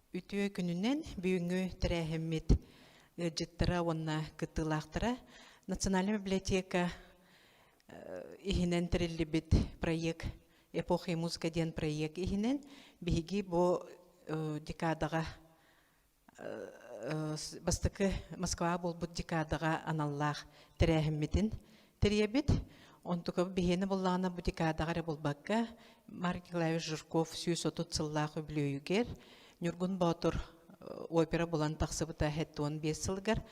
Ütüö күнүнен бүгүнгү тирээхиммит жыттыра онна кыттылаахтара Национальная библиотека ихинен тириллибит проект эпохи музыка ден проект ихинен биһиги бу декадага бастыкы Москва болбут декадага аналлаах тирээхиммитин тириебит онтука биһине буллагана бу декадагара болбакка Марк Николаевич Жирков сүүс отут сыллаах өблөөйүгер Нюргун Батур опера булан тахсыбыта хэттуон 5 сылгар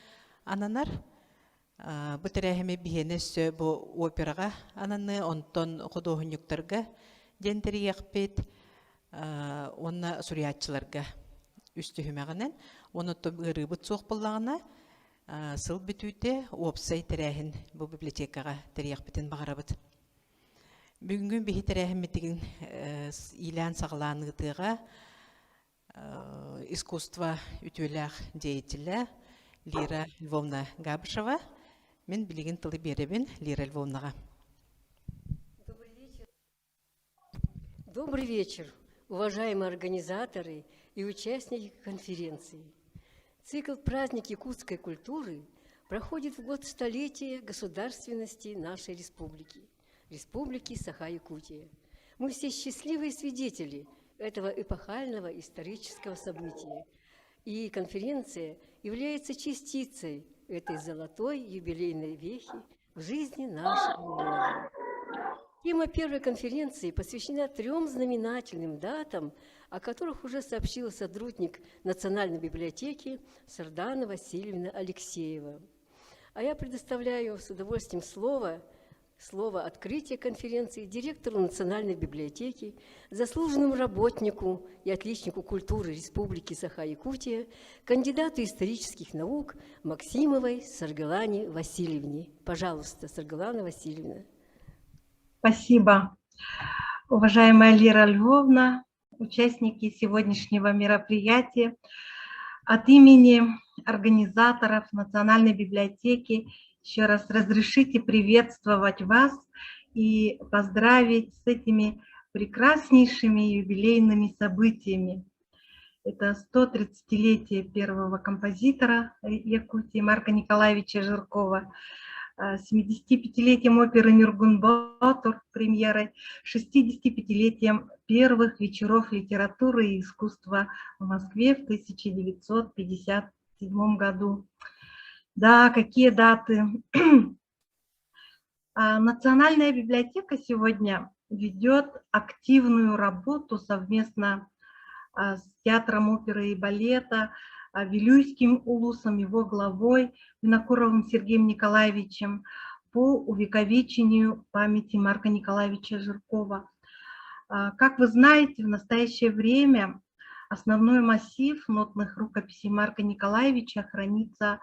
ананар бу тирээхиме биһине сө бу операга ананы онтон художниктарга дентириякпит онна суриятчыларга үстүхүмэгенен онотто ырыбыт суох буллагана сыл бүтүүтэ опсай тирээхин бу библиотекага тириякпитин багарабыт. Бүгүнгү биһи тирээхиммитигин илан сагалааныгытыга искусство ütүлэх деятеля Лира Львовна Габышева. Мен билигин тылы беребин Лира Львовнага. Добрый вечер, уважаемые организаторы и участники конференции. Цикл «Праздник якутской культуры» проходит в год столетия государственности нашей республики, Республики Саха-Якутия. Мы все счастливые свидетели этого эпохального исторического события. И конференция является частицей этой золотой юбилейной вехи в жизни нашего народа. Тема первой конференции посвящена 3 знаменательным датам, о которых уже сообщила сотрудник Национальной библиотеки Сардана Васильевна Алексеева. А я предоставляю с удовольствием слово открытия конференции директору Национальной библиотеки, заслуженному работнику и отличнику культуры Республики Саха-Якутия, кандидату исторических наук Максимовой Саргалане Васильевне. Пожалуйста, Саргалана Васильевна. Спасибо, уважаемая Лира Львовна, участники сегодняшнего мероприятия. От имени организаторов Национальной библиотеки еще раз разрешите приветствовать вас и поздравить с этими прекраснейшими юбилейными событиями. Это 130-летие первого композитора Якутии Марка Николаевича Жиркова, 75-летием оперы «Нюргун Батур» премьерой, 65-летием первых вечеров литературы и искусства в Москве в 1957 году. Да, какие даты. Национальная библиотека сегодня ведет активную работу совместно с Театром оперы и балета, Вилюйским улусом, его главой Винокуровым Сергеем Николаевичем по увековечению памяти Марка Николаевича Жиркова. Как вы знаете, в настоящее время основной массив нотных рукописей Марка Николаевича хранится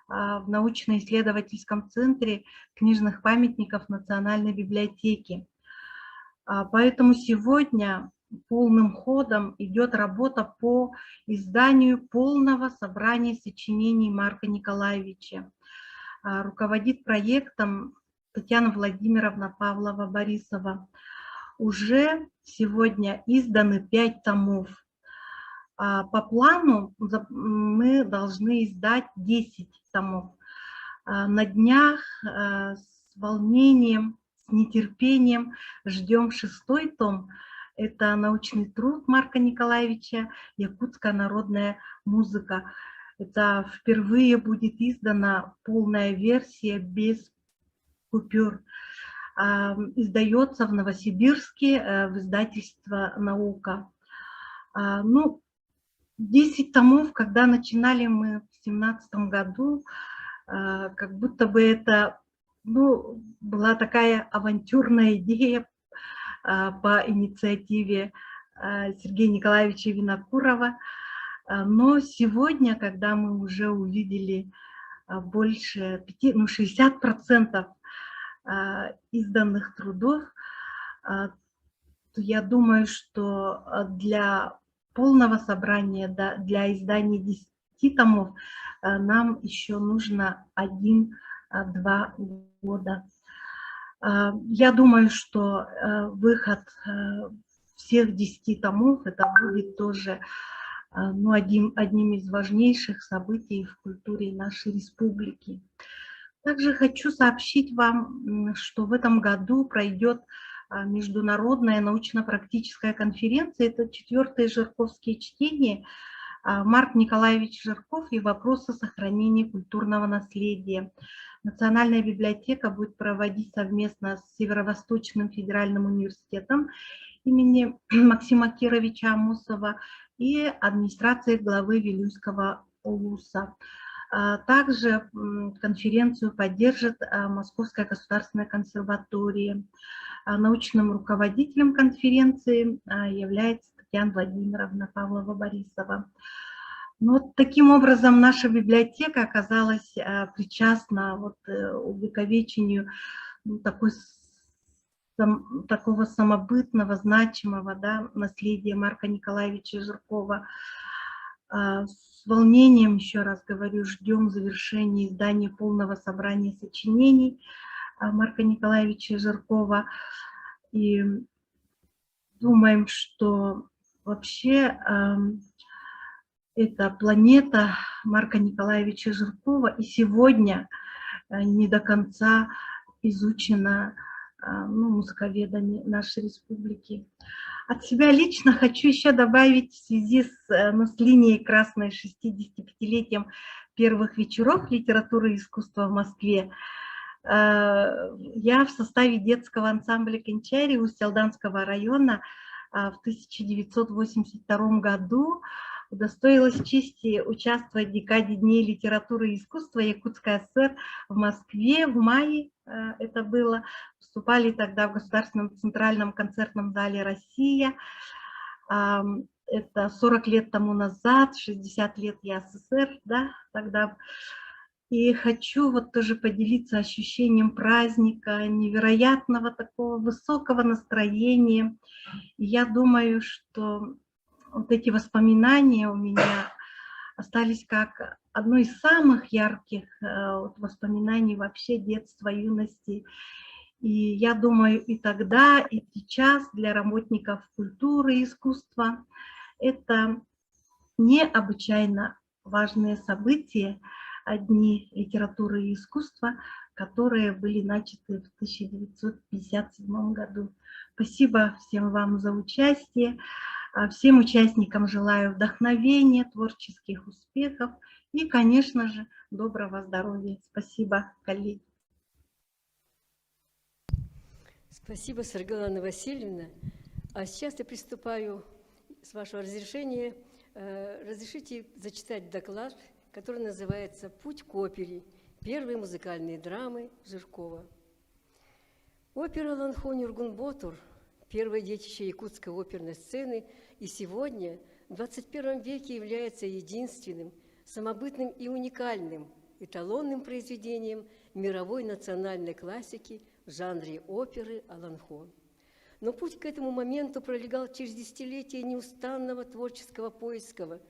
в научно-исследовательском центре книжных памятников Национальной библиотеки. Поэтому сегодня полным ходом идет работа по изданию полного собрания сочинений Марка Николаевича. Руководит проектом Татьяна Владимировна Павлова-Борисова. Уже сегодня изданы 5 томов. По плану мы должны издать 10 томов. На днях с волнением, с нетерпением ждем 6-й том. Это научный труд Марка Николаевича «Якутская народная музыка». Это впервые будет издана полная версия без купюр. Издается в Новосибирске в издательство «Наука». 10 томов, когда начинали мы в 2017 году, как будто бы это была такая авантюрная идея по инициативе Сергея Николаевича Винокурова. Но сегодня, когда мы уже увидели больше 60% изданных трудов, то я думаю, что для полного собрания, для издания 10 томов нам еще нужно 1-2 года. Я думаю, что выход всех 10 томов это будет тоже ну, одним из важнейших событий в культуре нашей республики. Также хочу сообщить вам, что в этом году пройдет международная научно-практическая конференция. Это 4-е Жирковские чтения. Марк Николаевич Жирков и вопросы сохранения культурного наследия. Национальная библиотека будет проводить совместно с Северо-Восточным федеральным университетом имени Максима Кировича Амосова и администрацией главы Вилюйского улуса. Также конференцию поддержит Московская государственная консерватория. Научным руководителем конференции является Татьяна Владимировна Павлова-Борисова. Ну, вот таким образом наша библиотека оказалась причастна увековечению такого самобытного, значимого, да, наследия Марка Николаевича Жиркова. С волнением, еще раз говорю, ждем завершения издания полного собрания сочинений Марка Николаевича Жиркова. И думаем, что вообще эта планета Марка Николаевича Жиркова и сегодня не до конца изучена музыковедами нашей республики. От себя лично хочу еще добавить в связи с линией красной 65-летием первых вечеров литературы и искусства в Москве. Я в составе детского ансамбля «Кончари» Усть-Алданского района в 1982 году удостоилась чести участвовать в декаде Дней литературы и искусства Якутской ССР в Москве в мае. Это было. Выступали тогда в Государственном центральном концертном зале «Россия». Это 40 лет тому назад, 60 лет я СССР, да, тогда. И хочу тоже поделиться ощущением праздника, невероятного такого высокого настроения. И я думаю, что вот эти воспоминания у меня остались как одно из самых ярких воспоминаний вообще детства, юности. И я думаю, и тогда, и сейчас для работников культуры и искусства это необычайно важные события, Дни литературы и искусства, которые были начаты в 1957 году. Спасибо всем вам за участие. Всем участникам желаю вдохновения, творческих успехов и, конечно же, доброго здоровья. Спасибо, коллеги. Спасибо, Саргалана Васильевна. А сейчас я приступаю, с вашего разрешения, разрешите зачитать доклад, который называется «Путь к опере. Первые музыкальные драмы Жиркова». Опера «Ланхон Юргун-Ботур» – первое детище якутской оперной сцены, и сегодня, в 21 веке, является единственным, самобытным и уникальным эталонным произведением мировой национальной классики в жанре оперы «Аланхон». Но путь к этому моменту пролегал через десятилетия неустанного творческого поиска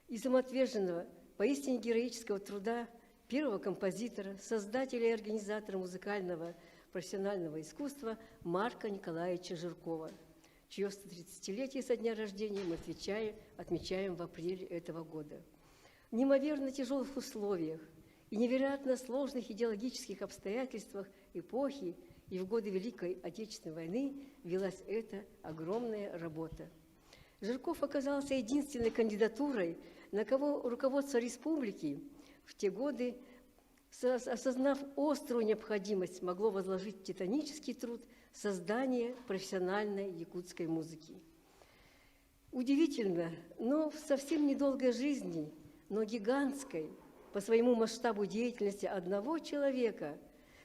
и самоотверженного, поистине героического труда первого композитора, создателя и организатора музыкального профессионального искусства Марка Николаевича Жиркова, чье 130-летие со дня рождения мы отмечаем в апреле этого года. В неимоверно тяжелых условиях и невероятно сложных идеологических обстоятельствах эпохи и в годы Великой Отечественной войны велась эта огромная работа. Жирков оказался единственной кандидатурой, на кого руководство республики в те годы, осознав острую необходимость, могло возложить титанический труд создания профессиональной якутской музыки. Удивительно, но в совсем недолгой жизни, но гигантской по своему масштабу деятельности одного человека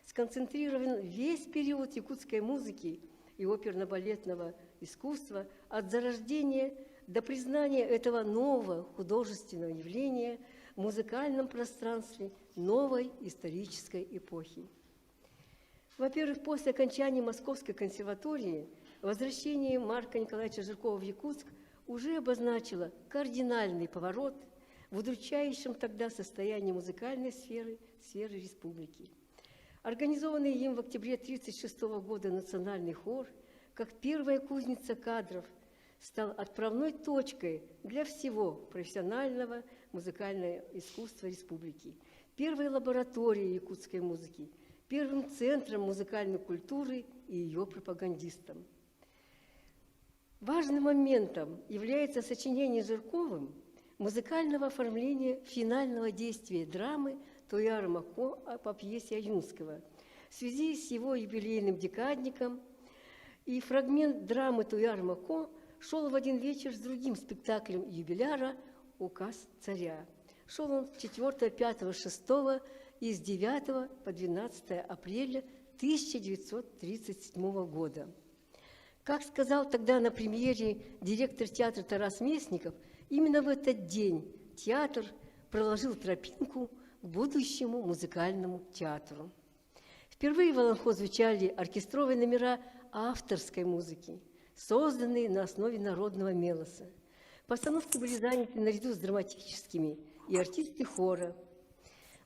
сконцентрирован весь период якутской музыки и оперно-балетного искусства от зарождения до признания этого нового художественного явления в музыкальном пространстве новой исторической эпохи. Во-первых, после окончания Московской консерватории возвращение Марка Николаевича Жиркова в Якутск уже обозначило кардинальный поворот в удручающем тогда состоянии музыкальной сферы республики. Организованный им в октябре 1936 года национальный хор, как первая кузница кадров, стал отправной точкой для всего профессионального музыкального искусства республики, первой лабораторией якутской музыки, первым центром музыкальной культуры и ее пропагандистом. Важным моментом является сочинение Жирковым музыкального оформления финального действия драмы «Туяр Мако» по пьесе Аюнского в связи с его юбилейным декадником. И фрагмент драмы «Туяр Мако» шел в один вечер с другим спектаклем юбиляра «Указ царя». Шел он 4, 5, 6 и с 9 по 12 апреля 1937 года. Как сказал тогда на премьере директор театра Тарас Местников, именно в этот день театр проложил тропинку к будущему музыкальному театру. Впервые в Аланхо звучали оркестровые номера авторской музыки, созданные на основе народного мелоса. Постановки были заняты наряду с драматическими и артисты хора.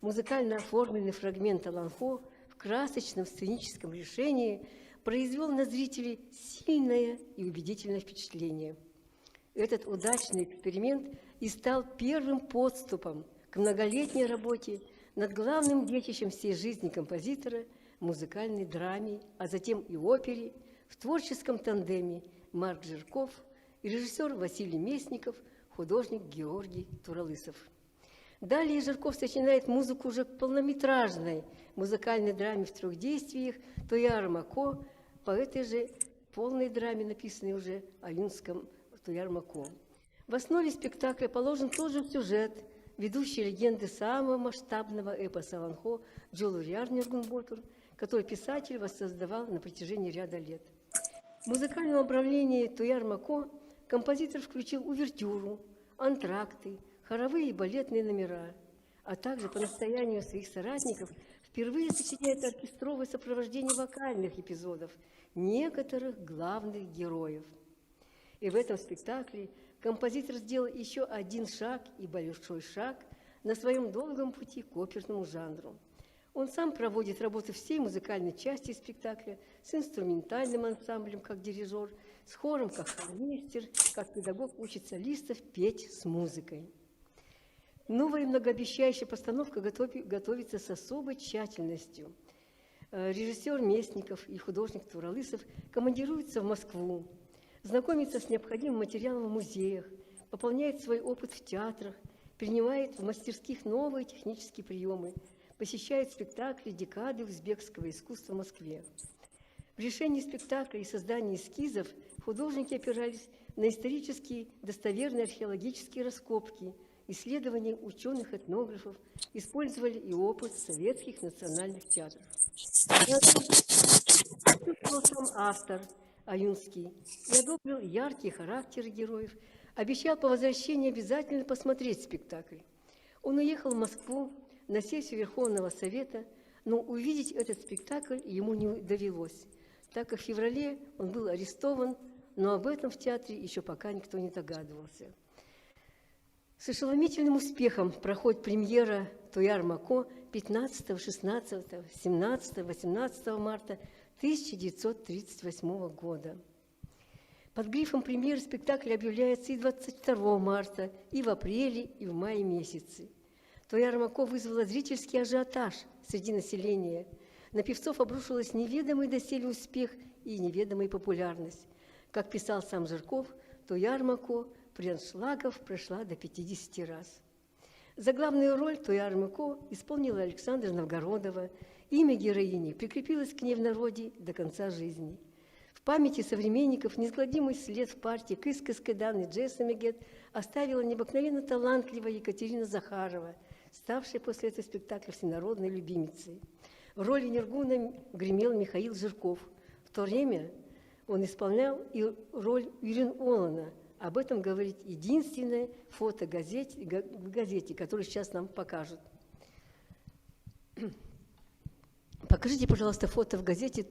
Музыкально оформленный фрагмент Аланхо в красочном сценическом решении произвел на зрителей сильное и убедительное впечатление. Этот удачный эксперимент и стал первым подступом к многолетней работе над главным детищем всей жизни композитора – музыкальной драме, а затем и опере в творческом тандеме Марк Жирков и режиссер Василий Местников, художник Георгий Туралысов. Далее Жирков сочиняет музыку уже к полнометражной музыкальной драме в 3 действиях «Туяр Мако» по этой же полной драме, написанной уже о юнском «Туяр Мако». В основе спектакля положен тоже сюжет ведущей легенды самого масштабного эпоса Аланхо Джолурьяр Нергунботур, который писатель воссоздавал на протяжении ряда лет. В музыкальном направлении «Туяр Мако» композитор включил увертюру, антракты, хоровые и балетные номера, а также по настоянию своих соратников впервые сочиняет оркестровое сопровождение вокальных эпизодов некоторых главных героев. И в этом спектакле композитор сделал еще один шаг и большой шаг на своем долгом пути к оперному жанру. Он сам проводит работы всей музыкальной части спектакля с инструментальным ансамблем как дирижер, с хором как хормейстер, как педагог учит солистов петь с музыкой. Новая многообещающая постановка готовится с особой тщательностью. Режиссер Местников и художник Туралысов командируются в Москву, знакомится с необходимым материалом в музеях, пополняет свой опыт в театрах, принимает в мастерских новые технические приемы, посещает спектакли декады узбекского искусства в Москве. В решении спектакля и создании эскизов художники опирались на исторические достоверные археологические раскопки, исследования ученых-этнографов, использовали и опыт советских национальных театров. Сам автор Аюнский и одобрил яркие характеры героев, обещал по возвращении обязательно посмотреть спектакль. Он уехал в Москву на сессию Верховного Совета, но увидеть этот спектакль ему не довелось, так как в феврале он был арестован, но об этом в театре еще пока никто не догадывался. С ошеломительным успехом проходит премьера «Туяр Мако» 15, 16, 17, 18 марта 1938 года. Под грифом премьеры спектакль объявляется и 22 марта, и в апреле, и в мае месяце. «Туяр Мако» вызвала зрительский ажиотаж среди населения. На певцов обрушилась неведомый доселе успех и неведомая популярность. Как писал сам Жирков, «Туяр Мако» при аншлагах прошла до 50 раз. За главную роль Туяр Мако исполнила Александра Новгородова. Имя героини прикрепилось к ней в народе до конца жизни. В памяти современников неизгладимый след в партии «Кыс-кыс Кыдан» и «Джесса Мегет» оставила необыкновенно талантливая Екатерина Захарова, ставшая после этого спектакля всенародной любимицей. В роли Нергуна гремел Михаил Жирков. В то время он исполнял и роль Юрия Олана. Об этом говорит единственное фото в газете, которое сейчас нам покажут. Покажите, пожалуйста, фото в газете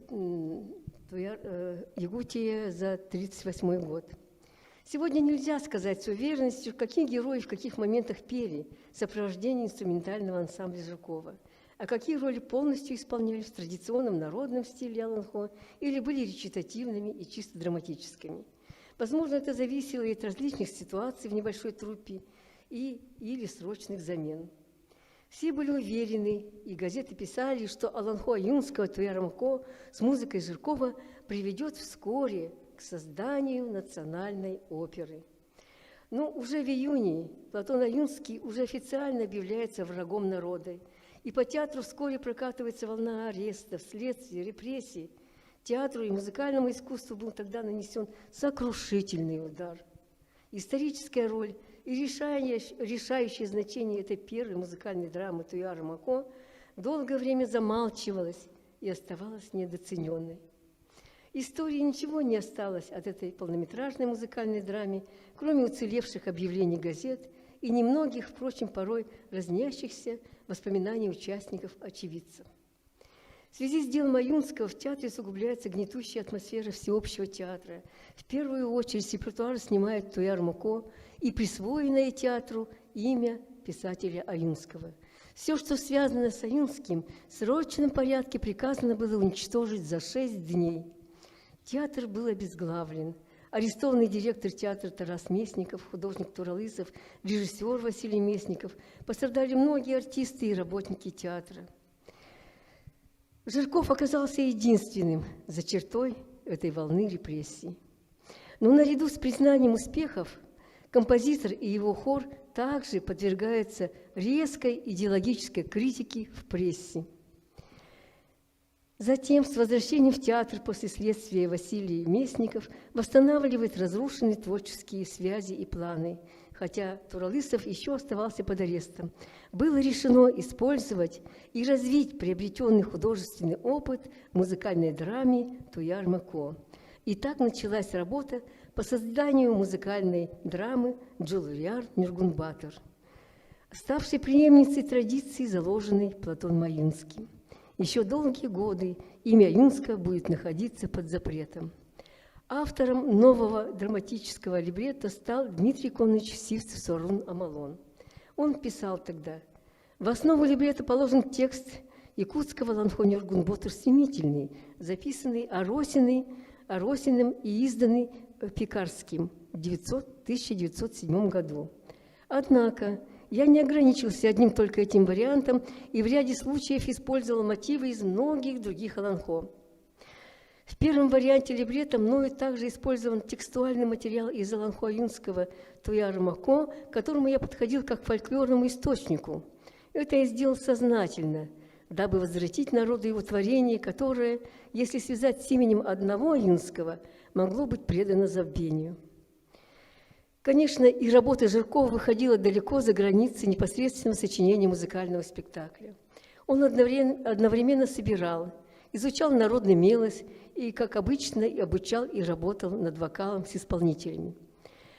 «Якутия» за 1938 год. Сегодня нельзя сказать с уверенностью, какие герои в каких моментах пели в сопровождении инструментального ансамбля Жиркова, а какие роли полностью исполнялись в традиционном народном стиле Аланхо или были речитативными и чисто драматическими. Возможно, это зависело и от различных ситуаций в небольшой труппе или срочных замен. Все были уверены, и газеты писали, что Аланхо Аюнского Туярамко с музыкой Жиркова приведет вскоре к созданию национальной оперы. Но уже в июне Платон Аюнский уже официально объявляется врагом народа, и по театру вскоре прокатывается волна арестов, следствий, репрессий. Театру и музыкальному искусству был тогда нанесен сокрушительный удар. Историческая роль и решающее значение этой первой музыкальной драмы Туяра Мако долгое время замалчивалось и оставалось недооцененной. Истории ничего не осталось от этой полнометражной музыкальной драме, кроме уцелевших объявлений газет и немногих, впрочем, порой разнящихся воспоминаний участников-очевидцев. В связи с делом Аюнского в театре усугубляется гнетущая атмосфера всеобщего театра. В первую очередь с репертуара снимает Туяр Мако и присвоенное театру имя писателя Аюнского. Все, что связано с Аюнским, в срочном порядке приказано было уничтожить за 6 дней. Театр был обезглавлен. Арестованный директор театра Тарас Местников, художник Туралысов, режиссер Василий Местников. Пострадали многие артисты и работники театра. Жирков оказался единственным за чертой этой волны репрессий. Но наряду с признанием успехов композитор и его хор также подвергаются резкой идеологической критике в прессе. Затем, с возвращением в театр после следствия Василий Местников восстанавливает разрушенные творческие связи и планы, хотя Туралысов еще оставался под арестом. Было решено использовать и развить приобретенный художественный опыт в музыкальной драме Туяр Мако. И так началась работа по созданию музыкальной драмы «Джулурьяр Нюргунбатор», ставшей преемницей традиции, заложенной Платоном Аюнским. Еще долгие годы имя Аюнского будет находиться под запретом. Автором нового драматического либретто стал Дмитрий Коннович Сивцев-Сорун-Амалон. Он писал тогда: «В основу либретто положен текст якутского Аланхо Нюргунбатор «Стремительный», записанный Аросиным и изданный Пекарским в 1907 году. Однако я не ограничился одним только этим вариантом и в ряде случаев использовал мотивы из многих других Аланхо. В первом варианте либретто мною также использован текстуальный материал из Аланхо Аюнского Туяра Мако, к которому я подходил как к фольклорному источнику. Это я сделал сознательно, дабы возвратить народу его творение, которое, если связать с именем одного Аюнского, могло быть предано забвению. Конечно, и работа Жиркова выходила далеко за границы непосредственного сочинения музыкального спектакля. Он одновременно собирал, изучал народный мелос и, как обычно, и обучал и работал над вокалом с исполнителями.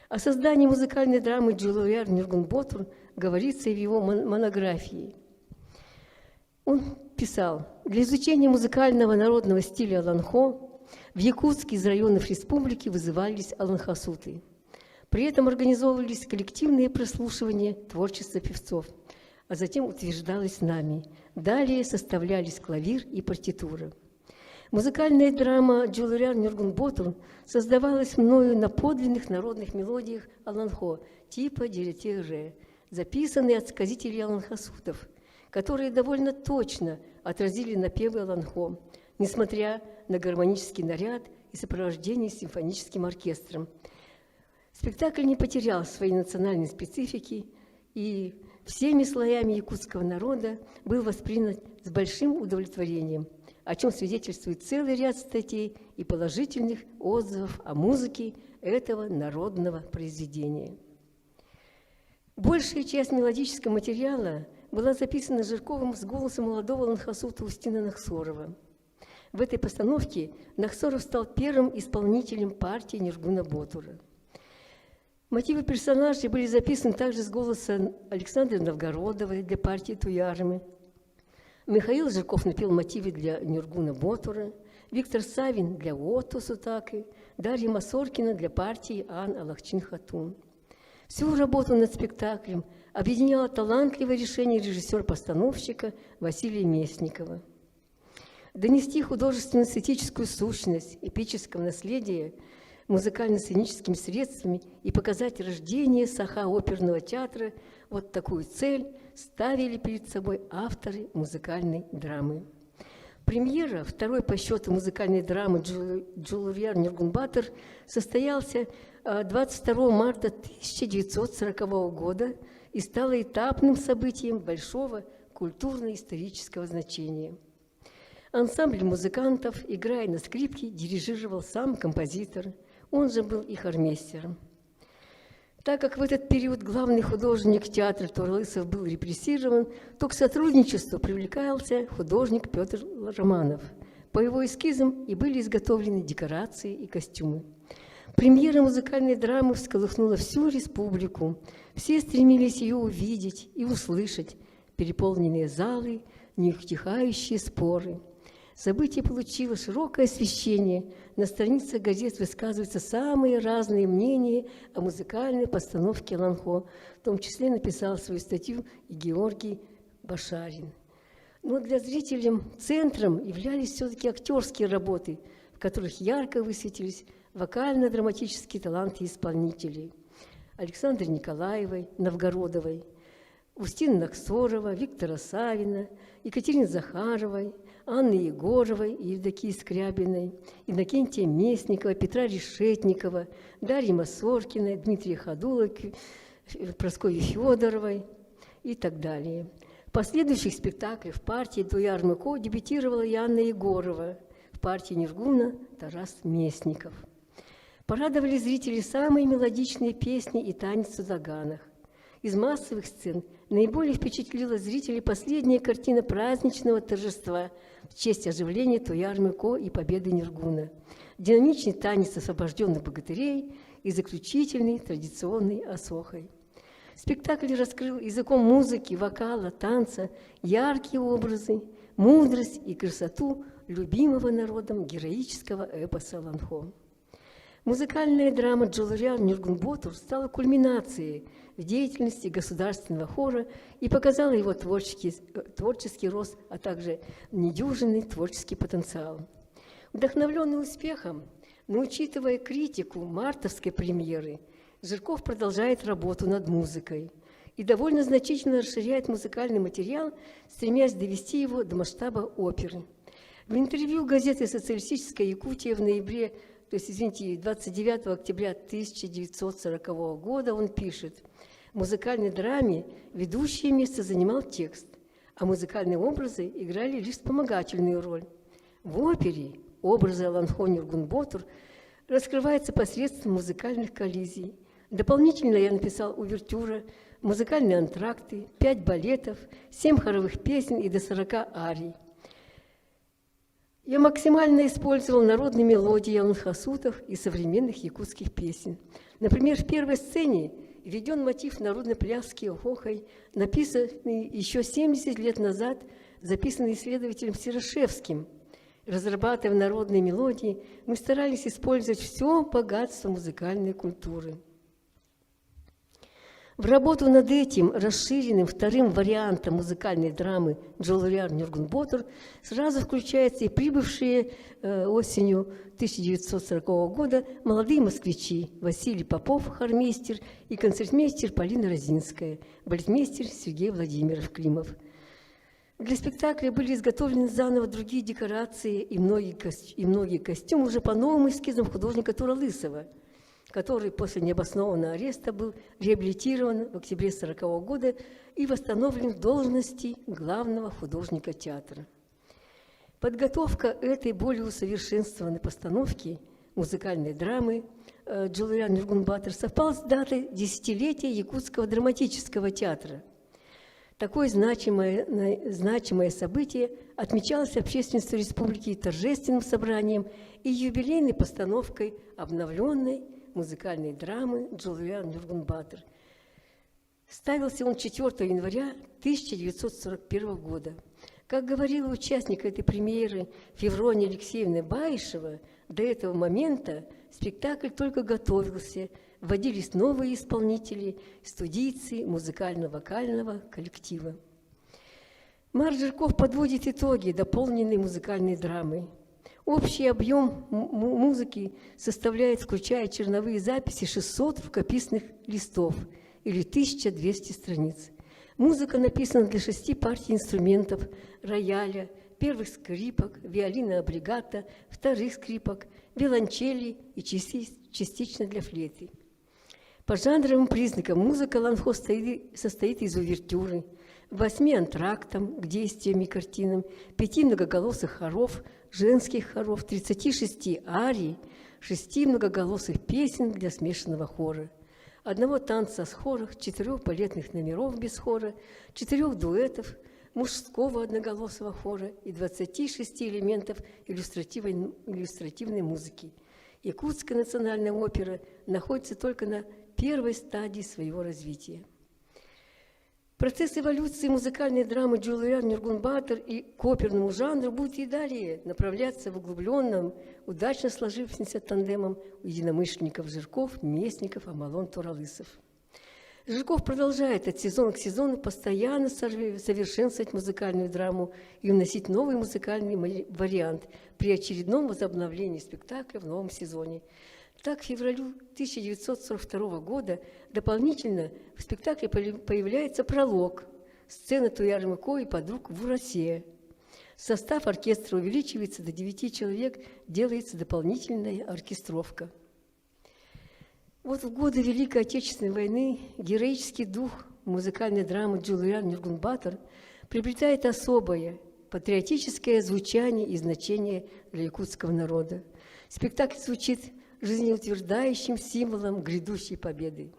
О создании музыкальной драмы «Джулурьяр Нюргунбатор» говорится и в его монографии. Он писал: «Для изучения музыкального народного стиля Аланхо в Якутске из районов республики вызывались аланхасуты. При этом организовывались коллективные прослушивания творчества певцов, а затем утверждалось нами. Далее составлялись клавир и партитура. Музыкальная драма «Джулурьяр Нюргунбатор» создавалась мною на подлинных народных мелодиях Аланхо типа «Деретеже», записанные от сказителей аланхасутов, которые довольно точно отразили напевы Аланхо, несмотря на гармонический наряд и сопровождение симфоническим оркестром. Спектакль не потерял своей национальной специфики и всеми слоями якутского народа был воспринят с большим удовлетворением, о чем свидетельствует целый ряд статей и положительных отзывов о музыке этого народного произведения. Большая часть мелодического материала была записана Жирковым с голосом молодого аланхасута Устина Нахсорова. В этой постановке Нахсоров стал первым исполнителем партии Нюргуна Ботура. Мотивы персонажей были записаны также с голоса Александры Новгородовой для партии Туярмы. Михаил Жирков напел мотивы для Нюргуна Ботура, Виктор Савин для Отто Сутаки, Дарья Масоркина для партии Ан Алахчин Хатун. Всю работу над спектаклем объединяло талантливое решение режиссера-постановщика Василия Местникова. Донести художественно-эстетическую сущность эпического наследия музыкально-сценическими средствами и показать рождение Саха-оперного театра. Вот такую цель ставили перед собой авторы музыкальной драмы. Премьера второй по счету музыкальной драмы «Джулурьяр Нюргунбатор» состоялся 22 марта 1940 года и стала этапным событием большого культурно-исторического значения. Ансамбль музыкантов, играя на скрипке, дирижировал сам композитор, он же был и хормейстером. Так как в этот период главный художник театра Турлысов был репрессирован, то к сотрудничеству привлекался художник Петр Романов. По его эскизам и были изготовлены декорации и костюмы. Премьера музыкальной драмы всколыхнула всю республику. Все стремились ее увидеть и услышать. Переполненные залы, неутихающие споры. Событие получило широкое освещение. На страницах газет высказываются самые разные мнения о музыкальной постановке Аланхо. В том числе написал свою статью и Георгий Башарин. Но для зрителей центром являлись все-таки актерские работы, в которых ярко высветились вокально-драматические таланты исполнителей. Александры Николаевой, Новгородовой, Устины Наксорова, Виктора Савина, Екатерины Захаровой, Анны Егоровой и Евдокии Скрябиной, Иннокентия Местникова, Петра Решетникова, Дарьи Масоркиной, Дмитрия Ходула, Прасковьи Федоровой и так далее. В последующих спектаклях в партии «Туяр Мыко» дебютировала и Анна Егорова, в партии Ниргуна Тарас Местников. Порадовали зрители самые мелодичные песни и танец в судаганах. Из массовых сцен наиболее впечатлила зрителей последняя картина праздничного торжества в честь оживления Туяр Мыко и победы Ниргуна, динамичный танец освобожденных богатырей и заключительный традиционный осохой. Спектакль раскрыл языком музыки, вокала, танца яркие образы, мудрость и красоту любимого народом героического эпоса Аланхо. Музыкальная драма «Джулурьяр Нюргунбатор» стала кульминацией в деятельности государственного хора и показала его творческий рост, а также недюжинный творческий потенциал. Вдохновленный успехом, но учитывая критику мартовской премьеры, Жирков продолжает работу над музыкой и довольно значительно расширяет музыкальный материал, стремясь довести его до масштаба оперы. В интервью газеты «Социалистическая Якутия» в ноябре, 29 октября 1940 года он пишет: в музыкальной драме ведущее место занимал текст, а музыкальные образы играли лишь вспомогательную роль. В опере образы Аланхо Нюргунбатор раскрываются посредством музыкальных коллизий. Дополнительно я написал увертюра, музыкальные антракты, 5 балетов, 7 хоровых песен и до 40 арий. Я максимально использовал народные мелодии аланхасутов и современных якутских песен. Например, в первой сцене введен мотив народной пляски охохой, написанный еще 70 лет назад, записанный исследователем Серошевским. Разрабатывая народные мелодии, мы старались использовать все богатство музыкальной культуры. В работу над этим расширенным вторым вариантом музыкальной драмы «Джулурьяр Нюргунбатор» сразу включаются и прибывшие осенью 1940 года молодые москвичи Василий Попов, хормейстер, и концертмейстер Полина Розинская, балетмейстер Сергей Владимиров-Климов. Для спектакля были изготовлены заново другие декорации и многие костюмы уже по новым эскизам художника Турлысова, который после необоснованного ареста был реабилитирован в октябре 1940 года и восстановлен в должности главного художника театра. Подготовка этой более усовершенствованной постановки музыкальной драмы «Джулурьяр Нюргунбатор» совпала с датой десятилетия Якутского драматического театра. Такое значимое событие отмечалось общественностью республики торжественным собранием и юбилейной постановкой обновленной музыкальной драмы «Джулурьяр Нюргунбатор». Ставился он 4 января 1941 года. Как говорила участник этой премьеры Феврония Алексеевна Баишева, до этого момента спектакль только готовился, вводились новые исполнители, студийцы музыкально-вокального коллектива. Марк Жирков подводит итоги дополненной музыкальной драмы. Общий объем музыки составляет, включая черновые записи, 600 рукописных листов или 1200 страниц. Музыка написана для 6 партий инструментов: рояля, первых скрипок, виолина облигато, вторых скрипок, виолончели и частично для флейты. По жанровым признакам музыка Ланхо состоит из увертюры, 8 антрактам к действиям и картинам, 5 многоголосых хоров, женских хоров, 36 арий, 6 многоголосых песен для смешанного хора, 1 танца с хором, 4 балетных номеров без хора, 4 дуэтов, мужского одноголосого хора и 26 элементов иллюстративной музыки. Якутская национальная опера находится только на первой стадии своего развития. Процесс эволюции музыкальной драмы Джулиан Нюргун-Батор и к оперному жанру будет и далее направляться в углубленном, удачно сложившимся тандемом единомышленников Жирков, Местников, Амалон-Туралысов. Жирков продолжает от сезона к сезону постоянно совершенствовать музыкальную драму и вносить новый музыкальный вариант при очередном возобновлении спектакля в новом сезоне. Так, к февралю 1942 года дополнительно в спектакле появляется пролог, сцена Туяр-Мыко и подруг в Урасе. Состав оркестра увеличивается до 9 человек, делается дополнительная оркестровка. Вот в годы Великой Отечественной войны героический дух музыкальной драмы Джулиан Нюргун-Батор приобретает особое патриотическое звучание и значение для якутского народа. Спектакль звучит жизнеутверждающим символом грядущей победы.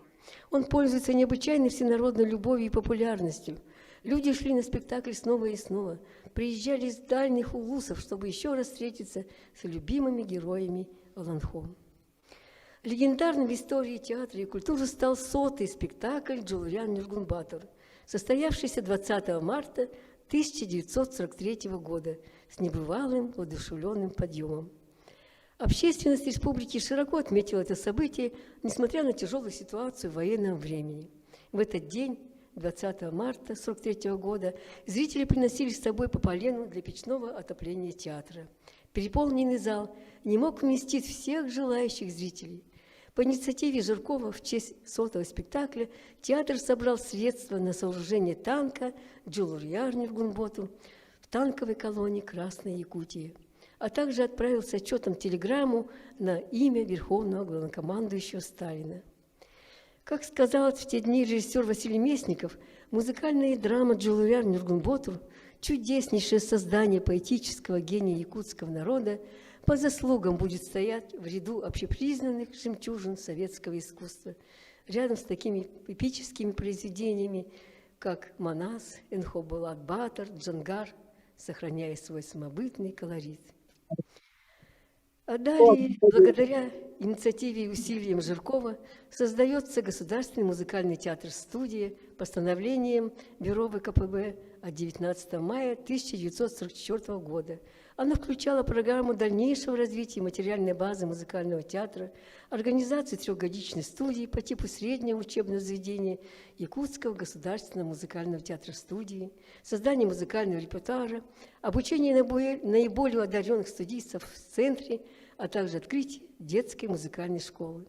Он пользуется необычайной всенародной любовью и популярностью. Люди шли на спектакль снова и снова, приезжали из дальних улусов, чтобы еще раз встретиться с любимыми героями Ланхо. Легендарным в истории театра и культуры стал 100-й спектакль Джулиан Нюргун-Батор, состоявшийся 20 марта 1943 года с небывалым воодушевленным подъемом. Общественность республики широко отметила это событие, несмотря на тяжелую ситуацию в военном времени. В этот день, 20 марта 1943 года, зрители приносили с собой по полену для печного отопления театра. Переполненный зал не мог вместить всех желающих зрителей. По инициативе Жиркова в честь 100-го спектакля театр собрал средства на сооружение танка Джулиан Нюргун-Батор в танковой колонии Красной Якутии, а также отправил с отчетом телеграмму на имя Верховного главнокомандующего Сталина. Как сказал в те дни режиссер Василий Местников, музыкальная драма Джулиан Нюргун-Батор – чудеснейшее создание поэтического гения якутского народа, по заслугам будет стоять в ряду общепризнанных жемчужин советского искусства, рядом с такими эпическими произведениями, как «Манас», «Энхо-Булат-Батор», «Джангар», сохраняя свой самобытный колорит. А далее, благодаря инициативе и усилиям Жиркова, создается Государственный музыкальный театр-студия постановлением Бюро ВКПБ от 19 мая 1944 года. Она включала программу дальнейшего развития материальной базы музыкального театра, организацию 3-годичной студии по типу среднего учебного заведения Якутского государственного музыкального театра-студии, создание музыкального репертуара, обучение наиболее одаренных студийцев в центре, а также открытие детской музыкальной школы.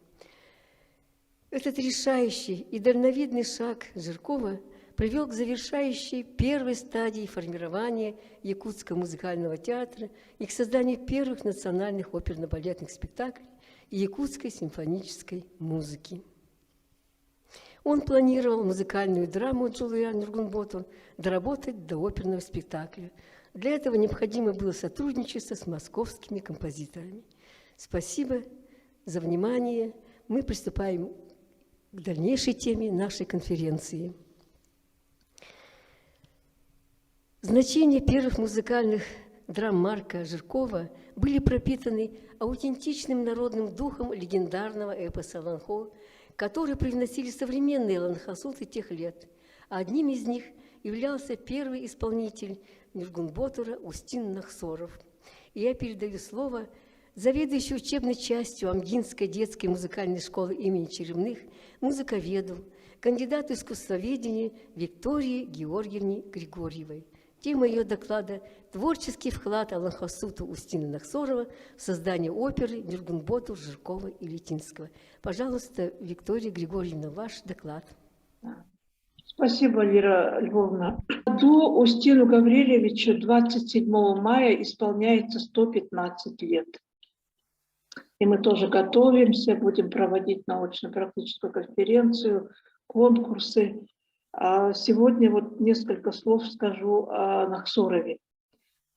Этот решающий и дальновидный шаг Жиркова привел к завершающей первой стадии формирования Якутского музыкального театра и к созданию первых национальных оперно-балетных спектаклей и якутской симфонической музыки. Он планировал музыкальную драму Джулиан Нюргун-Батор доработать до оперного спектакля. Для этого необходимо было сотрудничество с московскими композиторами. Спасибо за внимание. Мы приступаем к дальнейшей теме нашей конференции. Значения первых музыкальных драм Марка Жиркова были пропитаны аутентичным народным духом легендарного эпоса Ланхо, который привносили современные ланхасуты тех лет. А одним из них являлся первый исполнитель Нюргун-Батора Устин Нахсоров. И я передаю слово заведующей учебной частью Амгинской детской музыкальной школы имени Черемных, музыковеду, кандидату искусствоведения Виктории Георгиевне Григорьевой. Тема ее доклада – творческий вклад Алан-Хасута Устина Нахсорова в создание оперы Нургунботу, Жиркова и Летинского. Пожалуйста, Виктория Григорьевна, ваш доклад. Спасибо, Лира Львовна. До Устину Гаврилевичу 27 мая исполняется 115 лет. И мы тоже готовимся, будем проводить научно-практическую конференцию, конкурсы. А сегодня вот несколько слов скажу о Нахсорове.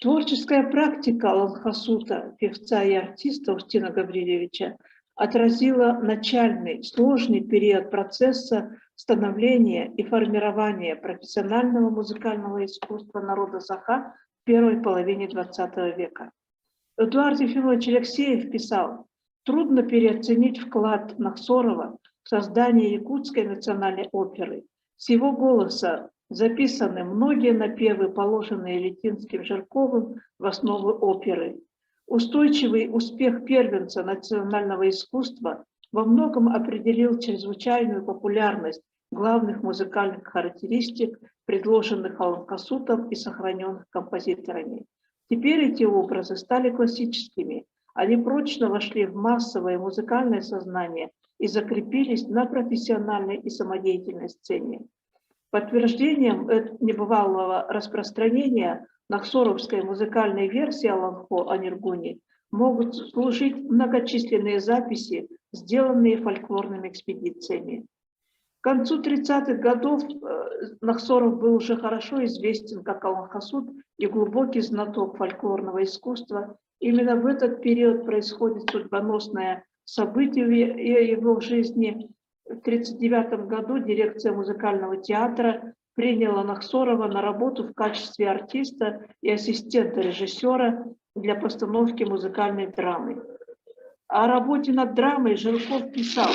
Творческая практика Алан-Хасута, певца и артиста Устина Гаврилевича, отразила начальный, сложный период процесса становления и формирования профессионального музыкального искусства народа Саха в первой половине XX века. Эдуард Ефимович Алексеев писал: «Трудно переоценить вклад Нахсорова в создание якутской национальной оперы. С его голоса записаны многие напевы, положенные Летинским, Жирковым в основу оперы. Устойчивый успех первенца национального искусства во многом определил чрезвычайную популярность главных музыкальных характеристик, предложенных Алан-Хасутом и сохраненных композиторами. Теперь эти образы стали классическими, они прочно вошли в массовое музыкальное сознание и закрепились на профессиональной и самодеятельной сцене. Подтверждением небывалого распространения нахсоровской музыкальной версии Аланхо о Ниргуне могут служить многочисленные записи, сделанные фольклорными экспедициями. К концу 30-х годов Нахсоров был уже хорошо известен как Алан-Хасут и глубокий знаток фольклорного искусства. Именно в этот период происходит судьбоносное событие в его жизни. В 1939 году дирекция музыкального театра приняла Нахсорова на работу в качестве артиста и ассистента режиссера для постановки музыкальной драмы. О работе над драмой Жирков писал: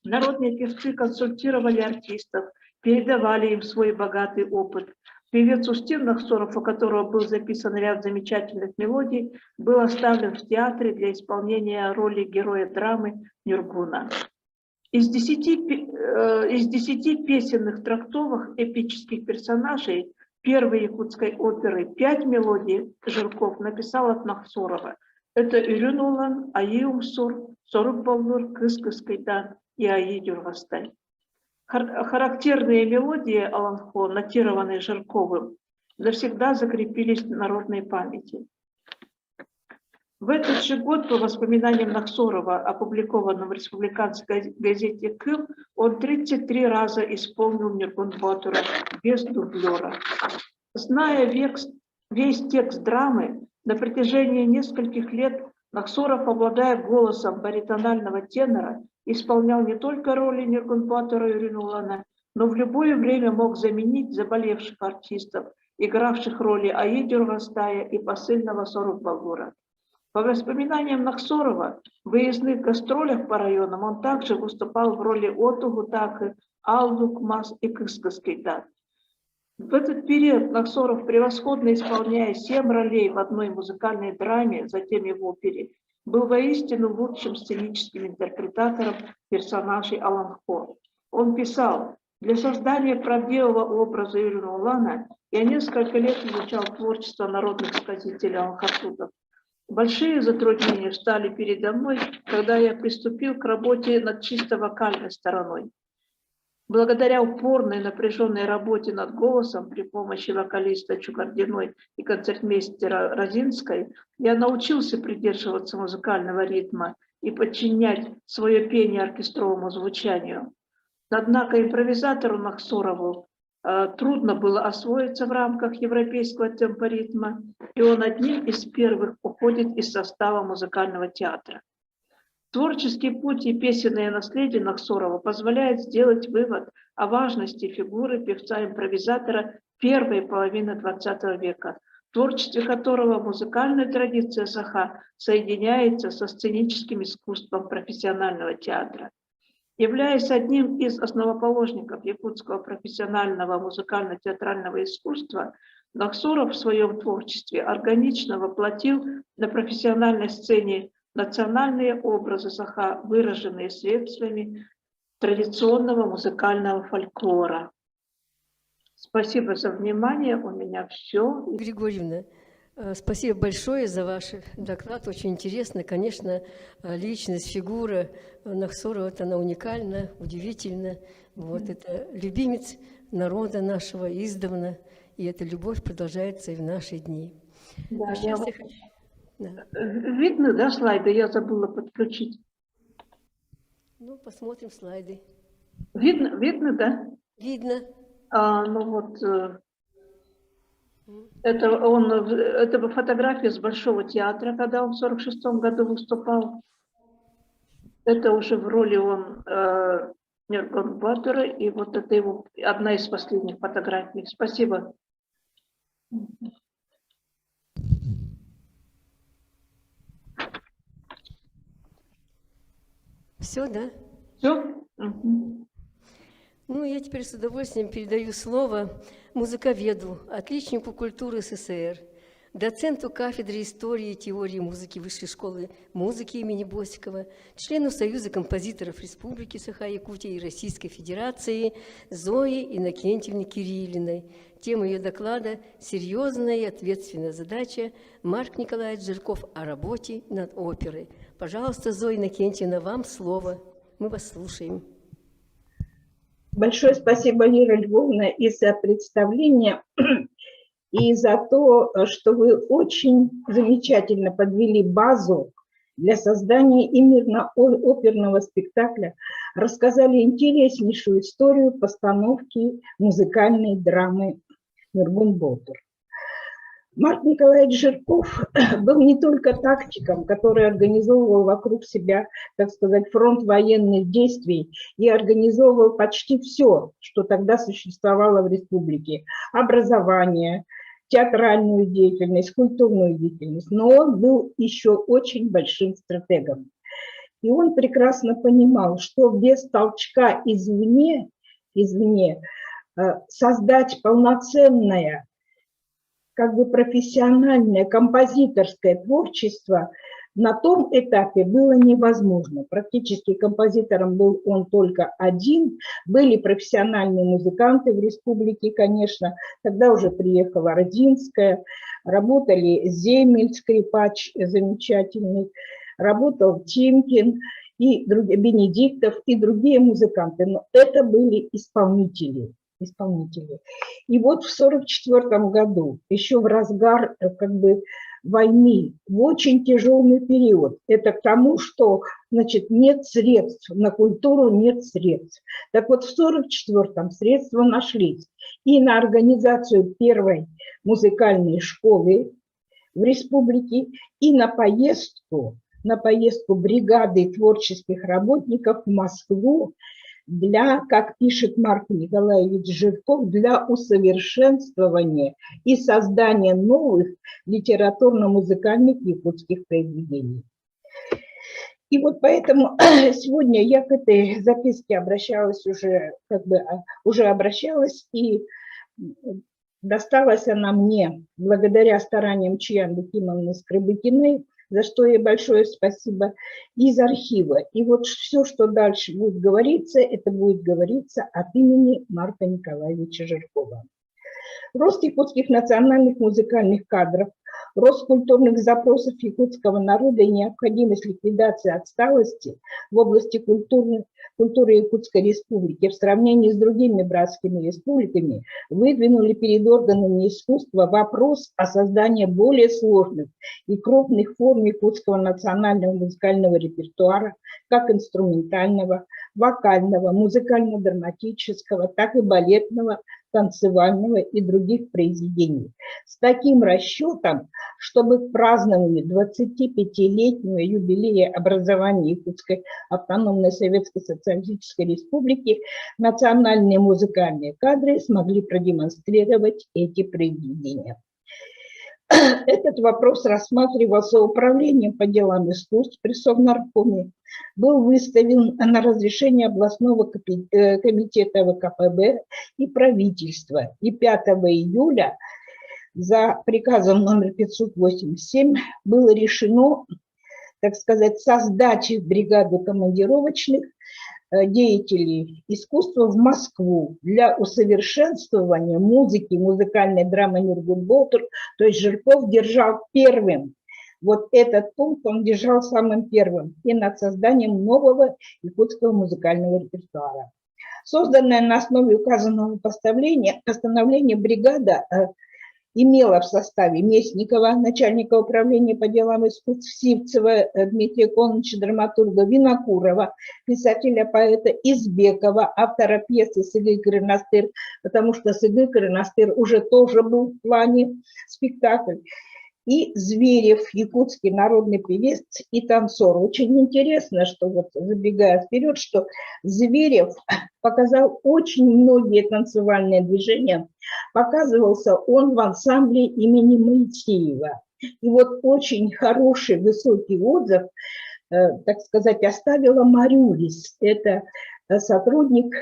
«Народные певцы консультировали артистов, передавали им свой богатый опыт. Певец Устин Нахсоров, у которого был записан ряд замечательных мелодий, был оставлен в театре для исполнения роли героя драмы Ниргуна. Из 10 песенных трактовок эпических персонажей первой якутской оперы 5 мелодий Жирков написал от Нахсорова. Это Ирюнулан, Аиумсур, Сорукбалнур, Кыс-Кыс-Кайдан и Аи-Дюргастай. Характерные мелодии Аланхо, нотированные Жирковым, навсегда закрепились в народной памяти. В этот же год, по воспоминаниям Нахсорова, опубликованным в республиканской газете «Кым», он 33 раза исполнил Ниргун Батура без дублера. Зная весь текст драмы, на протяжении нескольких лет Нахсоров, обладая голосом баритонального тенора, исполнял не только роли Ниргун Батура и Рюнулана, но в любое время мог заменить заболевших артистов, игравших роли Аи Дюргастая и посыльного Сорукбалура. По воспоминаниям Нахсорова, в выездных гастролях по районам он также выступал в роли Оту Гутакы, Аллук, Мас и Кыс-Кыс-Кайдан. В этот период Нахсоров, превосходно исполняя 7 ролей в одной музыкальной драме, затем и в опере, был воистину лучшим сценическим интерпретатором персонажей Аланхо. Он писал: «Для создания правдивого образа Ирюнулана я несколько лет изучал творчество народных сказителей Алан-Хасутов. Большие затруднения встали передо мной, когда я приступил к работе над чисто вокальной стороной. Благодаря упорной напряженной работе над голосом при помощи вокалиста Чукардиной и концертмейстера Розинской я научился придерживаться музыкального ритма и подчинять свое пение оркестровому звучанию. Однако импровизатору Нахсорову трудно было освоиться в рамках европейского темпоритма, и он одним из первых уходит из состава музыкального театра. Творческий путь и песенное наследие Нахсорова позволяет сделать вывод о важности фигуры певца-импровизатора первой половины XX века, в творчестве которого музыкальная традиция Саха соединяется со сценическим искусством профессионального театра. Являясь одним из основоположников якутского профессионального музыкально-театрального искусства, Нахсоров в своем творчестве органично воплотил на профессиональной сцене национальные образы Саха, выраженные средствами традиционного музыкального фольклора. Спасибо за внимание. У меня все. Григорьевна, спасибо большое за ваш доклад. Очень интересно. Конечно, личность, фигура Нахсорова, вот она уникальна, удивительна. Вот это любимец народа нашего издавна, и эта любовь продолжается и в наши дни. Да, А сейчас я хочу... Да. Видно, да, слайды? Я забыла подключить. Ну, посмотрим слайды. Видно, да? Видно. Ну вот, это фотография с Большого театра, когда он в 1946 году выступал. Это уже в роли он Нергон Батора, и вот это его одна из последних фотографий. Спасибо. Все, да? Все? Угу. Ну, я теперь с удовольствием передаю слово музыковеду, отличнику культуры СССР, доценту кафедры истории и теории музыки Высшей школы музыки имени Босикова, члену Союза композиторов Республики Саха-Якутия и Российской Федерации Зое Иннокентьевне Кириллиной. Тема ее доклада «Серьезная и ответственная задача. Марк Николаевич Жирков о работе над оперой». Пожалуйста, Зоя Иннокентьевна, вам слово. Мы вас слушаем. Большое спасибо, Лира Львовна, и за представление, и за то, что вы очень замечательно подвели базу для создания именно оперного спектакля, рассказали интереснейшую историю постановки музыкальной драмы «Нергун Болтер». Марк Николаевич Жирков был не только тактиком, который организовывал вокруг себя, так сказать, фронт военных действий и организовывал почти все, что тогда существовало в республике: образование, театральную деятельность, культурную деятельность, но он был еще очень большим стратегом. И он прекрасно понимал, что без толчка извне создать полноценное, как бы профессиональное композиторское творчество на том этапе было невозможно. Практически композитором был он только один. Были профессиональные музыканты в республике, конечно. Тогда уже приехала Родинская, работали Земель, скрипач замечательный, работал Тимкин, и Бенедиктов, и другие музыканты. Но это были исполнители. И вот в 1944 году, еще в разгар как бы войны, в очень тяжелый период, это к тому, что, значит, нет средств, на культуру нет средств. Так вот, в 1944-м средства нашлись и на организацию первой музыкальной школы в республике, и на поездку бригады творческих работников в Москву, для, как пишет Марк Николаевич Жирков, для усовершенствования и создания новых литературно-музыкальных якутских произведений. И вот поэтому сегодня я к этой записке обращалась уже обращалась, и досталась она мне благодаря стараниям Чьянды Кимовны Скрыбыкиной, за что ей большое спасибо, из архива. И вот все, что дальше будет говориться, это будет говориться от имени Марка Николаевича Жиркова. Рост якутских национальных музыкальных кадров, рост культурных запросов якутского народа и необходимость ликвидации отсталости в области культуры Якутской республики в сравнении с другими братскими республиками выдвинули перед органами искусства вопрос о создании более сложных и крупных форм якутского национального музыкального репертуара, как инструментального, вокального, музыкально-драматического, так и балетного, танцевального и других произведений. С таким расчетом, чтобы к празднованию 25-летнего юбилея образования Якутской автономной Советской Социалистической Республики национальные музыкальные кадры смогли продемонстрировать эти произведения. Этот вопрос рассматривался управлением по делам искусств при Совнаркоме, был выставлен на разрешение областного комитета ВКПБ и правительства. И 5 июля за приказом номер 587 было решено, так сказать, создать бригаду командировочных деятелей искусства в Москву для усовершенствования музыки, музыкальной драмы Нургулболтур. То есть Жирков держал первым. Вот этот пункт он держал самым первым и над созданием нового якутского музыкального репертуара. Созданная на основе указанного постановления бригада имела в составе Местникова, начальника управления по делам искусств, Сивцева Дмитрия Коныча, драматурга, Винокурова, писателя-поэта, Избекова, автора пьесы «Сыгый Крынастыр», потому что «Сыгый Крынастыр» уже тоже был в плане спектакль. И Зверев, якутский народный певец и танцор. Очень интересно, что вот забегая вперед, что Зверев показал очень многие танцевальные движения. Показывался он в ансамбле имени Моисеева. И вот очень хороший, высокий отзыв, так сказать, оставила Марюлис. Это сотрудник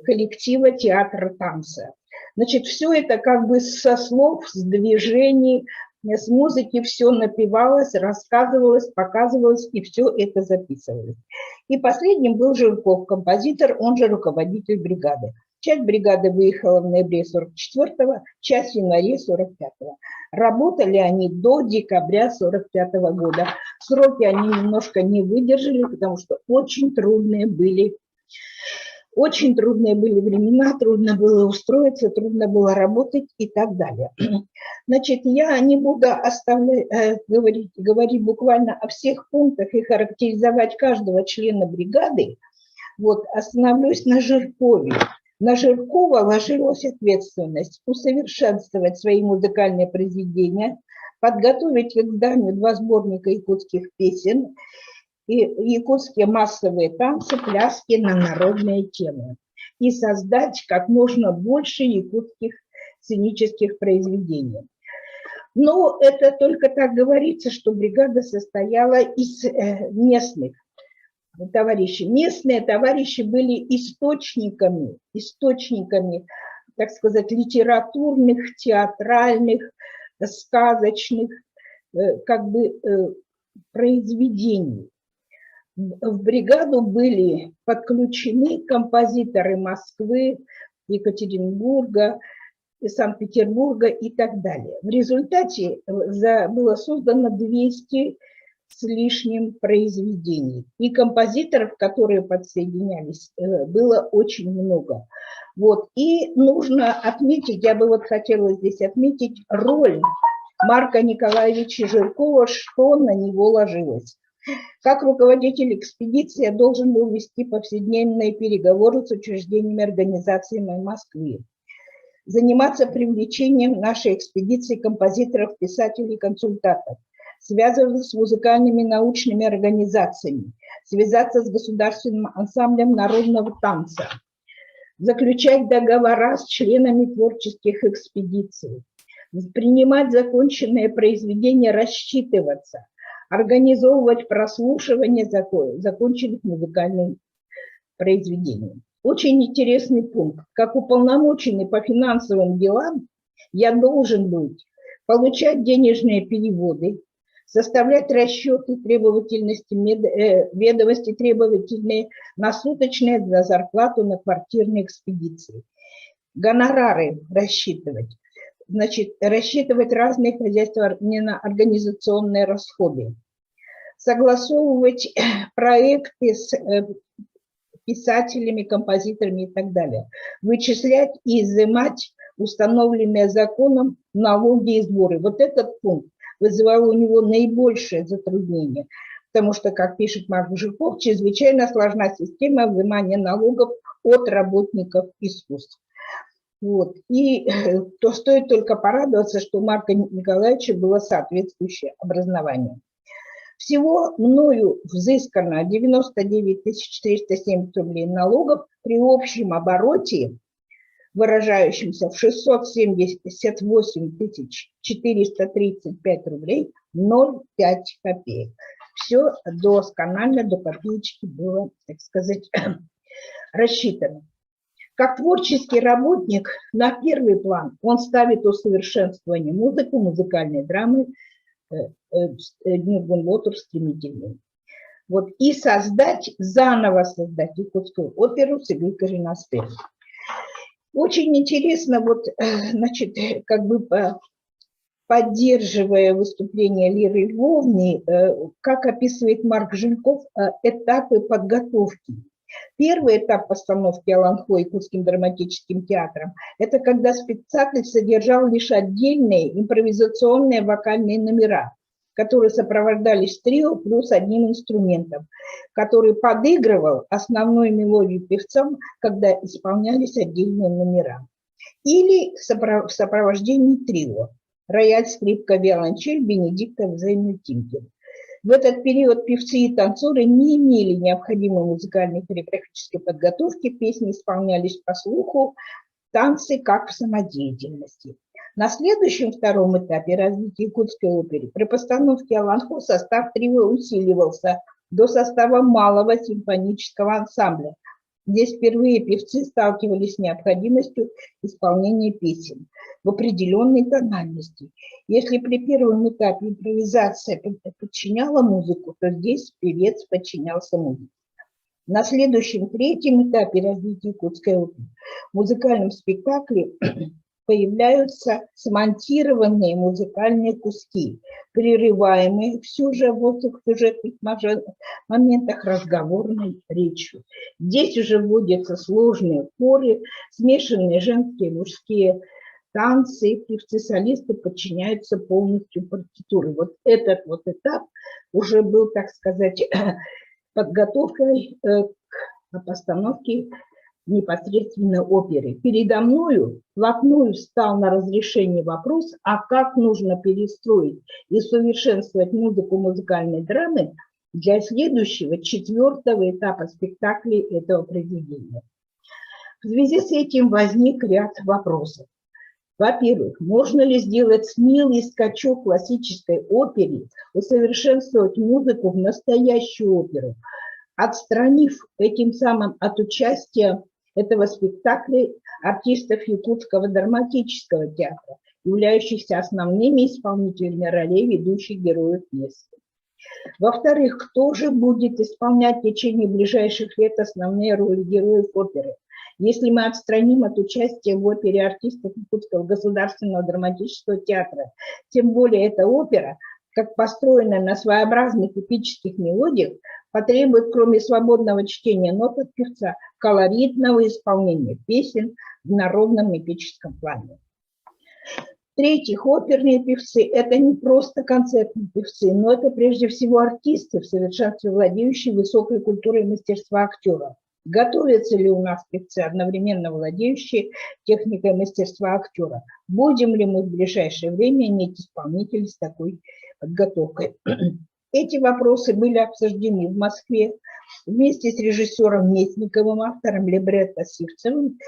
коллектива театра танца. Значит, все это как бы со слов, с движений, с музыки все напевалось, рассказывалось, показывалось, и все это записывалось. И последним был Жирков, композитор, он же руководитель бригады. Часть бригады выехала в ноябре 44-го, часть в январе 45-го. Работали они до декабря 45-го года. Сроки они немножко не выдержали, потому что очень трудные были времена, трудно было устроиться, трудно было работать и так далее. Значит, я не буду говорить буквально о всех пунктах и характеризовать каждого члена бригады. Вот, остановлюсь на Жиркове. На Жиркова ложилась ответственность усовершенствовать свои музыкальные произведения, подготовить к изданию 2 сборника якутских песен, и якутские массовые танцы, пляски на народные темы. И создать как можно больше якутских сценических произведений. Но это только так говорится, что бригада состояла из местных товарищей. Местные товарищи были источниками, так сказать, литературных, театральных, сказочных, как бы произведений. В бригаду были подключены композиторы Москвы, Екатеринбурга, Санкт-Петербурга и так далее. В результате было создано 200 с лишним произведений. И композиторов, которые подсоединялись, было очень много. Вот. И нужно отметить, я бы вот хотела здесь отметить роль Марка Николаевича Жиркова, что на него ложилось. Как руководитель экспедиции я должен был вести повседневные переговоры с учреждениями организации в Москве, заниматься привлечением нашей экспедиции композиторов, писателей, консультантов, связываться с музыкальными научными организациями, связаться с государственным ансамблем народного танца, заключать договора с членами творческих экспедиций, принимать законченные произведения, рассчитываться, организовывать прослушивание законченных музыкальных произведений. Очень интересный пункт. Как уполномоченный по финансовым делам, я должен быть получать денежные переводы, составлять расчеты требовательности, ведомости требовательные на суточные за зарплату на квартирной экспедиции, гонорары рассчитывать. Значит, рассчитывать разные хозяйственно-организационные расходы, согласовывать проекты с писателями, композиторами и так далее, вычислять и изымать установленные законом налоги и сборы. Вот этот пункт вызывал у него наибольшее затруднение, потому что, как пишет Марк Жирков, чрезвычайно сложна система взимания налогов от работников искусств. Вот. И то стоит только порадоваться, что у Марка Николаевича было соответствующее образование. Всего мною взыскано 99 470 рублей налогов при общем обороте, выражающемся в 678 435 рублей 0,5 копеек. Все досконально, до копеечки было, так сказать, рассчитано. Как творческий работник на первый план он ставит усовершенствование музыки, музыкальной драмы Нургулболтур стремительный. Вот, и создать, заново создать якутскую оперу с Игорем Коренастырем. Очень интересно, вот, значит, как бы поддерживая выступление Лиры Львовны, как описывает Марк Жильков этапы подготовки. Первый этап постановки Аланхо Якутским драматическим театром – это когда спектакль содержал лишь отдельные импровизационные вокальные номера, которые сопровождались трио плюс одним инструментом, который подыгрывал основную мелодию певцам, когда исполнялись отдельные номера. Или в сопровождении трио – рояль, скрипка, виолончель, Бенедиктов, Зейн, Тимкин. В этот период певцы и танцоры не имели необходимой музыкальной хореографической подготовки, песни исполнялись по слуху, танцы как в самодеятельности. На следующем втором этапе развития якутской оперы при постановке Аланхо состав трио усиливался до состава малого симфонического ансамбля. Здесь впервые певцы сталкивались с необходимостью исполнения песен в определенной тональности. Если при первом этапе импровизация подчиняла музыку, то здесь певец подчинялся музыке. На следующем, третьем этапе развития якутской оперы в музыкальном спектакле появляются смонтированные музыкальные куски, прерываемые в сюжетных моментах разговорной речью. Здесь уже вводятся сложные хоры, смешанные женские и мужские танцы, певцы-солисты подчиняются полностью партитуре. Вот этот вот этап уже был, так сказать, подготовкой к постановке непосредственно оперы. Передо мною вплотную встал на разрешение вопрос, а как нужно перестроить и совершенствовать музыку музыкальной драмы для следующего, четвертого этапа спектаклей этого произведения. В связи с этим возник ряд вопросов. Во-первых, можно ли сделать смелый скачок классической опере, усовершенствовать музыку в настоящую оперу, отстранив этим самым от участия этого спектакля артистов Якутского драматического театра, являющихся основными исполнителями ролей ведущих героев пьесы. Во-вторых, кто же будет исполнять в течение ближайших лет основные роли героев оперы? Если мы отстраним от участия в опере артистов Якутского государственного драматического театра, тем более эта опера, как построенная на своеобразных эпических мелодиях, потребует, кроме свободного чтения нот от певца, колоритного исполнения песен в народном эпическом плане. В-третьих, оперные певцы – это не просто концертные певцы, но это прежде всего артисты, в совершенстве владеющие высокой культурой мастерства актера. Готовятся ли у нас певцы, одновременно владеющие техникой мастерства актера? Будем ли мы в ближайшее время иметь исполнителей с такой подготовкой? Эти вопросы были обсуждены в Москве вместе с режиссером Местниковым, автором либретто Сивцевым,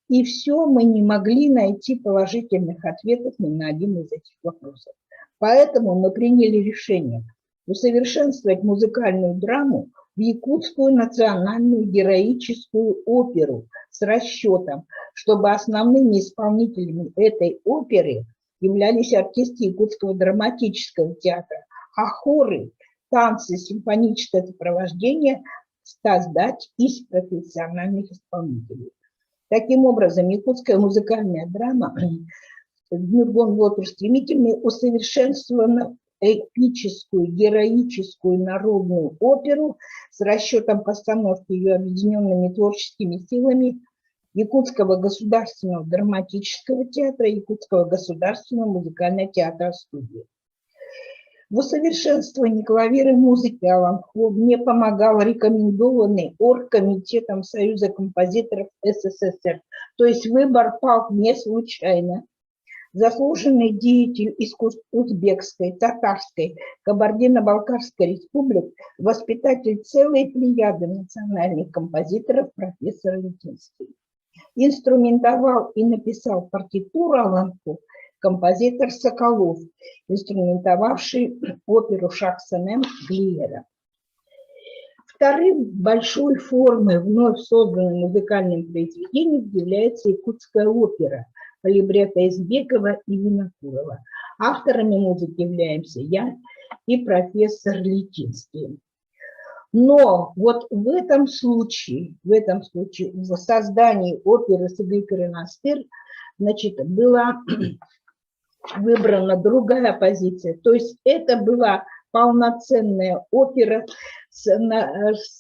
и все мы не могли найти положительных ответов ни на один из этих вопросов. Поэтому мы приняли решение усовершенствовать музыкальную драму в Якутскую национальную героическую оперу с расчетом, чтобы основными исполнителями этой оперы являлись артисты Якутского драматического театра, а хоры, танцы, симфоническое сопровождение создать из профессиональных исполнителей. Таким образом, якутская музыкальная драма «Днюргон Вотер» стремительно усовершенствована эпическую, героическую народную оперу с расчетом постановки ее объединенными творческими силами Якутского государственного драматического театра, Якутского государственного музыкального театра студии. В усовершенствовании клавиры музыки Аланхо мне помогал рекомендованный Оргкомитетом Союза композиторов СССР. То есть выбор пал не случайно. Заслуженный деятель искусств узбекской, татарской, Кабардино-Балкарской республик, воспитатель целой плеяды национальных композиторов профессор Литинский. Инструментовал и написал партитуру Аланхо композитор Соколов, инструментовавший оперу Шах-Сенем Глиера. Вторым большой формой вновь созданным музыкальным произведением является якутская опера по либретто Избекова и Винокурова. Авторами музыки являемся я и профессор Литинский. Но вот в этом случае, в создании оперы «Сыгы Кырынастыр», значит, была выбрана другая позиция. То есть это была полноценная опера с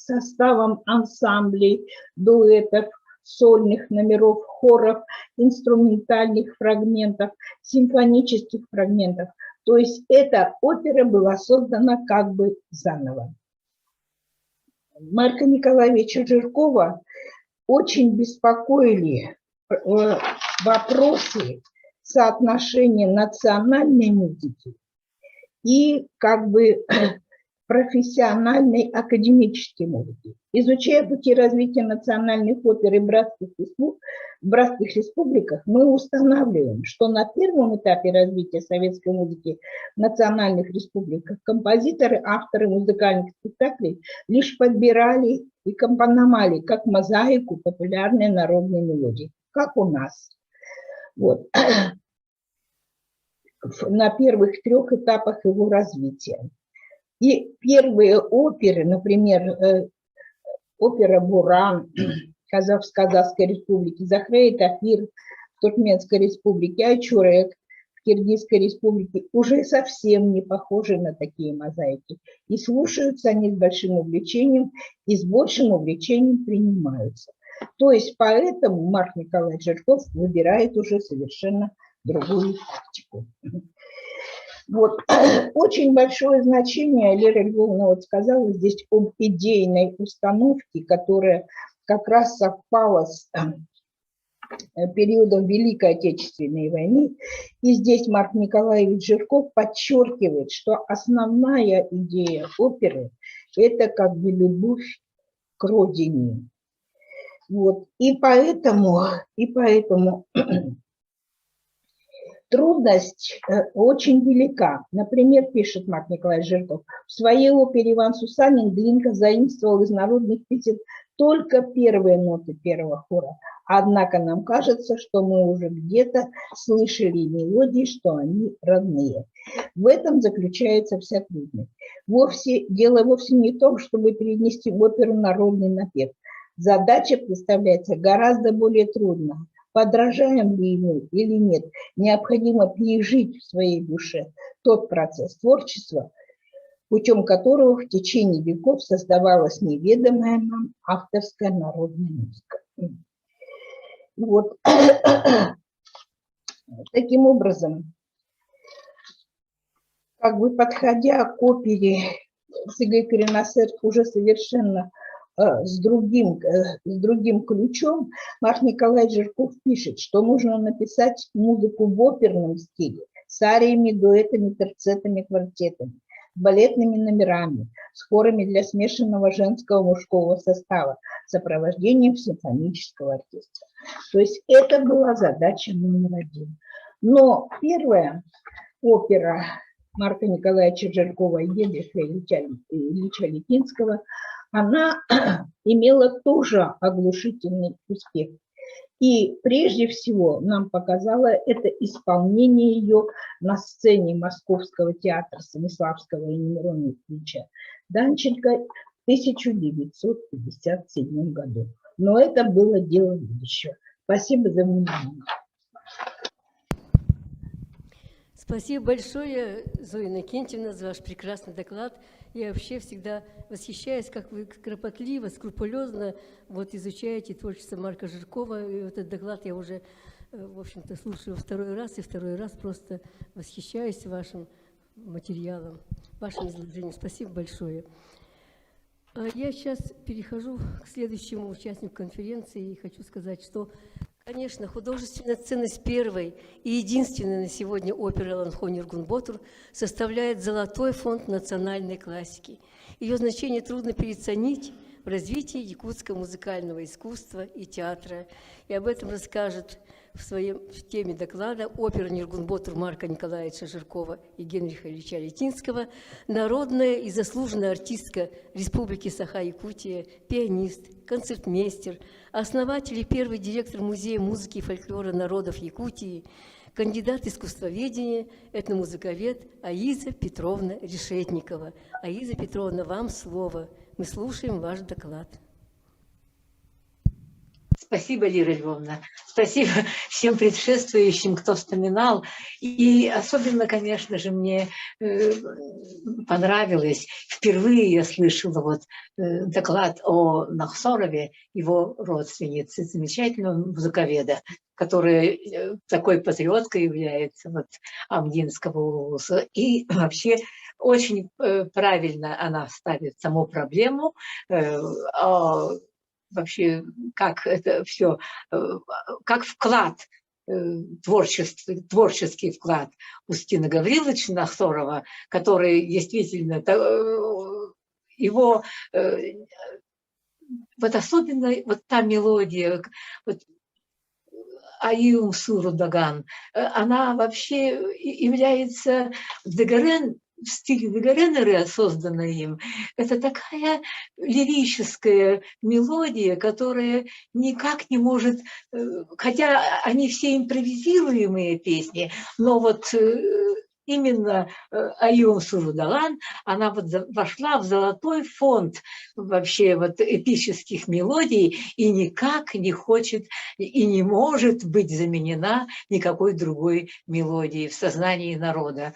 составом ансамблей, дуэтов, сольных номеров, хоров, инструментальных фрагментов, симфонических фрагментов. То есть эта опера была создана как бы заново. Марка Николаевича Жиркова очень беспокоили вопросы соотношения национальной музыки и как бы профессиональной академической музыки. Изучая пути развития национальных опер и в братских республиках, мы устанавливаем, что на первом этапе развития советской музыки в национальных республиках композиторы, авторы музыкальных спектаклей лишь подбирали и компоновали как мозаику популярные народные мелодии, как у нас. Вот. На первых 3 этапах его развития. И первые оперы, например, опера «Буран» в Казахской республике, «Захрей Тафир» в Туркменской республике, «Айчурек» в Киргизской республике уже совсем не похожи на такие мозаики. И слушаются они с большим увлечением, и с большим увлечением принимаются. То есть поэтому Марк Николаевич Жирков выбирает уже совершенно другую тактику. Вот. Очень большое значение Лера Львовна вот сказала здесь об идейной установке, которая как раз совпала с периодом Великой Отечественной войны. И здесь Марк Николаевич Жирков подчеркивает, что основная идея оперы – это как бы любовь к родине. Вот. И поэтому трудность очень велика. Например, пишет Марк Николаевич Жирков, в своей опере Иван Сусанин Глинка заимствовал из народных песен только первые ноты первого хора. Однако нам кажется, что мы уже где-то слышали мелодии, что они родные. В этом заключается вся трудность. Дело вовсе не в том, чтобы перенести в оперу народный напев. Задача представляется гораздо более трудной. Подражаем ли ему или нет, необходимо пережить в своей душе тот процесс творчества, путем которого в течение веков создавалась неведомая нам авторская народная музыка. Вот. Таким образом, как бы подходя к опере «Сыгы Кырынастыр» уже совершенно с другим ключом, Марк Николаевич Жирков пишет, что нужно написать музыку в оперном стиле, с ариями, дуэтами, терцетами, квартетами, балетными номерами, с хорами для смешанного женского мужского состава, сопровождением симфонического оркестра. То есть это была задача номер 1. Но первая опера Марка Николаевича Жиркова и Генриха Ильича Литинского, она имела тоже оглушительный успех. И прежде всего нам показало это исполнение ее на сцене Московского театра Станиславского и Мирона Ильича Данченко в 1957 году. Но это было дело будущего. Спасибо за внимание. Спасибо большое, Зоя Иннокентьевна, за ваш прекрасный доклад. Я вообще всегда восхищаюсь, как вы кропотливо, скрупулезно вот изучаете творчество Марка Жиркова. И этот доклад я уже, в общем-то, слушаю второй раз просто восхищаюсь вашим материалом, вашим изложением. Спасибо большое. Я сейчас перехожу к следующему участнику конференции и хочу сказать, что, конечно, художественная ценность первой и единственной на сегодня оперы «Аланхон Нургун-Ботур» составляет золотой фонд национальной классики. Ее значение трудно переоценить в развитии якутского музыкального искусства и театра. И об этом расскажет в теме доклада опера «Нургун-Ботур» Марка Николаевича Жиркова и Генриха Ильича Литинского, народная и заслуженная артистка Республики Саха-Якутия, пианист, концертмейстер, основатель и первый директор Музея музыки и фольклора народов Якутии, кандидат искусствоведения, этномузыковед Аиза Петровна Решетникова. Аиза Петровна, вам слово. Мы слушаем ваш доклад. Спасибо, Лира Львовна. Спасибо всем предшествующим, кто вспоминал. И особенно, конечно же, мне понравилось. Впервые я слышала вот доклад о Нахсорове, его родственнице, замечательного музыковеда, которая такой патриоткой является вот, Амдинского улуса. И вообще очень правильно она ставит саму проблему вообще, как это все, как вклад, творческий вклад Устина Гавриловича Нахсорова, который действительно, его, вот особенно вот та мелодия, вот, Айым Суру Даган, она вообще является в стиле Дегаренера, созданная им, это такая лирическая мелодия, которая никак не может, хотя они все импровизируемые песни, но вот именно Айым Суру Даган, она вот вошла в золотой фонд вообще вот эпических мелодий и никак не хочет и не может быть заменена никакой другой мелодией в сознании народа.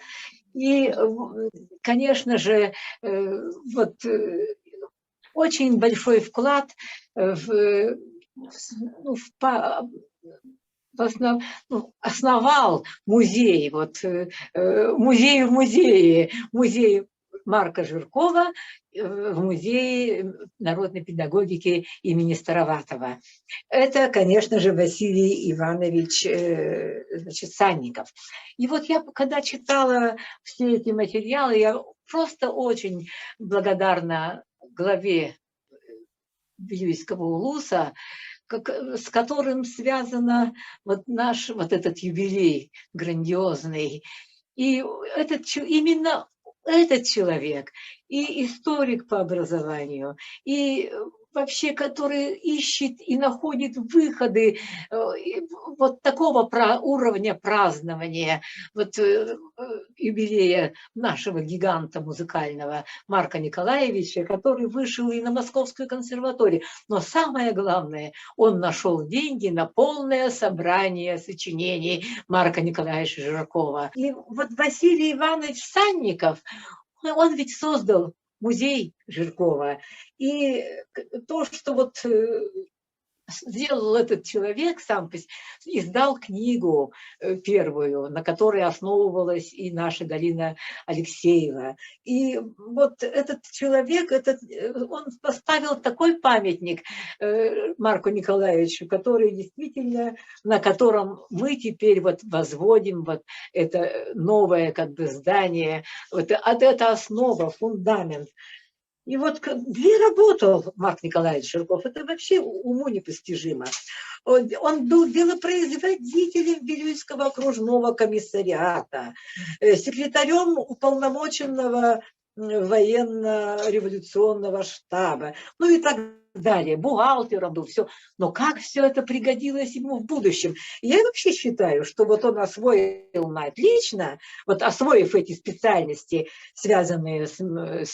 И, конечно же, вот очень большой вклад основал музей, вот, музей в музее, музей Марка Жиркова в музее народной педагогики имени Староватова. Это, конечно же, Василий Иванович значит, Санников. И вот я, когда читала все эти материалы, я просто очень благодарна главе Вилюйского улуса, с которым связан вот наш вот этот юбилей грандиозный. И именно этот человек, и историк по образованию, и вообще, который ищет и находит выходы вот такого уровня празднования вот, юбилея нашего гиганта музыкального Марка Николаевича, который вышел и на Московскую консерваторию. Но самое главное, он нашел деньги на полное собрание сочинений Марка Николаевича Жиркова. И вот Василий Иванович Санников, он ведь создал музей Жиркова. И то, что вот сделал этот человек, сам издал книгу первую, на которой основывалась и наша Галина Алексеева. И вот этот человек, он поставил такой памятник Марку Николаевичу, который действительно, на котором мы теперь вот возводим вот это новое как бы здание, вот это основа, фундамент. И вот где работал Марк Николаевич Жирков, это вообще уму непостижимо. Он был делопроизводителем Вилюйского окружного комиссариата, секретарем уполномоченного военно-революционного штаба, ну и так далее, бухгалтером был, все. Но как все это пригодилось ему в будущем? Я вообще считаю, что вот он освоил на отлично, вот освоив эти специальности, связанные с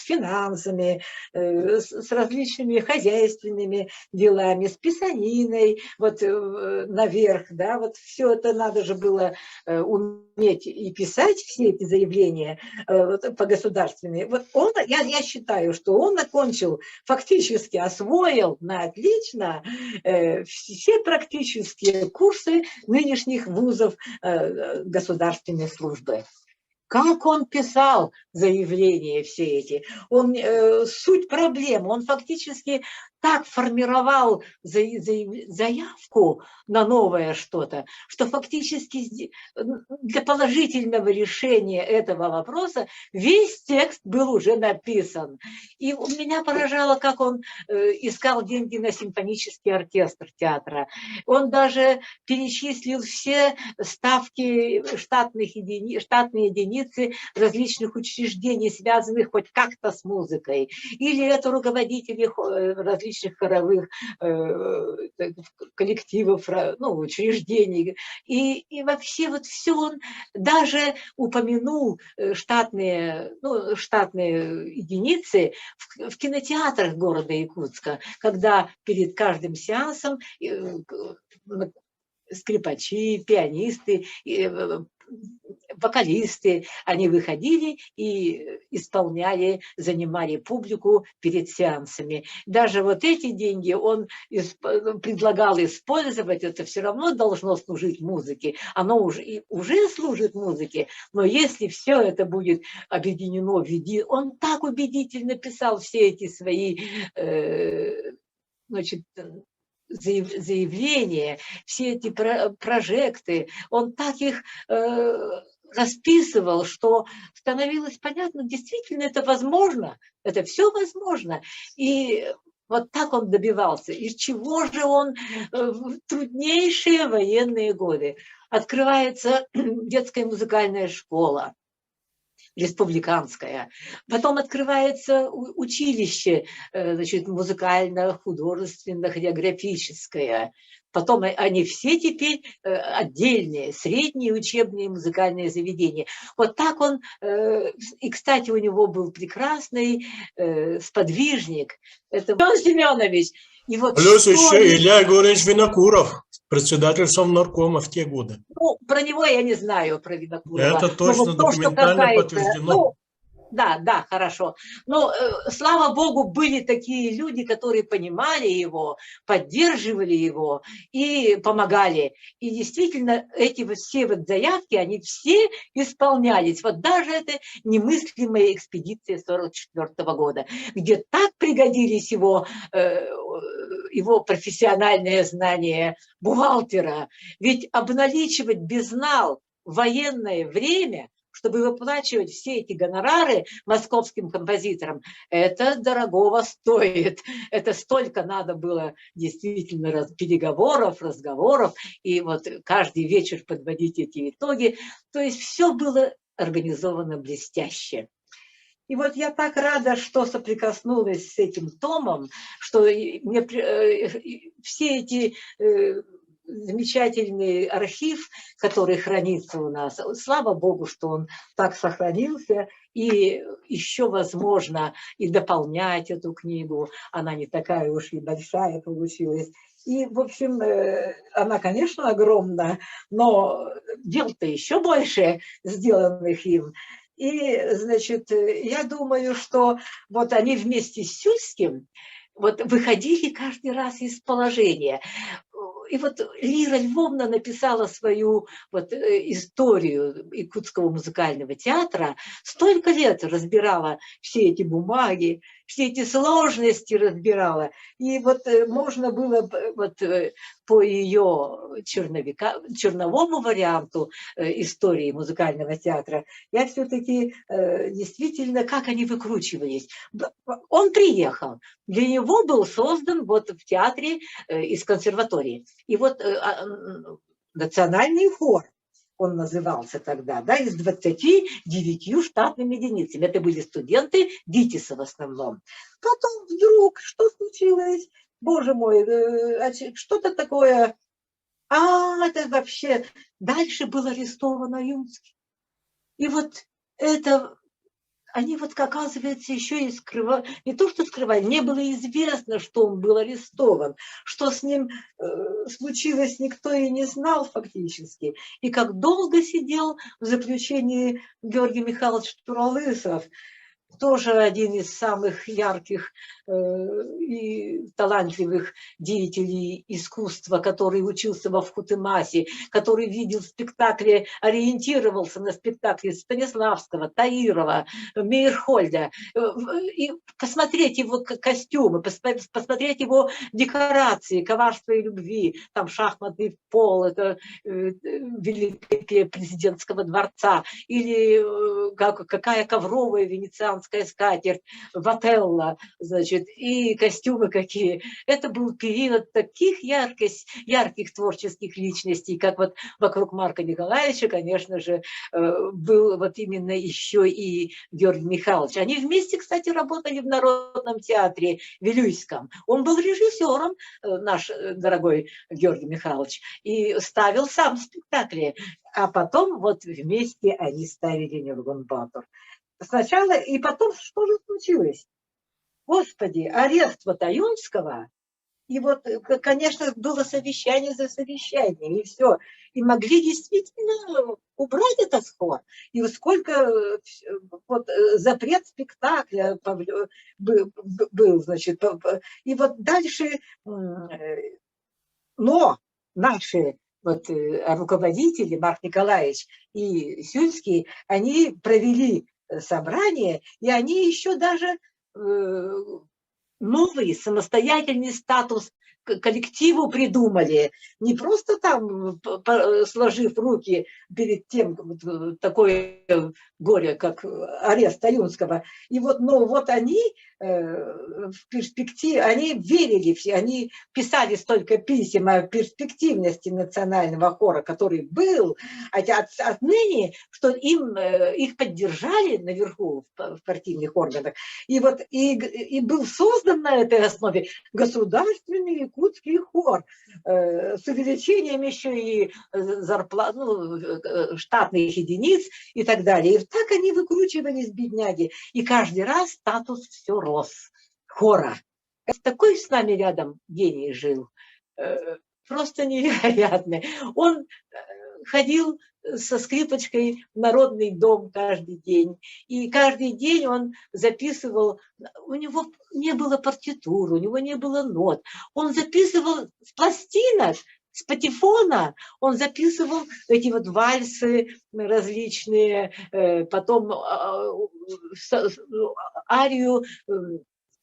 финансами, с различными хозяйственными делами, с писаниной, вот наверх, да, вот все это надо же было уметь и писать, все эти заявления по государственным. Вот он, я считаю, что он окончил, фактически освоил на отлично все практические курсы нынешних вузов государственной службы. Как он писал заявления все эти, суть проблемы, он фактически так формировал заявку на новое что-то, что фактически для положительного решения этого вопроса весь текст был уже написан. И меня поражало, как он искал деньги на симфонический оркестр театра. Он даже перечислил все ставки, штатные единицы различных учреждений, связанных хоть как-то с музыкой. Или это руководители различных различных хоровых коллективов, ну, учреждений. И вообще вот все он даже упомянул штатные единицы в кинотеатрах города Якутска, когда перед каждым сеансом скрипачи, пианисты, вокалисты, они выходили и исполняли, занимали публику перед сеансами. Даже вот эти деньги он предлагал использовать, это все равно должно служить музыке. Оно уже служит музыке, но если все это будет объединено в виде... Он так убедительно писал все эти свои заявления, все эти прожекты, он так их расписывал, что становилось понятно, действительно это возможно, это все возможно. И вот так он добивался. Из чего же он в труднейшие военные годы? Открывается детская музыкальная школа, республиканская. Потом открывается училище, значит, музыкально-художественно-хореографическое. Потом они все теперь отдельные, средние учебные музыкальные заведения. Вот так он, и, кстати, у него был прекрасный сподвижник, это Семен Семенович. И вот плюс еще Илья Егорович Винокуров, председатель Совнаркома в те годы. Ну, про него я не знаю, про Винокурова. Это точно вот документально подтверждено. Да, хорошо. Но, слава богу, были такие люди, которые понимали его, поддерживали его и помогали. И действительно, эти все вот заявки, они все исполнялись. Вот даже эта немыслимая экспедиция 1944 года, где так пригодились его профессиональные знания бухгалтера. Ведь обналичивать безнал в военное время, чтобы выплачивать все эти гонорары московским композиторам, это дорогого стоит. Это столько надо было действительно переговоров, разговоров, и вот каждый вечер подводить эти итоги. То есть все было организовано блестяще. И вот я так рада, что соприкоснулась с этим томом, что мне все эти замечательный архив, который хранится у нас. Слава Богу, что он так сохранился, и еще возможно и дополнять эту книгу. Она не такая уж и большая получилась. И, в общем, она, конечно, огромна, но дел-то еще больше, сделанных им. И, значит, я думаю, что вот они вместе с Сюльским вот выходили каждый раз из положения. И вот Лира Львовна написала свою вот историю Якутского музыкального театра, столько лет разбирала все эти бумаги, все эти сложности разбирала. И вот можно было вот по ее черновому варианту истории музыкального театра, я все-таки действительно, как они выкручивались. Он приехал, для него был создан вот в театре из консерватории. И вот национальный хор, он назывался тогда, да, из 29 штатными единицами. Это были студенты ГИТИСа в основном. Потом вдруг, что случилось? Боже мой, что-то такое. Это вообще... Дальше был арестован Аюнский. И вот это... Они вот, оказывается, еще и скрывали, не то что скрывали, не было известно, что он был арестован, что с ним случилось, никто и не знал фактически. И как долго сидел в заключении Георгий Михайлович Туралысов, тоже один из самых ярких и талантливых деятелей искусства, который учился во Вхутымасе, который видел спектакли, ориентировался на спектакли Станиславского, Таирова, Мейерхольда. И посмотреть его костюмы, посмотреть его декорации, коварство и любви, там шахматный пол, это великолепие президентского дворца, или какая ковровая венецианская голландская скатерть, Вателла, значит, и костюмы какие. Это был период таких ярких творческих личностей, как вот вокруг Марка Николаевича, конечно же, был вот именно еще и Георгий Михайлович. Они вместе, кстати, работали в Народном театре Вилюйском. Он был режиссером, наш дорогой Георгий Михайлович, и ставил сам спектакли. А потом вот вместе они ставили Нюргенбатор. Сначала, и потом что же случилось? Господи, арест Ватаюнского, и вот, конечно, было совещание за совещанием, и все. И могли действительно убрать этот хор. И сколько вот, запрет спектакля был, значит. И вот дальше, но наши вот, руководители, Марк Николаевич и Сюльский, они провели собрание, и они еще даже новый самостоятельный статус коллективу придумали. Не просто там, сложив руки перед тем, такое горе, как арест Таюнского. И вот, но вот они в перспективе, они верили все, они писали столько писем о перспективности национального хора, который был, отныне, что их поддержали наверху в партийных органах. И вот и был создан на этой основе государственный якутский хор с увеличением еще и зарплат, штатных единиц и так далее. И так они выкручивались, бедняги. И каждый раз статус все рос. Хора. Такой с нами рядом гений жил. Просто невероятный. Он ходил со скрипочкой в Народный дом каждый день. И каждый день он записывал, у него не было партитур, у него не было нот. Он записывал с пластинок, с патефона, он записывал эти вот вальсы различные, потом арию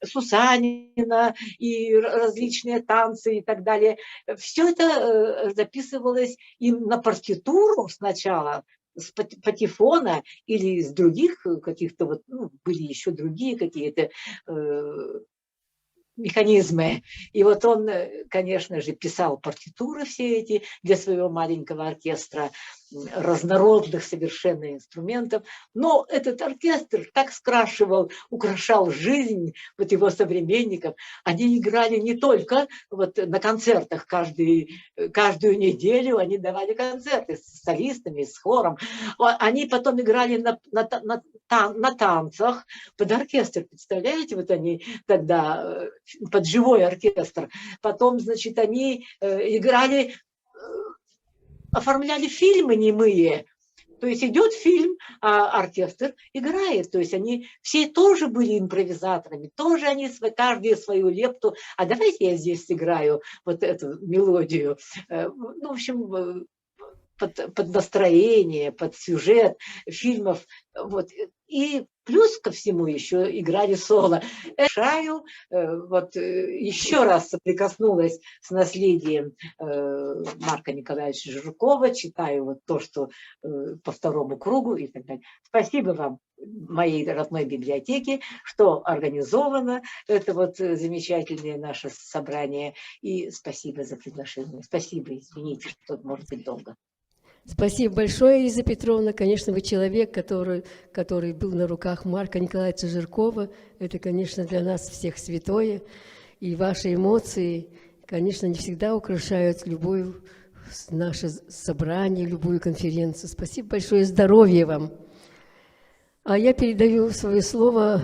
Сусанина и различные танцы и так далее. Все это записывалось им на партитуру сначала, с патефона или из других каких-то, вот, были еще другие какие-то механизмы. И вот он, конечно же, писал партитуры все эти для своего маленького оркестра, разнородных совершенно инструментов. Но этот оркестр так скрашивал, украшал жизнь вот его современников. Они играли не только вот на концертах, каждую неделю они давали концерты с солистами, с хором. Они потом играли на танцах под оркестр. Представляете, вот они тогда под живой оркестр. Потом, значит, они играли, оформляли фильмы немые. То есть идет фильм, а оркестр играет. То есть они все тоже были импровизаторами, тоже они каждый свою лепту. А давайте я здесь сыграю вот эту мелодию. Ну, в общем, под настроение, под сюжет фильмов. Вот. И плюс ко всему еще играли соло. Шаю вот еще раз соприкоснулась с наследием Марка Николаевича Жиркова, читаю вот то, что по второму кругу и так далее. Спасибо вам, моей родной библиотеке, что организовано это вот замечательное наше собрание. И спасибо за приглашение. Спасибо, извините, что может быть долго. Спасибо большое, Лиза Петровна. Конечно, вы человек, который был на руках Марка Николаевича Жиркова. Это, конечно, для нас всех святое. И ваши эмоции, конечно, не всегда украшают любое наше собрание, любую конференцию. Спасибо большое, здоровья вам. А я передаю свое слово,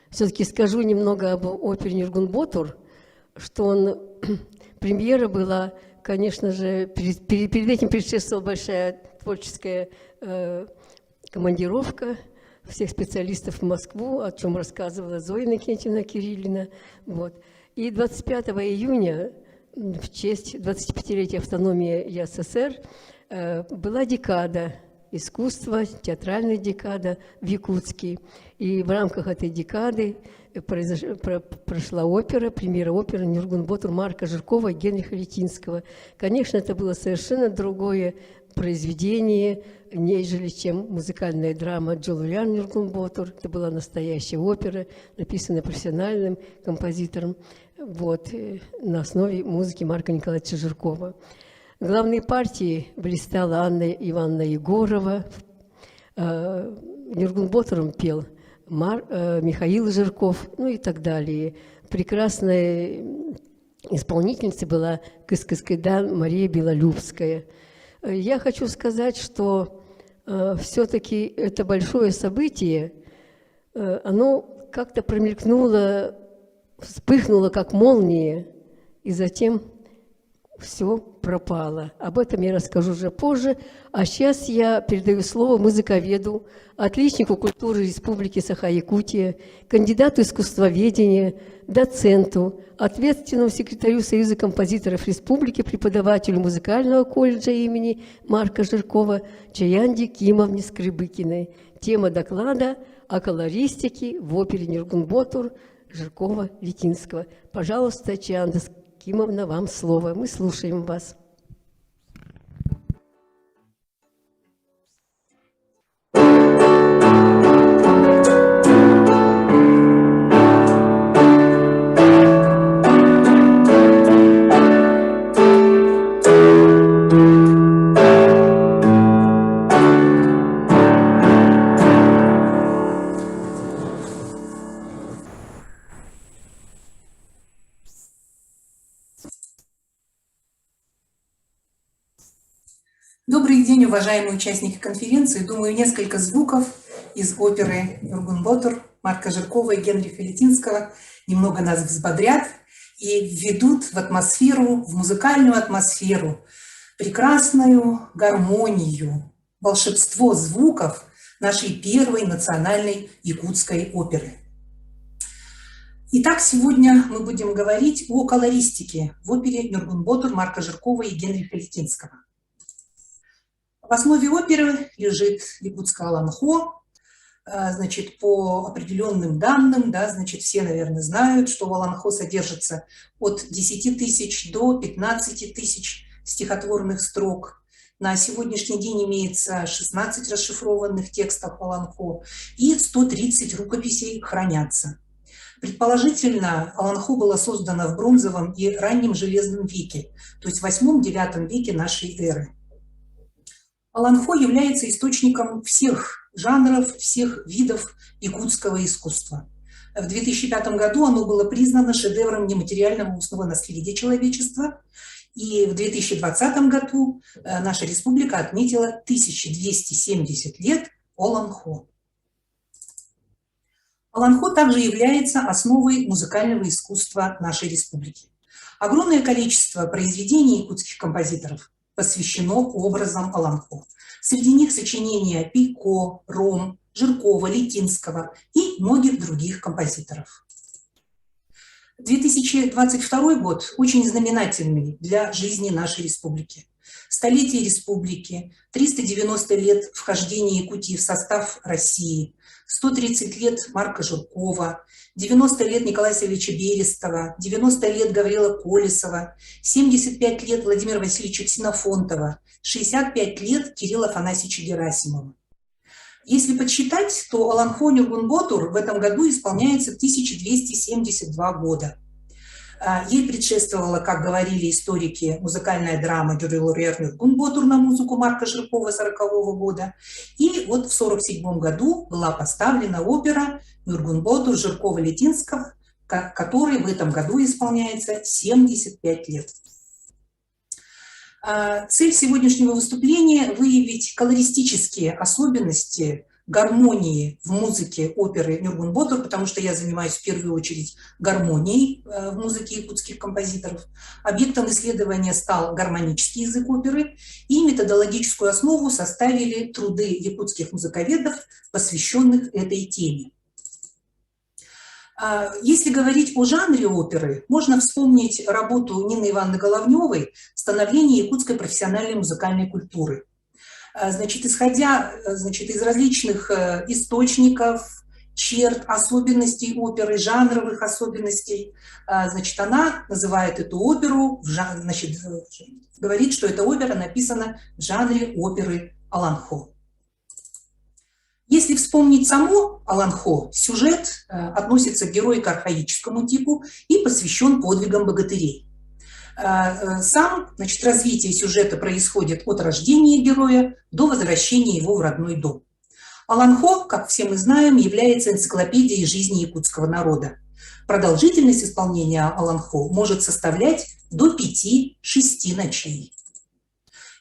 все-таки скажу немного об опере «Нюргенбатор», что премьера была, конечно же, перед этим предшествовала большая творческая командировка всех специалистов в Москву, о чем рассказывала Зоя Иннокентьевна Кириллина. Вот. И 25 июня, в честь 25-летия автономии СССР, была декада искусства, театральная декада в Якутске. И в рамках этой декады прошла опера, премьера оперы «Нюргун-Ботур» Марка Жиркова и Генриха Литинского. Конечно, это было совершенно другое произведение, нежели чем музыкальная драма «Джолулян Нюргун-Ботур». Это была настоящая опера, написанная профессиональным композитором на основе музыки Марка Николаевича Жиркова. Главные партии блистала Анна Ивановна Егорова. Нюргун-Ботуром пел Михаил Жирков, ну и так далее. Прекрасная исполнительница была Кыскыскайдан Мария Белолюбская. Я хочу сказать, что все-таки это большое событие, оно как-то промелькнуло, вспыхнуло как молния, и затем все пропало. Об этом я расскажу уже позже. А сейчас я передаю слово музыковеду, отличнику культуры Республики Саха-Якутия, кандидату искусствоведения, доценту, ответственному секретарю Союза композиторов Республики, преподавателю музыкального колледжа имени Марка Жиркова Чаянде Кимовне Скрыбыкиной. Тема доклада о колористике в опере «Нюргун-Ботур» Жиркова-Литинского. Пожалуйста, Чаянда Кимовна, вам слово. Мы слушаем вас. Добрый день, уважаемые участники конференции. Думаю, несколько звуков из оперы «Нюргун-Ботур» Марка Жиркова и Генриха Литинского немного нас взбодрят и введут в атмосферу, в музыкальную атмосферу, прекрасную гармонию, волшебство звуков нашей первой национальной якутской оперы. Итак, сегодня мы будем говорить о колористике в опере «Нюргун-Ботур» Марка Жиркова и Генриха Литинского. В основе оперы лежит якутское аланхо. Значит, по определенным данным, значит, все, наверное, знают, что в аланхо содержится от 10 тысяч до 15 тысяч стихотворных строк. На сегодняшний день имеется 16 расшифрованных текстов аланхо и 130 рукописей хранятся. Предположительно, аланхо было создано в бронзовом и раннем железном веке, то есть в 8-9 веке нашей эры. Аланхо является источником всех жанров, всех видов якутского искусства. В 2005 году оно было признано шедевром нематериального устного наследия человечества. И в 2020 году наша республика отметила 1270 лет аланхо. Аланхо также является основой музыкального искусства нашей республики. Огромное количество произведений якутских композиторов посвящено образам аланхо. Среди них сочинения Пейко, Ром, Жиркова, Литинского и многих других композиторов. 2022 год очень знаменательный для жизни нашей республики. Столетие республики, 390 лет вхождения Якутии в состав России, 130 лет Марка Жиркова, 90 лет Николая Савельевича Берестова, 90 лет Гаврила Колесова, 75 лет Владимира Васильевича Ксенофонтова, 65 лет Кирилла Афанасьевича Герасимова. Если подсчитать, то аланхо Нюргун-Ботур в этом году исполняется 1272 года. Ей предшествовала, как говорили историки, музыкальная драма «Дюрилурер Нюргун-Ботур» на музыку Марка Жиркова 1940 года. И вот в 1947 году была поставлена опера «Нюргун-Ботур» Жиркова-Литинского, которой в этом году исполняется 75 лет. Цель сегодняшнего выступления – выявить колористические особенности гармонии в музыке оперы «Нюргун-Ботур», потому что я занимаюсь в первую очередь гармонией в музыке якутских композиторов. Объектом исследования стал гармонический язык оперы, и методологическую основу составили труды якутских музыковедов, посвященных этой теме. Если говорить о жанре оперы, можно вспомнить работу Нины Ивановны Головневой «Становление якутской профессиональной музыкальной культуры». Значит, исходя, значит, из различных источников, черт, особенностей оперы, жанровых особенностей, значит, она называет эту оперу, значит, говорит, что эта опера написана в жанре оперы Аланхо. Если вспомнить само Аланхо, сюжет относится к героико-архаическому типу и посвящен подвигам богатырей. Сам, значит, развитие сюжета происходит от рождения героя до возвращения его в родной дом. Аланхо, как все мы знаем, является энциклопедией жизни якутского народа. Продолжительность исполнения Аланхо может составлять до 5-6 ночей.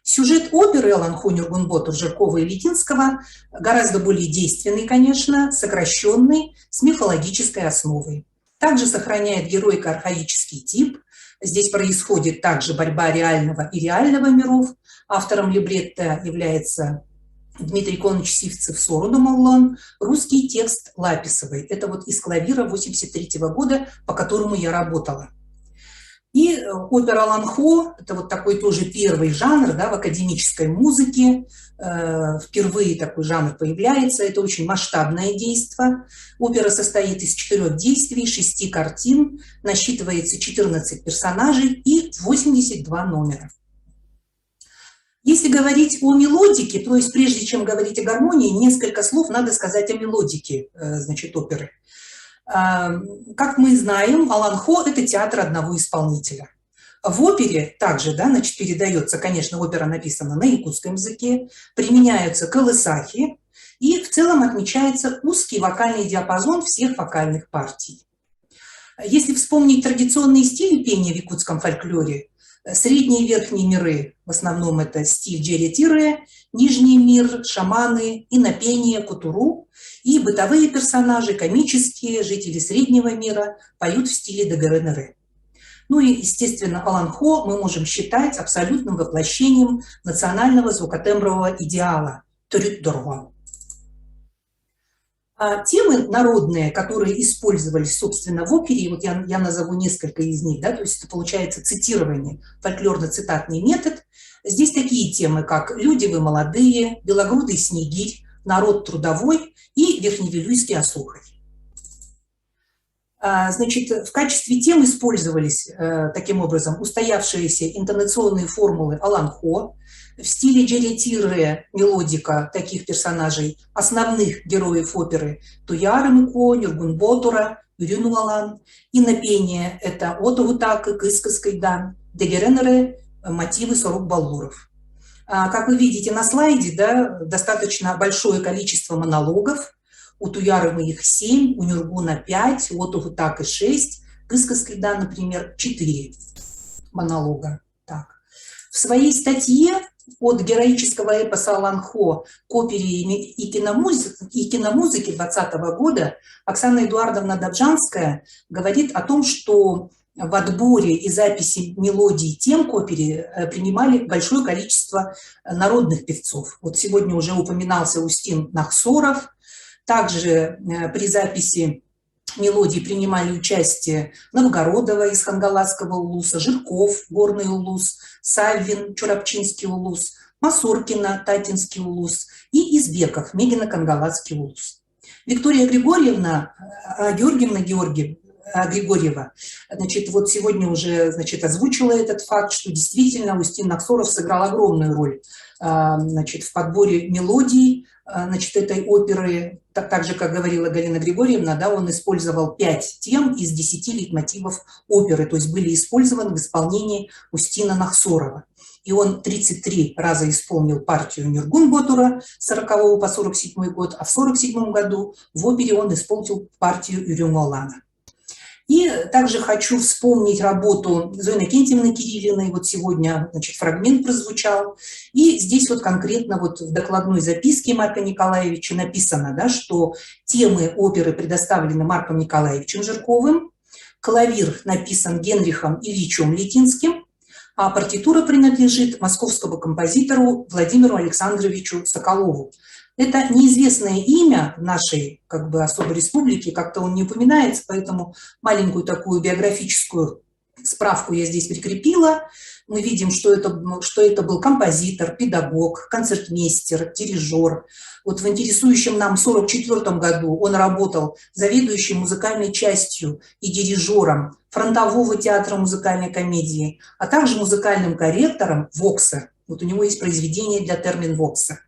Сюжет оперы Аланхо, Нюргунботур, Жиркова и Летинского гораздо более действенный, конечно, сокращенный, с мифологической основой. Также сохраняет героико-архаический тип. Здесь происходит также борьба реального и реального миров. Автором либретто является Дмитрий Конович Сивцев, Сороду Маллон. Русский текст Лаписовой. Это вот из клавира 1983 года, по которому я работала. И опера Аланхо – это вот такой тоже первый жанр, да, в академической музыке. Впервые такой жанр появляется. Это очень масштабное действо. Опера состоит из 4 действий, 6 картин, насчитывается 14 персонажей и 82 номера. Если говорить о мелодике, то есть прежде чем говорить о гармонии, несколько слов надо сказать о мелодике, значит, оперы. Как мы знаем, Аланхо – это театр одного исполнителя. В опере также, да, значит, передается, конечно, опера написана на якутском языке, применяются колысахи, и в целом отмечается узкий вокальный диапазон всех вокальных партий. Если вспомнить традиционные стили пения в якутском фольклоре, средние и верхние миры, в основном это стиль джере-тире, нижний мир, шаманы, инопение, кутуру, и бытовые персонажи, комические, жители среднего мира поют в стиле дегере-нере. Ну и, естественно, Аланхо мы можем считать абсолютным воплощением национального звукотембрового идеала – трют-дорго. Темы народные, которые использовались, собственно, в опере, вот я назову несколько из них, да, то есть это получается цитирование, фольклорно-цитатный метод. Здесь такие темы, как «Люди вы молодые», «Белогрудый снегирь», «Народ трудовой» и «Верхневилюйский осухарь». Значит, в качестве тем использовались таким образом устоявшиеся интонационные формулы Аланхо, в стиле джере-тире мелодика таких персонажей, основных героев оперы Туяра Мико, Нюргунботура, Юрюнуалан, и напение это Отогутак, Кыскаскайдан, Дегеренере, мотивы Сорок Баллуров. Как вы видите на слайде, да, достаточно большое количество монологов. У Туяры их 7, у Нюргуна 5, у Отогутака 6, Кыскаскайдан, например, 4 монолога. Так. В своей статье «От героического эпоса Аланхо к опере и киномузыке 2020 года» Оксана Эдуардовна Добжанская говорит о том, что в отборе и записи мелодий тем к опере принимали большое количество народных певцов. Вот сегодня уже упоминался Устин Нахсоров. Также при записи мелодий принимали участие Новгородова из Хангаласского улуса, Жирков, Горный улус, Саввин, Чурапчинский улус, Масоркина, Татинский улус и Избеков, Мегино-Кангаласский улус. Виктория Григорьевна Григорьева, значит, вот сегодня уже, значит, озвучила этот факт, что действительно Устин Нахсоров сыграл огромную роль, значит, в подборе мелодий, значит, этой оперы. Так же, как говорила Галина Григорьевна, да, он использовал 5 тем из 10 лейтмотивов оперы, то есть были использованы в исполнении Устина Нахсорова. И он 33 раза исполнил партию Нюргунботура с 40 по 47 год, а в 47 году в опере он исполнил партию Юрюнуалана. И также хочу вспомнить работу Зои Иннокентьевны Кириллиной. Вот сегодня, значит, фрагмент прозвучал. И здесь вот конкретно вот в докладной записке Марка Николаевича написано, да, что темы оперы предоставлены Марком Николаевичем Жирковым, клавир написан Генрихом Ильичем Летинским, а партитура принадлежит московскому композитору Владимиру Александровичу Соколову. Это неизвестное имя нашей, как бы, особой республики, как-то он не упоминается, поэтому маленькую такую биографическую Справку я здесь прикрепила. Мы видим, что это был композитор, педагог, концертмейстер, дирижер. Вот в интересующем нам 1944 году он работал заведующим музыкальной частью и дирижером фронтового театра музыкальной комедии, а также музыкальным корректором ВОКСа. Вот у него есть произведение для термин ВОКСа.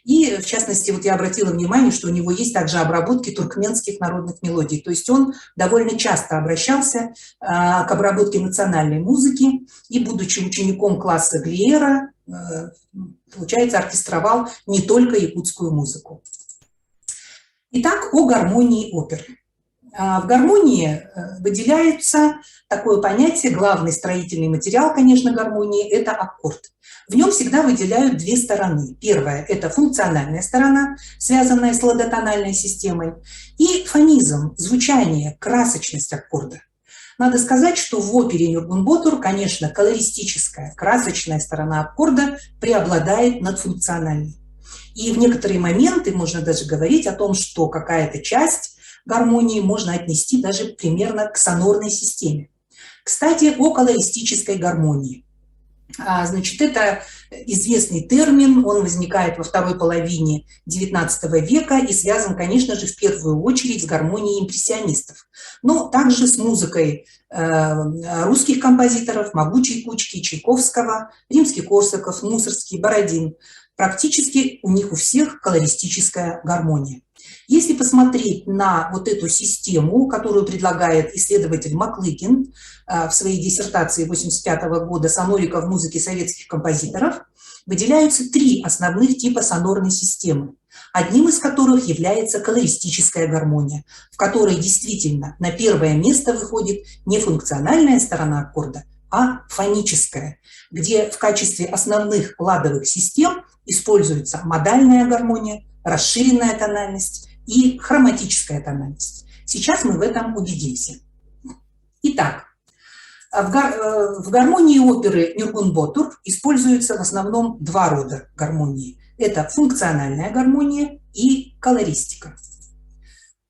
И, в частности, вот я обратила внимание, что у него есть также обработки туркменских народных мелодий. То есть он довольно часто обращался к обработке национальной музыки и, будучи учеником класса Глиера, получается, оркестровал не только якутскую музыку. Итак, о гармонии оперы. В гармонии выделяется такое понятие, главный строительный материал, конечно, гармонии – это аккорд. В нем всегда выделяют две стороны. Первая – это функциональная сторона, связанная с ладотональной системой, и фонизм, звучание, красочность аккорда. Надо сказать, что в опере «Нюрбун-Ботур», конечно, колористическая, красочная сторона аккорда преобладает над функциональной. И в некоторые моменты можно даже говорить о том, что какая-то часть гармонии можно отнести даже примерно к сонорной системе. Кстати, о колористической гармонии. Значит, это известный термин, он возникает во второй половине XIX века и связан, конечно же, в первую очередь с гармонией импрессионистов, но также с музыкой русских композиторов, Могучей Кучки, Чайковского, Римский-Корсаков, Мусоргский, Бородин. Практически у них у всех колористическая гармония. Если посмотреть на вот эту систему, которую предлагает исследователь Маклыкин в своей диссертации 1985 года «Сонорика в музыке советских композиторов», выделяются три основных типа сонорной системы, одним из которых является колористическая гармония, в которой действительно на первое место выходит не функциональная сторона аккорда, а фоническая, где в качестве основных ладовых систем используется модальная гармония, расширенная тональность и хроматическая тональность. Сейчас мы в этом убедимся. Итак, в гармонии оперы «Нюрбун-Ботур» используются в основном два рода гармонии. Это функциональная гармония и колористика.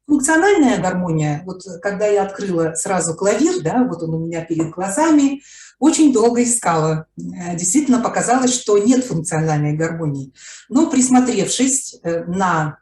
Функциональная гармония, вот когда я открыла сразу клавир, да, вот он у меня перед глазами, очень долго искала. Действительно показалось, что нет функциональной гармонии. Но присмотревшись на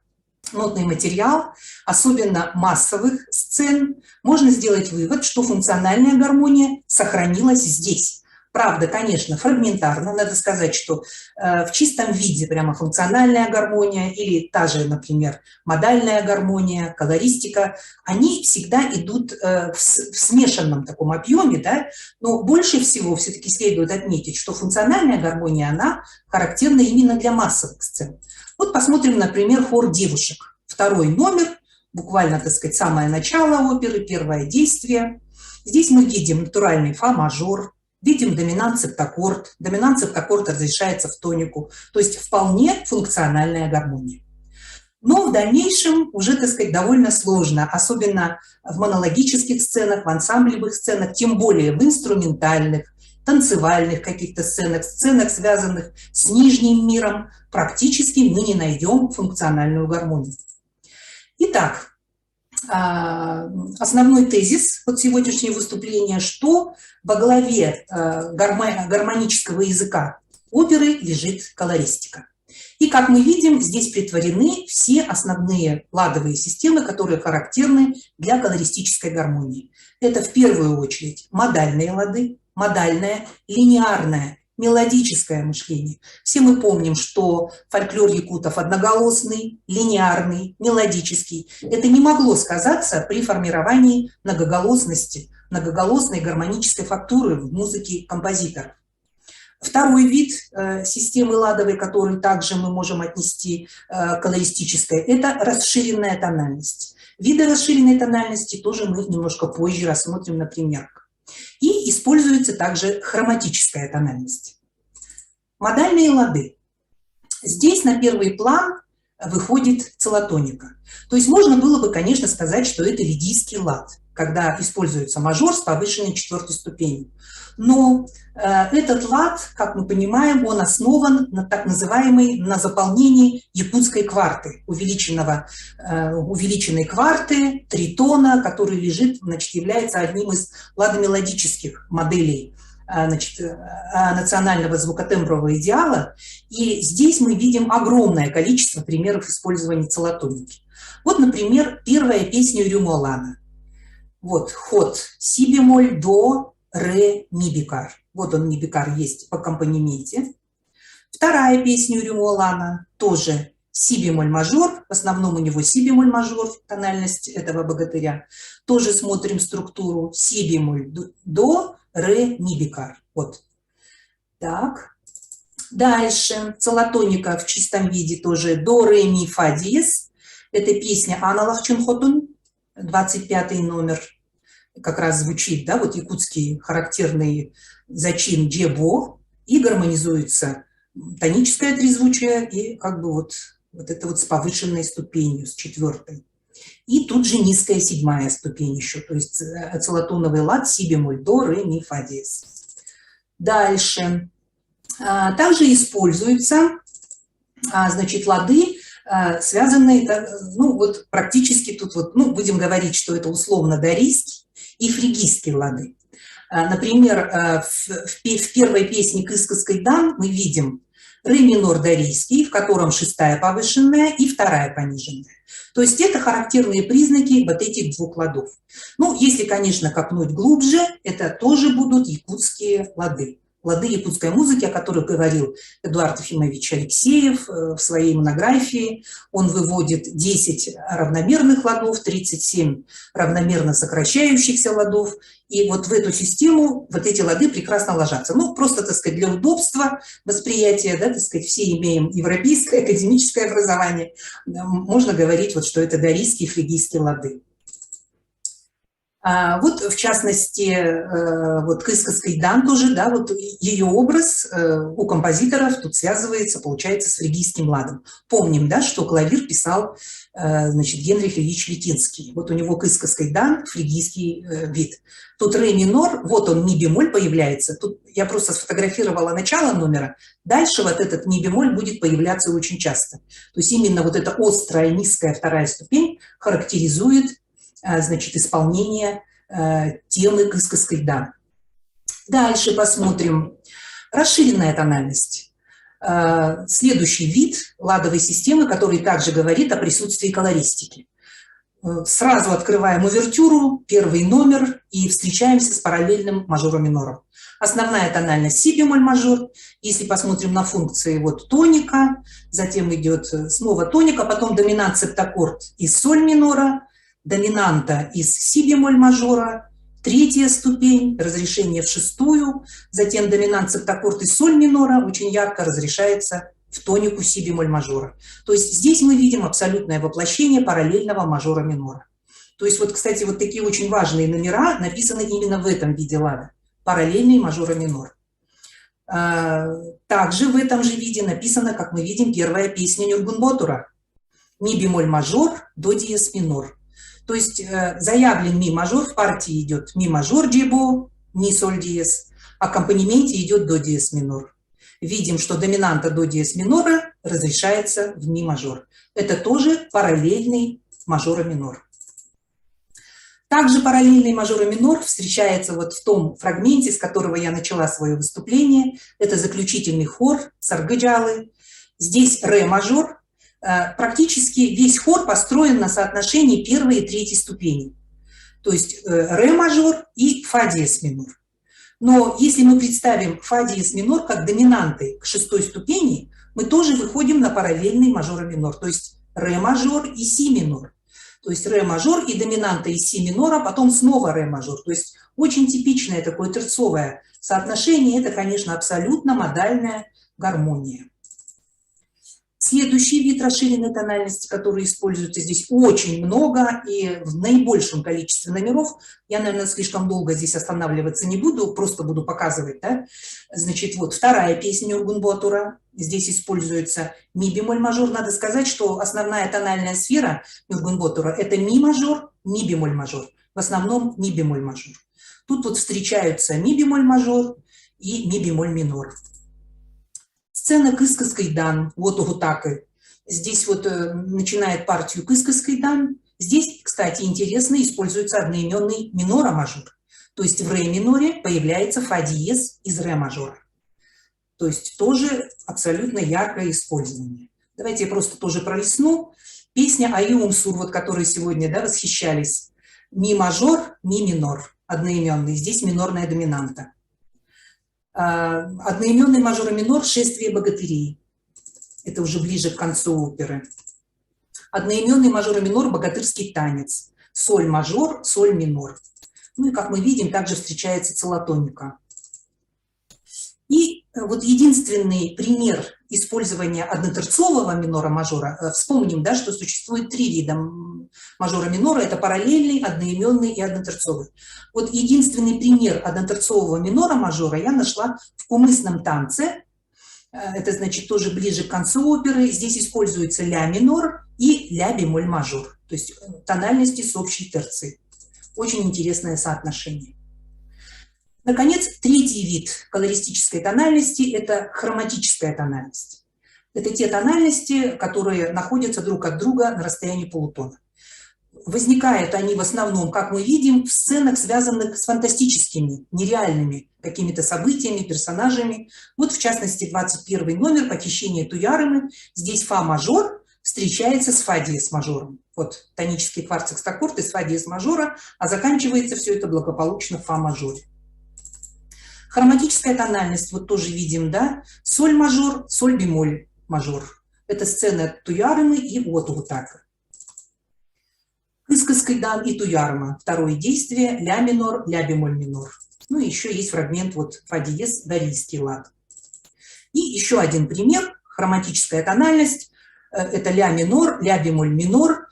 нотный материал, особенно массовых сцен, можно сделать вывод, что функциональная гармония сохранилась здесь. Правда, конечно, фрагментарно. Надо сказать, что в чистом виде прямо функциональная гармония или та же, например, модальная гармония, колористика, они всегда идут в смешанном таком объеме, да? Но больше всего все-таки следует отметить, что функциональная гармония, она характерна именно для массовых сцен. Вот посмотрим, например, хор девушек. Второй номер, буквально, так сказать, самое начало оперы, первое действие. Здесь мы видим натуральный фа-мажор, видим доминант-септаккорд. Доминант-септаккорд разрешается в тонику, то есть вполне функциональная гармония. Но в дальнейшем уже, так сказать, довольно сложно, особенно в монологических сценах, в ансамблевых сценах, тем более в инструментальных, танцевальных каких-то сценах, связанных с нижним миром, практически мы не найдем функциональную гармонию. Итак, основной тезис вот сегодняшнего выступления, что во главе гармонического языка оперы лежит колористика. И, как мы видим, здесь претворены все основные ладовые системы, которые характерны для колористической гармонии. Это в первую очередь модальные лады, модальное, линеарное, мелодическое мышление. Все мы помним, что фольклор якутов одноголосный, линеарный, мелодический. Это не могло сказаться при формировании многоголосности, многоголосной гармонической фактуры в музыке композиторов. Второй вид системы ладовой, который также мы можем отнести к колористической, это расширенная тональность. Виды расширенной тональности тоже мы немножко позже рассмотрим на примерах. И используется также хроматическая тональность. Модальные лады. Здесь на первый план выходит целотоника. То есть можно было бы, конечно, сказать, что это лидийский лад, когда используется мажор с повышенной 4-й ступенью. Но этот лад, как мы понимаем, он основан на так называемой, на заполнении якутской кварты, увеличенной кварты, тритона, который лежит, значит, является одним из ладомелодических моделей, значит, национального звукотембрового идеала. И здесь мы видим огромное количество примеров использования целотоники. Вот, например, первая песня Рюмолана. Вот ход си бемоль, до, ре, ми бикар. Вот он, ми бикар, есть по аккомпанементе. Вторая песня Рюмолана тоже си бемоль мажор. В основном у него си бемоль мажор, тональность этого богатыря. Тоже смотрим структуру си бемоль, до, ре, ми бикар. Вот. Так. Дальше. Целотоника в чистом виде тоже до, ре, ми, фа, диез. Это песня Аналах Чунхотун, 25 номер. Как раз звучит, да, вот якутский характерный зачин джебо, и гармонизуется тоническое трезвучие и как бы вот это вот с повышенной ступенью, с 4-й. И тут же низкая 7-я ступень еще, то есть целотоновый лад си бемоль, до, ре, ми, фа, диез. Дальше. Также используются, значит, лады, связанные, ну вот практически тут вот, ну будем говорить, что это условно дорийский и фригийские лады. Например, в первой песне «Кыскаской дан» мы видим ре минор дорийский, в котором 6-я повышенная и 2-я пониженная. То есть это характерные признаки вот этих двух ладов. Ну, если, конечно, копнуть глубже, это тоже будут якутские лады. Лады якутской музыки, о которых говорил Эдуард Ефимович Алексеев в своей монографии. Он выводит 10 равномерных ладов, 37 равномерно сокращающихся ладов. И вот в эту систему вот эти лады прекрасно ложатся. Ну, просто, так сказать, для удобства восприятия, да, так сказать, все имеем европейское академическое образование. Можно говорить, вот, что это дорийские и фригийские лады. Вот, в частности, вот Кыскаской дан тоже, да, вот ее образ у композиторов тут связывается, получается, с фригийским ладом. Помним, да, что клавир писал, значит, Генрих Ильич Летинский. Вот у него Кыскаской дан, фригийский вид. Тут ре минор, вот он, ми бемоль появляется. Тут я просто сфотографировала начало номера. Дальше вот этот ми бемоль будет появляться очень часто. То есть именно вот эта острая, низкая 2-я ступень характеризует, значит, исполнение темы Кыскаской дан. Дальше посмотрим. Расширенная тональность. Следующий вид ладовой системы, который также говорит о присутствии колористики. Сразу открываем увертюру, 1-й номер, и встречаемся с параллельным мажором-минором. Основная тональность си бемоль мажор. Если посмотрим на функции, вот тоника, затем идет снова тоника, потом доминант септаккорд из соль минора, доминанта из си бемоль мажора, 3-я ступень, разрешение в 6-ю, затем доминант септаккорд из соль минора очень ярко разрешается в тонику си бемоль мажора. То есть здесь мы видим абсолютное воплощение параллельного мажора минора. То есть вот, кстати, вот такие очень важные номера написаны именно в этом виде лада. Параллельный мажора минор. Также в этом же виде написано, как мы видим, первая песня Нюргунботура. Ми бемоль мажор, до диез минор. То есть заявлен ми мажор, в партии идет ми мажор джебо, ми соль диез, в аккомпанементе идет до диез минор. Видим, что доминанта до диез минора разрешается в ми мажор. Это тоже параллельный мажора минор. Также параллельный мажора минор встречается вот в том фрагменте, с которого я начала свое выступление. Это заключительный хор саргыджалы. Здесь ре мажор. Практически весь хор построен на соотношении 1-й и 3-й ступеней. То есть ре мажор и фа диез минор. Но если мы представим фа диез минор как доминанты к 6-й ступени, мы тоже выходим на параллельный мажор минор. То есть ре мажор и си минор. То есть ре мажор и доминанта из си минора, потом снова ре мажор. То есть очень типичное такое терцовое соотношение. Это, конечно, абсолютно модальная гармония. Следующий вид расширенной тональности, который используется здесь очень много и в наибольшем количестве номеров. Я, наверное, слишком долго здесь останавливаться не буду, просто буду показывать. Да? Значит, вот вторая песня Нюргун Ботура. Здесь используется ми-бемоль мажор. Надо сказать, что основная тональная сфера Нюргун Ботура – это ми-мажор, ми-бемоль мажор. В основном ми-бемоль мажор. Тут вот встречаются ми-бемоль мажор и ми-бемоль минор. Сцена Кыскас Кайдан, вот Угутакы. Здесь вот начинает партию Кыскас Кайдан. Здесь, кстати, интересно, используется одноименный минора-мажор. То есть в ре миноре появляется фа диез из ре мажора. То есть тоже абсолютно яркое использование. Давайте я просто тоже пролистну. Песня Аиум Сур, вот которой сегодня, да, восхищались. Ми мажор, ми минор, одноименный. Здесь минорная доминанта. Одноименный мажор и минор «Шествие богатырей». Это уже ближе к концу оперы. Одноименный мажор и минор «Богатырский танец». Соль мажор, соль минор. Ну и, как мы видим, также встречается целотоника. И вот единственный пример использования однотерцового минора-мажора, вспомним, да, что существует 3 вида мажора-минора, это параллельный, одноименный и однотерцовый. Вот единственный пример однотерцового минора-мажора я нашла в кумысном танце, это значит тоже ближе к концу оперы, здесь используется ля-минор и ля-бемоль-мажор, то есть тональности с общей терцией. Очень интересное соотношение. Наконец, третий вид колористической тональности – это хроматическая тональность. Это те тональности, которые находятся друг от друга на расстоянии полутона. Возникают они в основном, как мы видим, в сценах, связанных с фантастическими, нереальными какими-то событиями, персонажами. Вот, в частности, 21 номер «Похищение Туярымы». Здесь фа-мажор встречается с фа-диез-мажором. Вот тонический кварт секстаккорд из фа-диез-мажора, а заканчивается все это благополучно в фа-мажоре. Хроматическая тональность, вот тоже видим, да, соль-мажор, соль-бемоль-мажор. Это сцена Туярымы и Уотугутака. Кыскас Кайдан и Туярыма. Второе действие, ля-минор, ля-бемоль-минор. Ну и еще есть фрагмент вот фа-диез, дарийский лад. И еще один пример, хроматическая тональность. Это ля-минор, ля-бемоль-минор,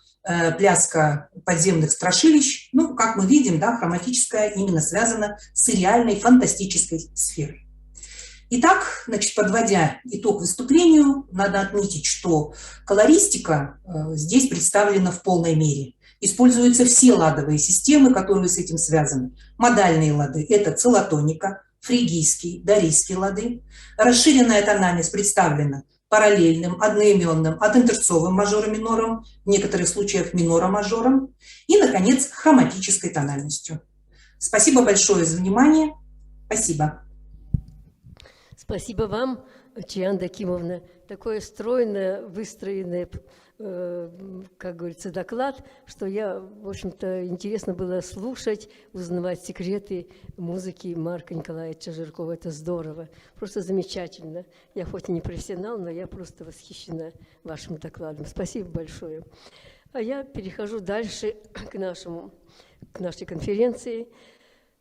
пляска подземных страшилищ. Ну, как мы видим, да, хроматическая именно связана с реальной фантастической сферой. Итак, значит, подводя итог выступлению, надо отметить, что колористика здесь представлена в полной мере. Используются все ладовые системы, которые с этим связаны. Модальные лады – это целотоника, фригийский, дарийский лады. Расширенная тональность представлена параллельным, одноименным, однотерцовым мажором-минором, в некоторых случаях минором-мажором, и, наконец, хроматической тональностью. Спасибо большое за внимание. Спасибо. Спасибо вам, Чианда Кимовна. Такое стройное, выстроенное, как говорится, доклад, что я, в общем-то, интересно было слушать, узнавать секреты музыки Марка Николаевича Жиркова. Это здорово, просто замечательно. Я хоть и не профессионал, но я просто восхищена вашим докладом. Спасибо большое. А я перехожу дальше к нашей конференции.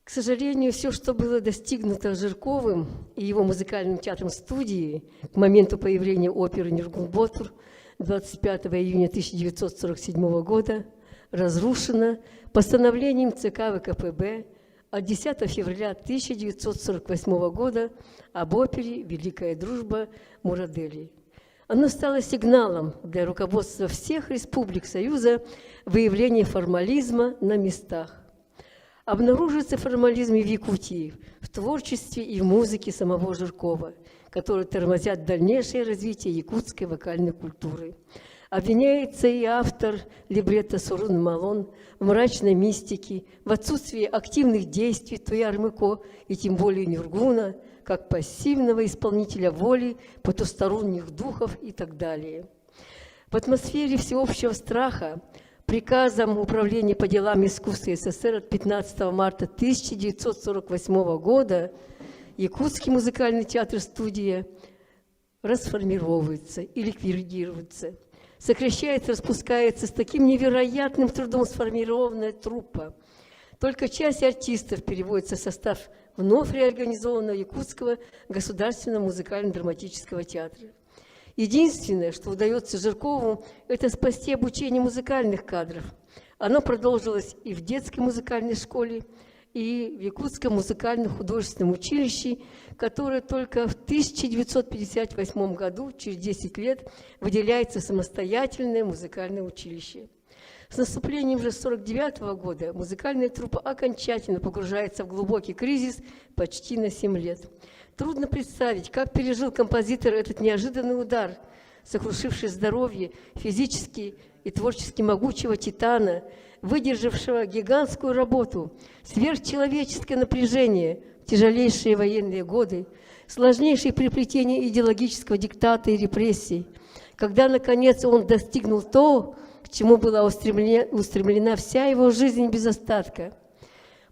К сожалению, все, что было достигнуто Жирковым и его музыкальным театром студии к моменту появления оперы «Нюргун Ботур» 25 июня 1947 года, разрушено постановлением ЦК ВКПБ от 10 февраля 1948 года об опере «Великая дружба» Мурадели. Оно стало сигналом для руководства всех республик Союза выявления формализма на местах. Обнаруживается формализм и в Якутии, в творчестве и в музыке самого Жиркова, которые тормозят дальнейшее развитие якутской вокальной культуры. Обвиняется и автор либретто Сурун Малон в мрачной мистике, в отсутствии активных действий Туярмыко и тем более Нюргуна, как пассивного исполнителя воли, потусторонних духов и так далее. В атмосфере всеобщего страха приказом Управления по делам искусства СССР от 15 марта 1948 года Якутский музыкальный театр-студия расформировывается и ликвидируется. Сокращается, распускается с таким невероятным трудом сформированная труппа. Только часть артистов переводится в состав вновь реорганизованного Якутского государственного музыкально-драматического театра. Единственное, что удается Жиркову, это спасти обучение музыкальных кадров. Оно продолжилось и в детской музыкальной школе, и в Якутском музыкально-художественном училище, которое только в 1958 году, через 10 лет, выделяется самостоятельное музыкальное училище. С наступлением же 1949 года музыкальная труппа окончательно погружается в глубокий кризис почти на 7 лет. Трудно представить, как пережил композитор этот неожиданный удар, сокрушивший здоровье физически и творчески могучего титана, выдержавшего гигантскую работу, сверхчеловеческое напряжение в тяжелейшие военные годы, сложнейшие переплетения идеологического диктата и репрессий, когда, наконец, он достигнул то, к чему была устремлена вся его жизнь без остатка.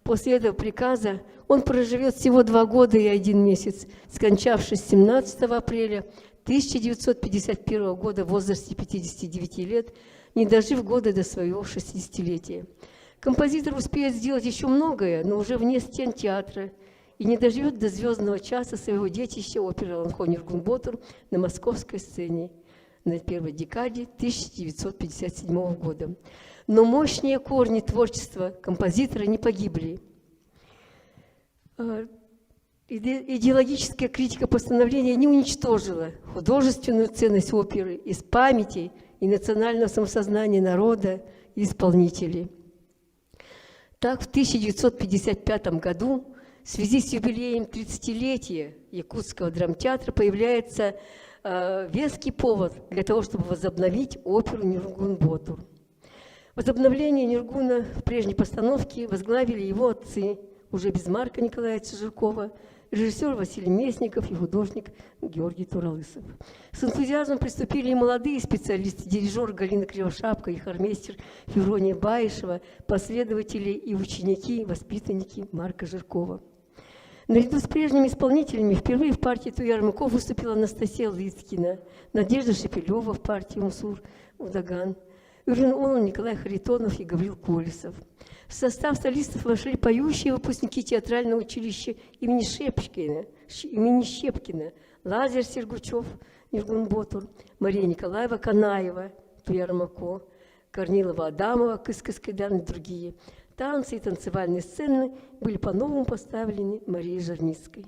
После этого приказа он проживет всего 2 года и 1 месяц, скончавшись 17 апреля 1951 года в возрасте 59 лет, не дожив года до своего 60-летия. Композитор успеет сделать еще многое, но уже вне стен театра, и не доживет до звездного часа своего детища оперы «Аланхо Ниргун-Ботур» на московской сцене на первой декаде 1957 года. Но мощные корни творчества композитора не погибли. Идеологическая критика постановления не уничтожила художественную ценность оперы из памяти и национального самосознания народа и исполнителей. Так, в 1955 году в связи с юбилеем 30-летия Якутского драмтеатра появляется веский повод для того, чтобы возобновить оперу «Ниргун-Ботур». Возобновление Ниргуна в прежней постановке возглавили его отцы, уже без Марка Николаевича Жиркова, режиссер Василий Местников и художник Георгий Туралысов. С энтузиазмом приступили и молодые специалисты, дирижер Галина Кривошапка и хормейстер Феврония Баишева, последователи и ученики, воспитанники Марка Жиркова. Наряду с прежними исполнителями впервые в партии Туярмыков выступила Анастасия Лыткина, Надежда Шепелева в партии Мусур Удаган, Юрин Олан, Николай Харитонов и Гаврил Колесов. В состав солистов вошли поющие выпускники театрального училища имени Щепкина, Лазарь Сергучев, Ниргун-Ботур, Мария Николаева Канаева, Туярмако, Корнилова Адамова, Кыс-Кыс-Кайдан и другие. Танцы и танцевальные сцены были по-новому поставлены Марией Жарницкой.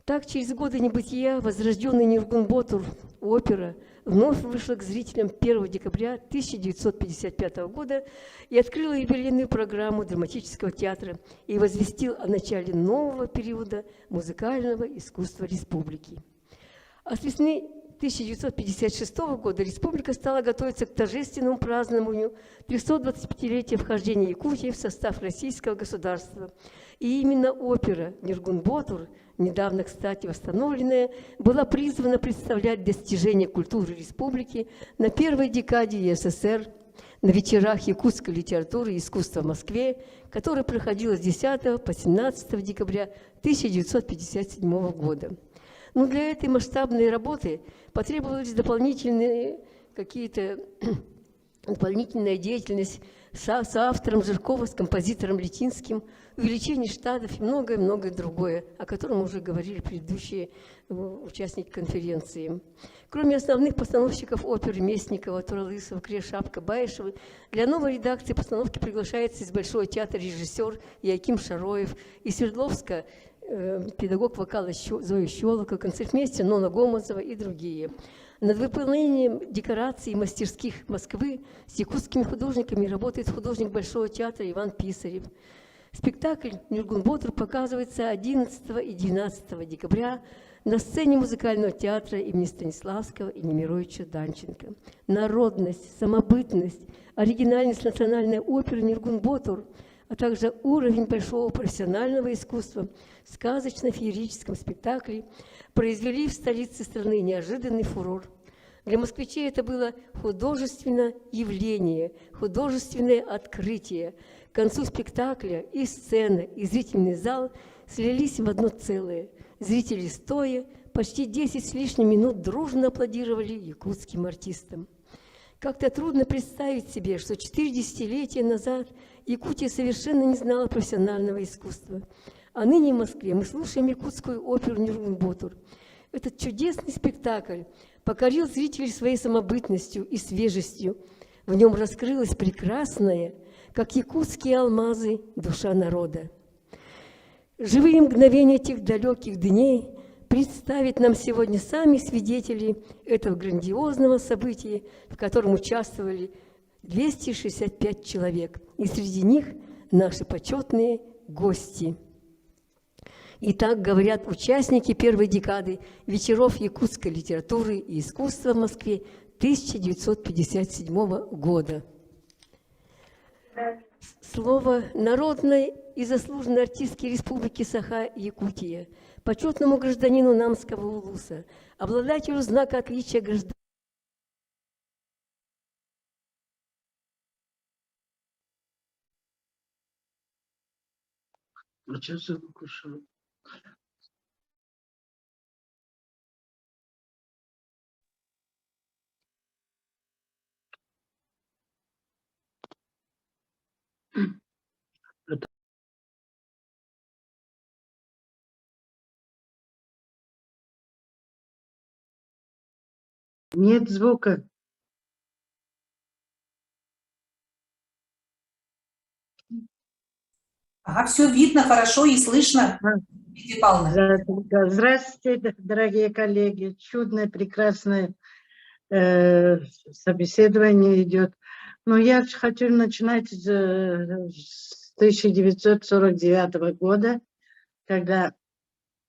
Так, через годы небытия возрожденный Ниргун-Ботур, опера, вновь вышла к зрителям 1 декабря 1955 года и открыла юбилейную программу драматического театра и возвестил о начале нового периода музыкального искусства республики. А с весны 1956 года республика стала готовиться к торжественному празднованию 325-летия вхождения Якутии в состав российского государства. И именно опера «Ниргун-Ботур», недавно, кстати, восстановленная, была призвана представлять достижения культуры республики на первой декаде СССР на вечерах якутской литературы и искусства в Москве, которая проходила с 10 по 17 декабря 1957 года. Но для этой масштабной работы потребовалась дополнительная деятельность с автором Жиркова, с композитором Летинским, увеличение штатов и многое-многое другое, о котором уже говорили предыдущие участники конференции. Кроме основных постановщиков оперы Местникова, Туралысова, Кривошапка, Баишева, для новой редакции постановки приглашается из Большого театра режиссер Яким Шароев, из Свердловска педагог вокала Зоя Щелока, концертмейстер Нона Гомозова и другие. Над выполнением декораций и мастерских Москвы с якутскими художниками работает художник Большого театра Иван Писарев. Спектакль «Ниргун-Ботур» показывается 11 и 12 декабря на сцене музыкального театра имени Станиславского и Немировича Данченко. Народность, самобытность, оригинальность национальной оперы «Ниргун-Ботур», а также уровень большого профессионального искусства в сказочно-феерическом спектакле произвели в столице страны неожиданный фурор. Для москвичей это было художественное явление, художественное открытие. К концу спектакля и сцена, и зрительный зал слились в одно целое. Зрители стоя почти 10 с лишним минут дружно аплодировали якутским артистам. Как-то трудно представить себе, что 4 десятилетия назад Якутия совершенно не знала профессионального искусства. А ныне в Москве мы слушаем якутскую оперу «Ниргун-Ботур». Этот чудесный спектакль покорил зрителей своей самобытностью и свежестью. В нем раскрылась прекрасная, как якутские алмазы, душа народа. Живые мгновения этих далеких дней представят нам сегодня сами свидетели этого грандиозного события, в котором участвовали 265 человек, и среди них наши почетные гости. И так говорят участники первой декады вечеров якутской литературы и искусства в Москве 1957 года. Слово народной и заслуженной артистки Республики Саха-Якутия, почетному гражданину Намского улуса, обладателю знака отличия гражданина. Нет звука. Ага, все видно хорошо и слышно, Лидия Павловна. Здравствуйте, дорогие коллеги. Чудное, прекрасное собеседование идет. Но я хочу начинать с 1949 года, когда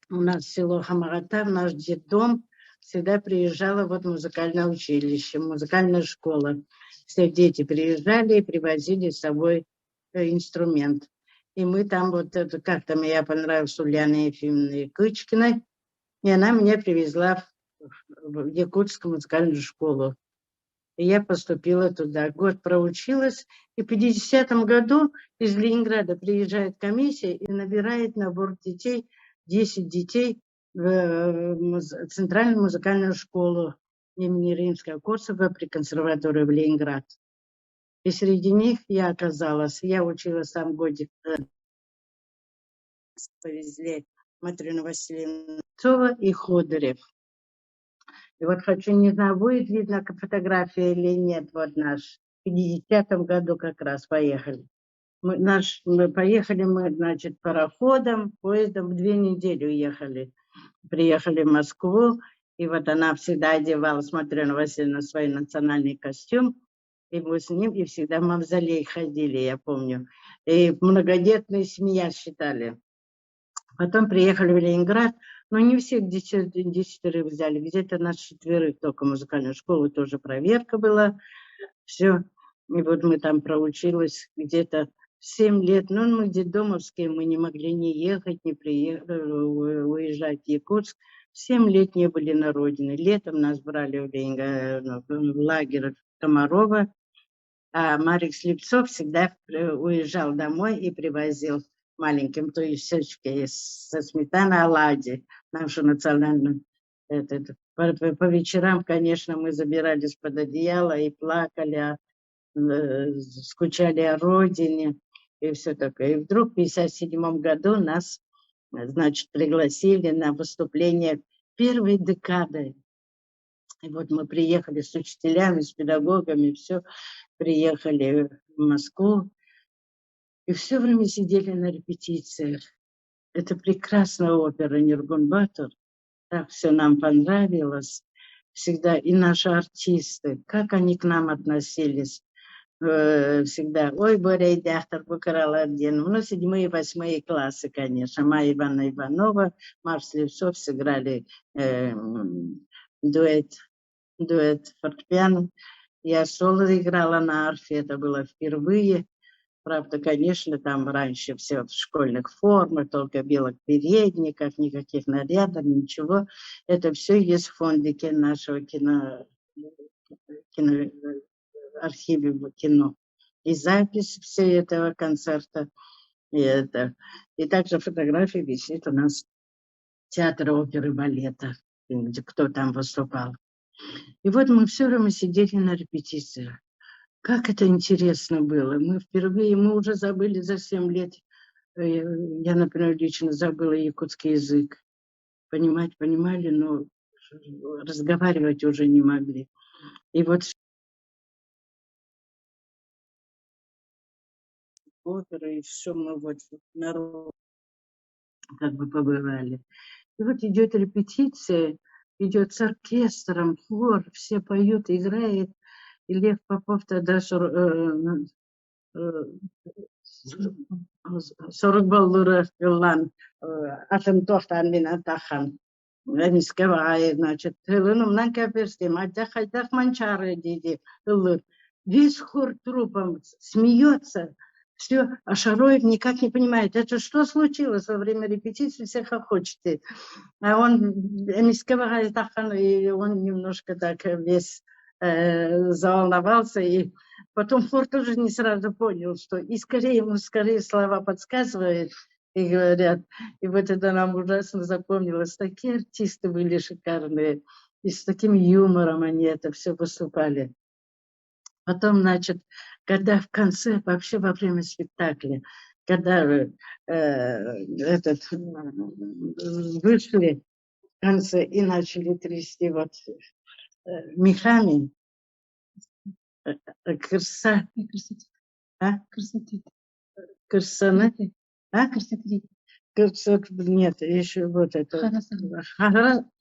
у нас в село Хамагата, в наш детдом, всегда приезжало вот музыкальное училище, музыкальная школа. Все дети приезжали и привозили с собой инструмент. И мы там вот это, как-то мне понравилась Ульяна Ефимовна Кычкина, и она меня привезла в Якутскую музыкальную школу. И я поступила туда. Год проучилась, и в 50-м году из Ленинграда приезжает комиссия и набирает набор детей, 10 детей в Центральную музыкальную школу имени Римского-Корсакова при консерватории в Ленинград. И среди них я оказалась. Я училась там годик. Повезли Матрёну Васильевну Цова и Ходырев. И вот хочу, не знаю, будет видно фотография или нет, вот наш. В 50-м году как раз поехали. Мы поехали, значит, пароходом, поездом в 2 недели уехали. Приехали в Москву, и вот она всегда одевала, Матрёна Васильевна, свой национальный костюм, и мы с ним, и всегда в мавзолей ходили, я помню. И многодетные семья считали. Потом приехали в Ленинград, но не всех 10 взяли, где-то нас 4 только музыкальную школу, тоже проверка была, все. И вот мы там проучились где-то 7 лет, ну мы детдомовские, мы не могли ни ехать, ни уезжать в Якутск. 7 лет не были на родине. Летом нас брали в лагерь Комарова, а Марик Слепцов всегда уезжал домой и привозил маленьким туесочки со сметаной оладьи, нашу национальную. По вечерам, конечно, мы забирались под одеяло и плакали, скучали о родине и все такое. И вдруг в 1957 году нас, значит, пригласили на выступление первой декады. И вот мы приехали с учителями, с педагогами, все, приехали в Москву. И все время сидели на репетициях. Это прекрасная опера Нюргун-Батор. Так все нам понравилось. Всегда и наши артисты, как они к нам относились. Всегда. Ой, Боря и Дахтар Букараладдин. Ну, 7-е и 8-е классы, конечно. Майя Ивановна Иванова, Марк Слепцов сыграли дуэт фортепиано. Я соло играла на арфе, это было впервые. Правда, конечно, там раньше все в школьных формах, только в белых передниках, никаких нарядов, ничего. Это все есть в фондике нашего архиве кино. И запись всего этого концерта. И также фотография висит у нас в Театре оперы и балета, где кто там выступал. И вот мы все время сидели на репетициях. Как это интересно было. Мы впервые, мы уже забыли за 7 лет. Я, например, лично забыла якутский язык. Понимали, но разговаривать уже не могли. И вот оперы, и все мы вот народ как бы побывали. И вот идет репетиция, идет с оркестром, хор, все поют, играет. И Лев Попов тогда 40 баллура yıllan atım tohtan bin atahan. Мискавая, значит, хылынымнан кәперстем, айтах манчары, дейді, хылыр. Весь хор трупом смеется, все, а Шароев никак не понимает, это что случилось во время репетиции, всех охочет. А он, Мискавая, и он немножко так весь заволновался, и потом хор тоже не сразу понял, что и скорее ему скорее слова подсказывают, и говорят, и вот это нам ужасно запомнилось. Такие артисты были шикарные, и с таким юмором они это все выступали. Потом, значит, когда в конце, вообще во время спектакля, когда вышли в конце и начали трясти вот мехами, крса, крсаны, нет, еще вот это.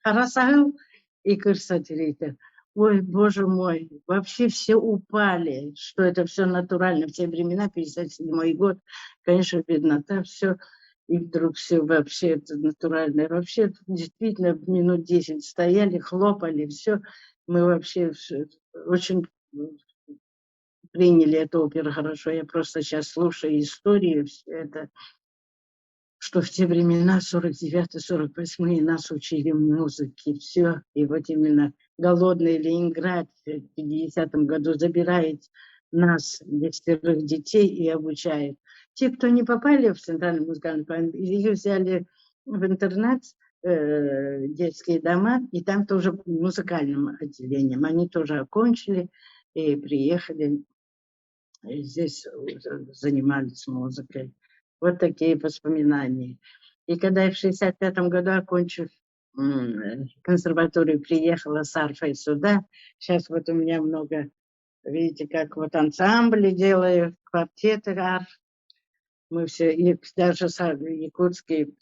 Харасагыл и красотерите. Ой, боже мой, вообще все упали, что это все натурально. В те времена, 57-й год, конечно, беднота, все. И вдруг все вообще это натурально. Вообще, действительно, минут 10 стояли, хлопали, все. Мы вообще очень приняли эту оперу хорошо. Я просто сейчас слушаю историю, все это, что в те времена, 49-48, нас учили музыке, все. И вот именно голодный Ленинград в 50-м году забирает нас, 10 детей, и обучает. Те, кто не попали в Центральный музыкальный план, их взяли в интернат, детские дома, и там тоже музыкальным отделением. Они тоже окончили и приехали, и здесь занимались музыкой. Вот такие воспоминания. И когда я в 65-м году, окончив консерваторию, приехала с арфой сюда, сейчас вот у меня много, видите, как вот ансамбли делаю, квартеты арф. Мы все, и даже якутские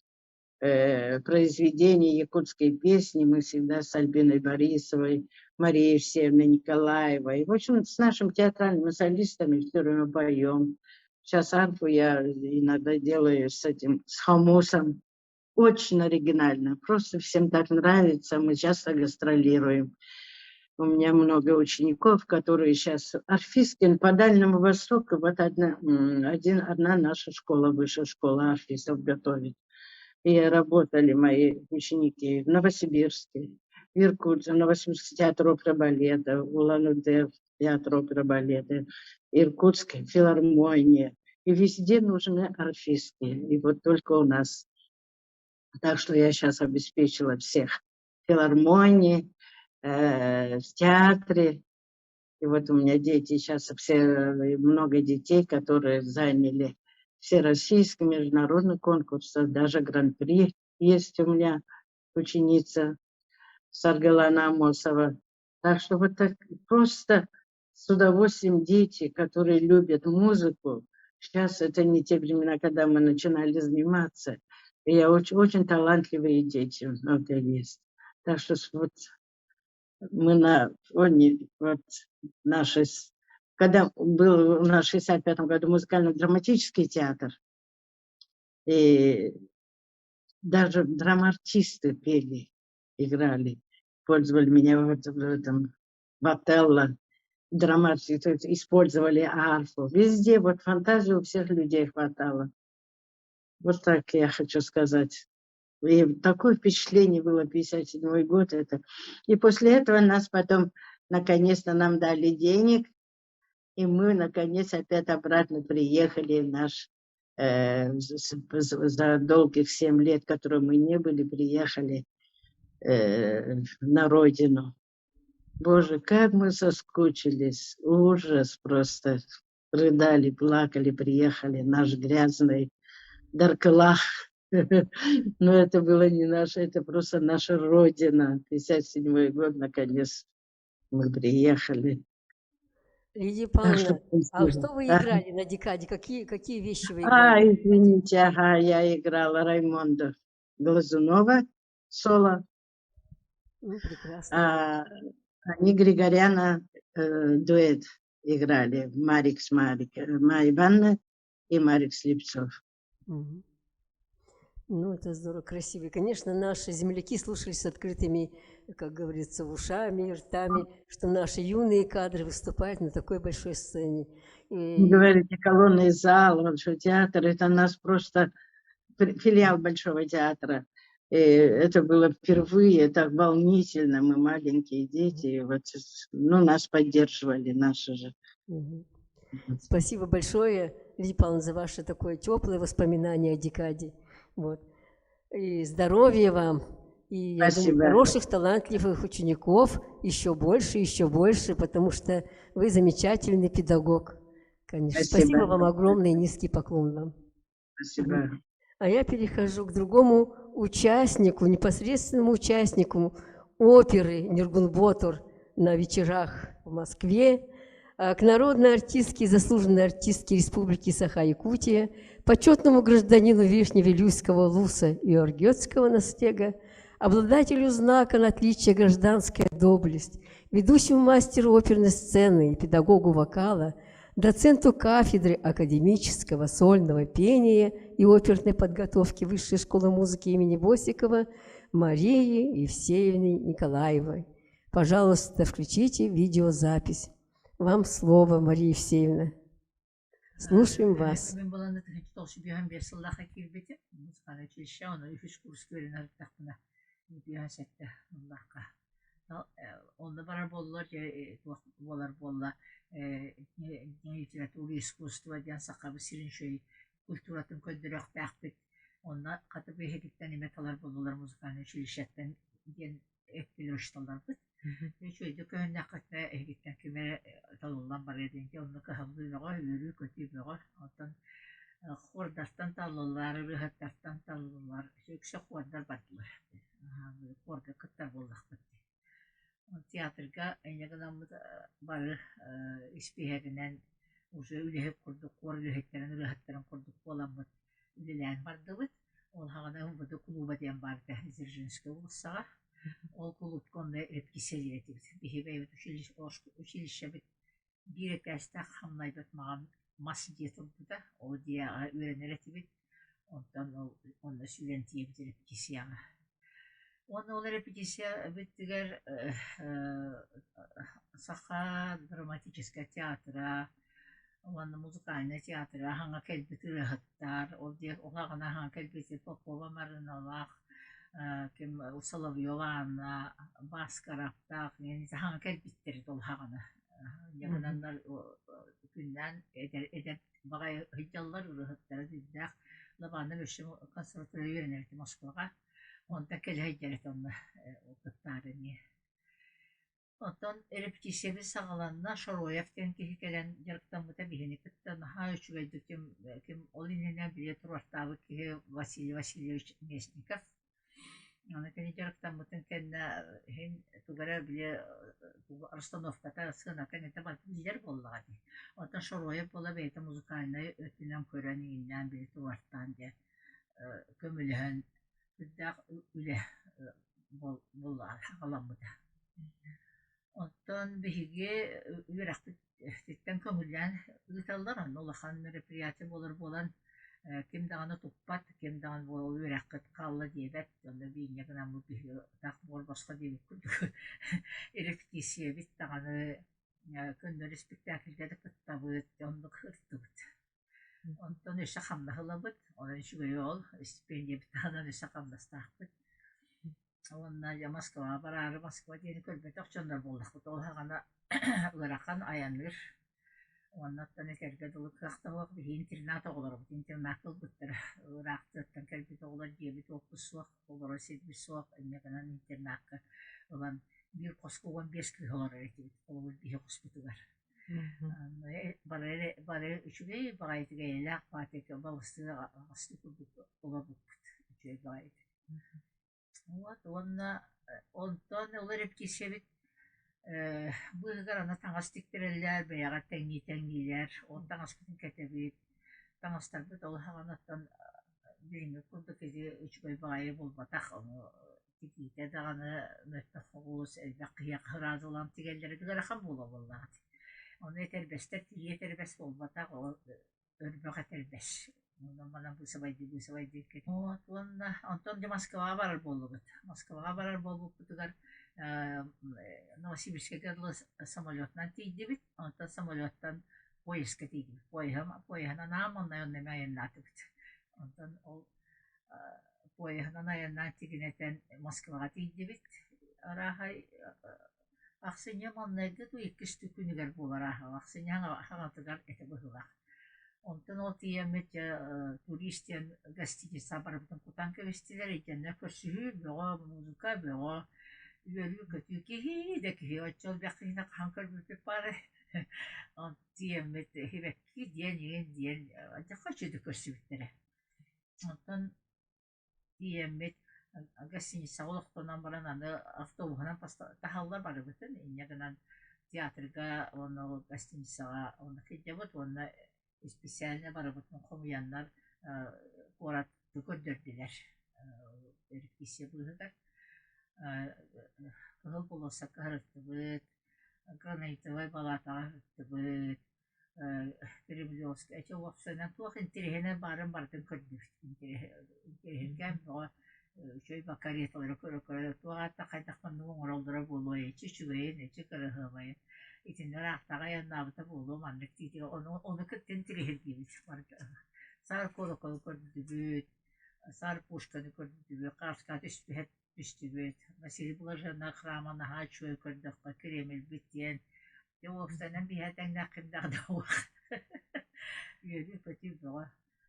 произведения, якутские песни, мы всегда с Альбиной Борисовой, Марией Евсеевной Николаевой. В общем, с нашими театральными солистами все время поем. Сейчас арфу я иногда делаю с этим, с хомусом. Очень оригинально. Просто всем так нравится. Мы часто гастролируем. У меня много учеников, которые сейчас арфистки по Дальнему Востоку. Вот одна наша школа, высшая школа арфистов готовит. И работали мои ученики в Новосибирске, в Иркутске, в Новосибирске театр оперы балета, в Улан-Удэ театр оперы балета, Иркутская филармония. И везде нужны арфистки. И вот только у нас. Так что я сейчас обеспечила всех в филармонии, в театре. И вот у меня дети сейчас, много детей, которые заняли всероссийский международный конкурс, даже гран-при есть у меня ученица Саргалана Амосова. Так что вот так просто с удовольствием дети, которые любят музыку. Сейчас это не те времена, когда мы начинали заниматься. И я очень талантливые дети вот, есть. Так что вот мы когда был у нас в 65-м году музыкально-драматический театр, и даже драмартисты пели, играли, пользовали меня в Отелло, драматисты использовали арфу. Везде вот фантазию у всех людей хватало. Вот так я хочу сказать. И такое впечатление было 57-й год. И после этого нас потом, наконец-то, нам дали денег, и мы, наконец, опять обратно приехали за долгих 7 лет, которые мы не были, приехали на родину. Боже, как мы соскучились. Ужас просто. Рыдали, плакали, приехали. Наш грязный Даркалах. Но это было не наше, это просто наша родина. 57-й год, наконец, мы приехали. Лидия Так что Павловна, а спасибо. что вы А, играли на декаде? Какие вещи вы играли? извините, ага, я играла Раймонда Глазунова, соло, Прекрасно. а они Григоряна дуэт играли. Марик с Майя Ивановна и Марик Слепцов. Мгм. Ну, это здорово, красиво. И, конечно, наши земляки слушали с открытыми, как говорится, ушами, ртами, что наши юные кадры выступают на такой большой сцене. Вы И говорите, колонный зал, Большой театр, это у нас просто филиал Большого театра. И это было впервые так волнительно, мы маленькие дети, и вот, ну, нас поддерживали наши же. Мгм. Спасибо большое, Лидия Павловна, за ваше такое теплое воспоминание о декаде. Вот. И здоровья вам, и, я думаю, Спасибо. хороших, талантливых учеников, еще больше, потому что вы замечательный педагог. Конечно. Спасибо Спасибо. вам огромное, и низкий поклон вам. Спасибо. А я перехожу к другому участнику, непосредственному участнику оперы «Нюргунботур» на вечерах в Москве, к народной артистке, заслуженной артистке Республики Саха-Якутия, почетному гражданину Верхневилюйского Луса Иоргетского наслега, обладателю знака на отличие гражданская доблесть, ведущему мастеру оперной сцены и педагогу вокала, доценту кафедры академического сольного пения и оперной подготовки Высшей школы музыки имени Босикова Марии Евсеевны Николаевой. Пожалуйста, включите видеозапись. Вам слово, Мария Евсеевна. Слушаем вас. Onda bara bollar bollar bolla литература искусство ден сакабы сирин шөй культуратын көддөрөк тахпыт онна катып эхекиттен эметалар болулар музыкальный училищеттен ден эктелер ушталар быт шөйдө көннө катта эхекиттен кеме талулан бар эден ке онна кахабыга өрү көтүбөгө отон хордастан таллар рыхаттан таллар шөкшө хордар баттылар хорда кыттар болдак театрга эйнегенамыз бары испихегинен уже үлехек курдук кор үлехектерин үлехектерин курдук боламыт үлелен бардыбыт ол хагана буда клуба ден барды Дзержинский улуссага ол клуб конда эпкиселиетибит бихебейбит училище бит бирекаста хамнайбыт маган мас детурбута ол дияга үйренеретибит онтан ол онда сүйлентиебит эпкисияга Оны ол репетиция биттигер Саха драматическая театра, оны музыкальный театра, ханга келбит ырыхыттар, ол де оғағына ханга келбит Попова Марыналақ, кем Соловьева Анна, Баскараптақ, ханга келбиттер ол хағына. Яғынандар күннен edep бағай хыджаллар ырыхыттары диддақ, лабаны өшім консерватория үйренерді Москваға. Онда келхейдерет онна оқыттарыне. Онтан репетисияны сағаланна Шороевтен кехи келен жарықтан бұта бігені кіттен ха үшігейді кем ол иненен біле тұрвартабы кехи Василий Васильевич Местников. Оны кені жарықтан бұтын кенне хен тугара біле расстановката сына кені табат білер боллағады. Онтан Шороев бола бейті музыкальный өтінен көрәнігінен біле тұрварттан де көміліген Дак үле боллар хагаламыда. Оттон биһиге үрәхтеттен көңүллән ыталлар, олахан мероприятие болар кем даганы туппат, кем даган бул үрәхкет калла дебет, онда бийне гына бу биһиге так бор башка дебет күрдүк. Репетиция бит даганы көндөр спектакльдә дә кыттабыт, онда кыртыбыт. Онтон өші қамда ғылабыт, онын шүгірі ол, стипендия біттағынан өші қамда стақпыт. Онна Москва барары, Москва дейін көрбет оқчандар болдық бұт. Ол хағана ұларақан аяныр. Оннаттан әкерге дұлы қақтауық бір интернат оғылар бұт. Интернат қыл бұттыр. Ұрақтыттан кәрбет оғылар дебет оқыс суақ, оғылар седбі суақ, әнеғынан интернатқа. Олан бір қосқы 15 кілғылар әретебет. Ол бір қоспытығар. Bare üçüge bağaytıge elak pateke balısı aslı kurduk ola bukut. үчөй байт. Вот, онтон олар эптишебит быгар ана таңас тиктереллер, бияга теңнилер, он таңас бүтүн кетебит. Таңастар бит ол хаганаттан биринге курдук эти үчөй байы болбатак, тиките даганы мөттөхугус, элбаккия хыразылам тигеллери дыгарахан боло боллаат. Оны этербестер, тиги этербес болбатак, ол өрбөк этербес. Ондан бусабайды кет. Вот, Антон де Москва барар болбут. Москвага барар болбут бутугар Новосибирскке кырлы самолетнан тийди бит. Антон самолеттан поездка тийди. Поехана наманна оннеме айыннаты бит. Антон ол поехана айыннан тигинетен Москвага тийди бит. Арахай аксыня маннайды ту иккисти күнүгер болар аха. Аксыня хагатыгар эте быгылак. Онтон ол тиемет туристен гостиница барбытын кутанка вестилер икенне көрсүгү бего музыка бего үйөрү көтү киги де киги очол бакына канкар бүтүп бары. Он тиемет хибекки диен ажака чөдү көрсүбүттере. Онтон тиемет гостиница олоктонан баран аны автобусынан тахаллар барбытын иннегенен театрга оны гостиницага оны кидебут оны специально барабытын комуяннар город көрдөрдүлер. Эркисе быгыгар кыл болоса кырыттыбыт, гранитовый балатага кырыттыбыт, Кремлевский. Эти вовсенен туох интерехене бардын көрдүк. Интерехенген боо чөй бакареталары көрө туагата кайдакман оңоролдора болой, чүчүгөйүн, эчи кырыгыбайын. Итинер ақтаға яннабыта болу мандык дейді. Оны күттен тирехергебіт. Сар колокол көрдүбүт, сар пушканы көрдүбүт, Карска түстүбүт. Василий Блаженна храмана хачуэ көрдүк, Кремль биттен. Офстанан бихетен нақимдағда оқ. Үйөрі көтү бұға.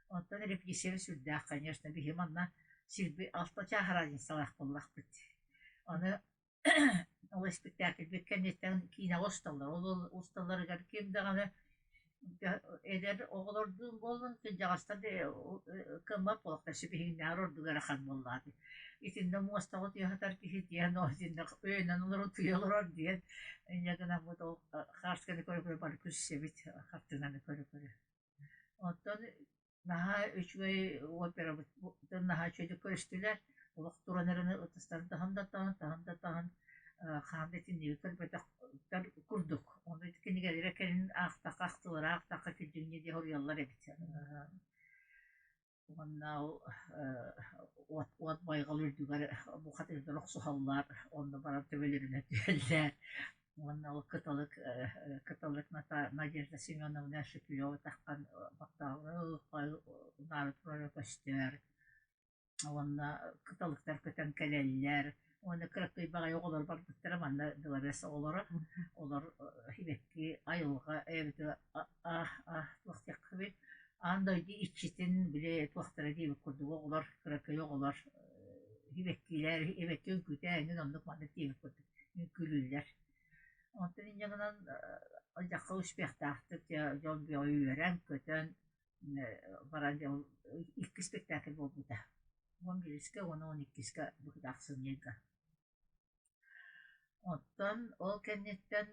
Онтан репрессия сүрдәқ, конечно, бихиманна сирби алта чахарадин салақ боллақ бит. Оны ол спектакль беккенеттен кийине осталар. Ол осталарыгар ким даганы эдер оголордун болун жағастан кымап болақта сүбихиннар ордугара хан боллады. Итинде муастагы тиятар кихи тиян озинде өйнен олар туялар диен. Инегена бут ол харсканы көрө бар күссебит хартынан көрө. Оттан наха үчөй опера бут наха чөйдө көрүстүлөр. Олар туранырыны ытыстарды таһан хандетин нигер бетер курдук. Onu dikini rekenin aqtaqaqtılar, kildinge de horiyallar ebit. Ona ot baygalır dügar bu xatirde roxsu hallar, onda barar tebelerine düller. Ona katalık Надежда Семеновна Шепелева таққан бақтағы нарыт пророкостер. Ona katalıklar köten kelellер. Оны кырактай багай оголор бар биттер манда диларса олар хибекки айылга эбите туактак кыбы андойди ичитин биле туактара дип курду оголор кырактай оголор хибеккилер эбекке күтәңин ондук манда дип курду күлүлләр. Онтан инҗагынан ажакка успехтахтык жон бой үйрән көтөн баран икки спектакль болду да. 11-ке, 12-ке быхдаксын елга. Оттан ол кеннеттен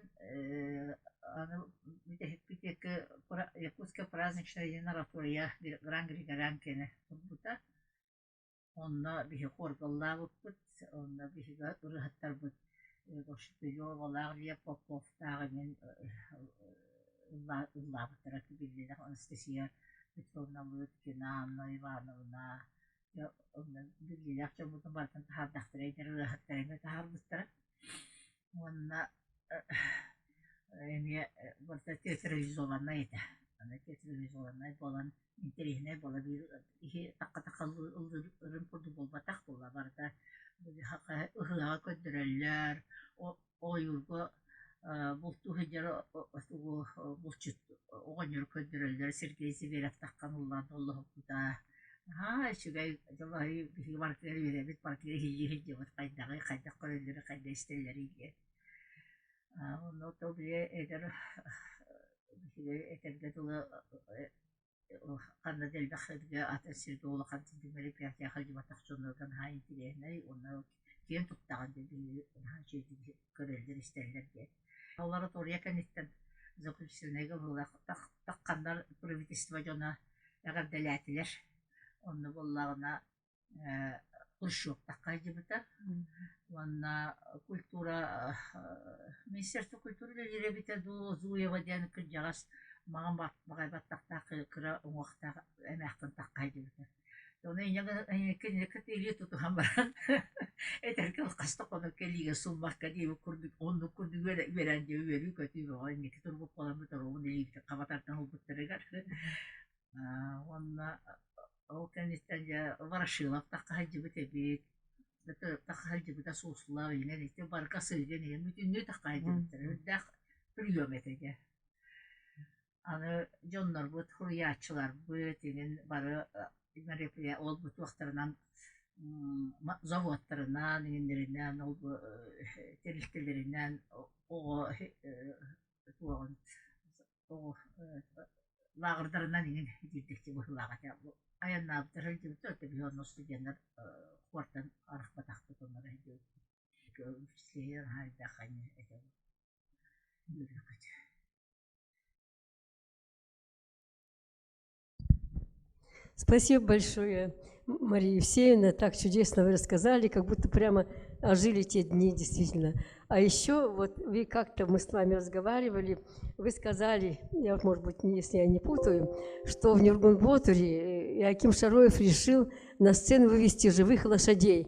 битеки Якутская праздничная единоротвория Гран Григорян кене турбута. Онна бихи хоргалла бут, онна бихи урыхаттар бут. Шепелева, Валерия Попов тагымен уллабыттара кибиллер Анастасия Петровна Лыткина, Анна Ивановна. Билгелер чомутун бартын тахардактыр эдер урыхаттарыны тахарбыттара. Онна эми барта театрализованная эти. Она театрализованная болан интерехне бола бир ихи такка-таккалы ылдырын курду болбатак бола барда хака ыхыга көддөрөллөр оюрго булту хыжар булчут огоньор көддөрөллөр Сергей Северов таккан улларды Аллахуда. Шугай жолай бихи баркер беребит баркер хижи вот кайда көрөллөр кайда истеллери. Ono to bile eder eterge tulu قنا دل بخدجة أتأثير دولة قد تدمر بيحكي خلج ما تخشون كان هاي تريهناي ونا كين تبتعد هاي شيء كرر درستهلك جت الله رطوريا كانت زوج السنة قبل تقدر بريفيتست وجنا يقدر دلعتلش ونا والله أنا قرشوب تقاجبته وانا كولتورا ميسرت كولتورا اللي ربيتا دو زويا وديان كجاس ما بغيبات تقاق كرا وقتا انا احسن تقاجبته دونا ينجا كن كتيريتو تهمران اترك القصة قنا كلية سوما كدي وكرد قندو كرد ويران جو ويرو كتير وين كتير بقولهم بترون اللي قبضتنا هو بترجع وانا أو كانت تانية ورشيلة تقاجبته بيت تقاجبته صوص الله يعني تبارك كسرجني متى تقاجبته داخل اليوم تجاه أنا جون نربط خرياتشلار بيت يعني برا مريبيا أول بتوخترنا زوجترنا نندرنا نو تلتلرنا أو لاغردرنا نيجي تكتبه لاغتها أيام نبتهل جبتو تبيه النص جنر قرطن أرخ بتاخده كنا رهيب كسير هاي دخلني Спасибо большое, Мария Евсеевна. Так чудесно вы рассказали, как будто прямо ожили те дни, действительно. А еще, вот вы как-то, мы с вами разговаривали, вы сказали, я, может быть, если я не путаю, что в Нюргунботуре Иоаким Шароев решил на сцену вывести живых лошадей.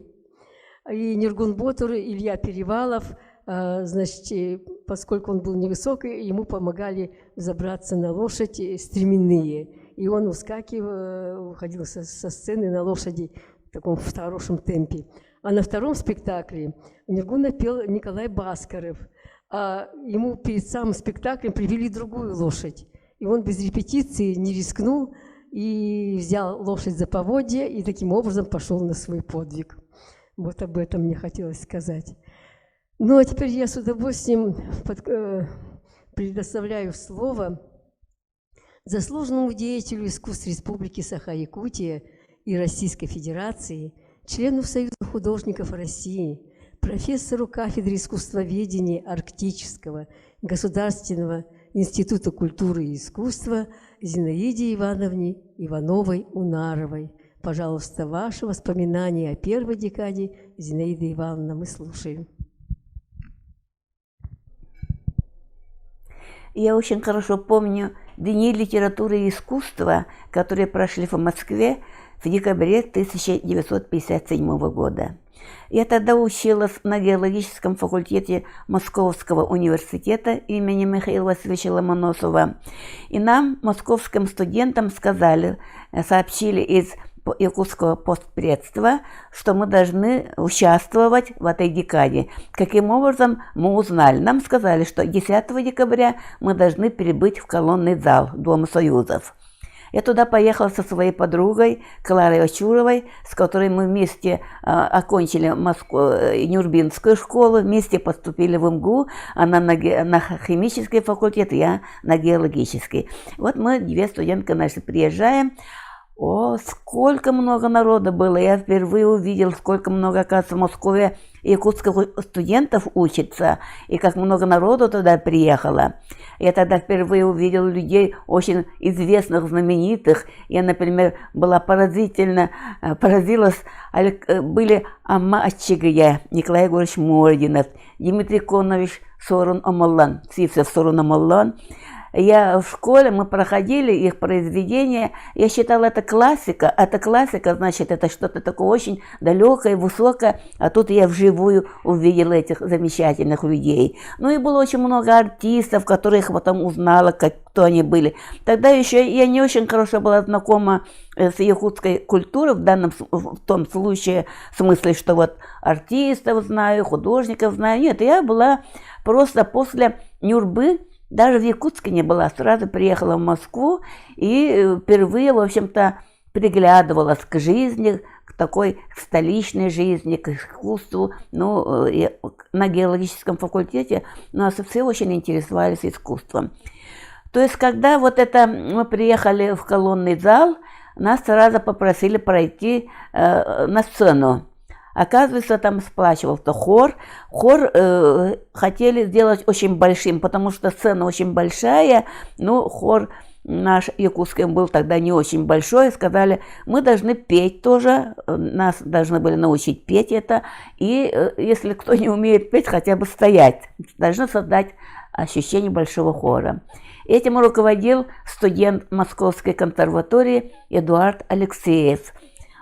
И Нюргунботур Илья Перевалов, значит, поскольку он был невысокий, ему помогали забраться на лошадь стременные. И он выскакивал, уходил со сцены на лошади в таком хорошем темпе. А на втором спектакле Нюргуна пел Николай Баскарев. А ему перед самым спектаклем привели другую лошадь. И он без репетиции не рискнул и взял лошадь за поводья и таким образом пошел на свой подвиг. Вот об этом мне хотелось сказать. Ну а теперь я с удовольствием предоставляю слово заслуженному деятелю искусств Республики Саха-Якутия и Российской Федерации, члену Союза художников России, профессору кафедры искусствоведения Арктического Государственного института культуры и искусства Зинаиде Ивановне Ивановой-Унаровой. Пожалуйста, ваши воспоминания о первой декаде, Зинаида Ивановна, мы слушаем. Я очень хорошо помню Дни литературы и искусства, которые прошли в Москве в декабре 1957 года. Я тогда училась на геологическом факультете Московского университета имени Михаила Васильевича Ломоносова. И нам, московским студентам, сообщили из якутского постпредства, что мы должны участвовать в этой декаде. Каким образом мы узнали? Нам сказали, что 10 декабря мы должны прибыть в колонный зал Дома Союзов. Я туда поехала со своей подругой Кларой Очуровой, с которой мы вместе окончили Нюрбинскую школу, вместе поступили в МГУ, она на химический факультет, я на геологический. Вот мы, две студентки, значит, приезжаем. О, сколько много народа было! Я впервые увидел, сколько много, оказывается, в Москве якутских студентов учится, и как много народу туда приехало. Я тогда впервые увидел людей очень известных, знаменитых. Я, например, была поразилась, были Амачигая, Николай Егорович Мординов, Дмитрий Конович Сорун Амаллан, Цивцев Сорун Амаллан. В школе мы проходили их произведения, я считала это классика. Это классика, значит, это что-то такое очень далекое, высокое, а тут я вживую увидела этих замечательных людей. Ну и было очень много артистов, которых потом узнала, кто они были. Тогда еще я не очень хорошо была знакома с якутской культурой, в том случае, в смысле, что вот артистов знаю, художников знаю. Нет, я была просто после Нюрбы, даже в Якутске не была, сразу приехала в Москву и впервые, в общем-то, приглядывалась к жизни, к такой столичной жизни, к искусству. Ну, на геологическом факультете нас все очень интересовались искусством. То есть, когда вот это мы приехали в колонный зал, нас сразу попросили пройти на сцену. Оказывается, там сплачивался хор. Хор хотели сделать очень большим, потому что сцена очень большая. Ну, хор наш якутский был тогда не очень большой. Сказали, мы должны петь тоже. Нас должны были научить петь это. И если кто не умеет петь, хотя бы стоять. Должны создать ощущение большого хора. Этим руководил студент Московской консерватории Эдуард Алексеев.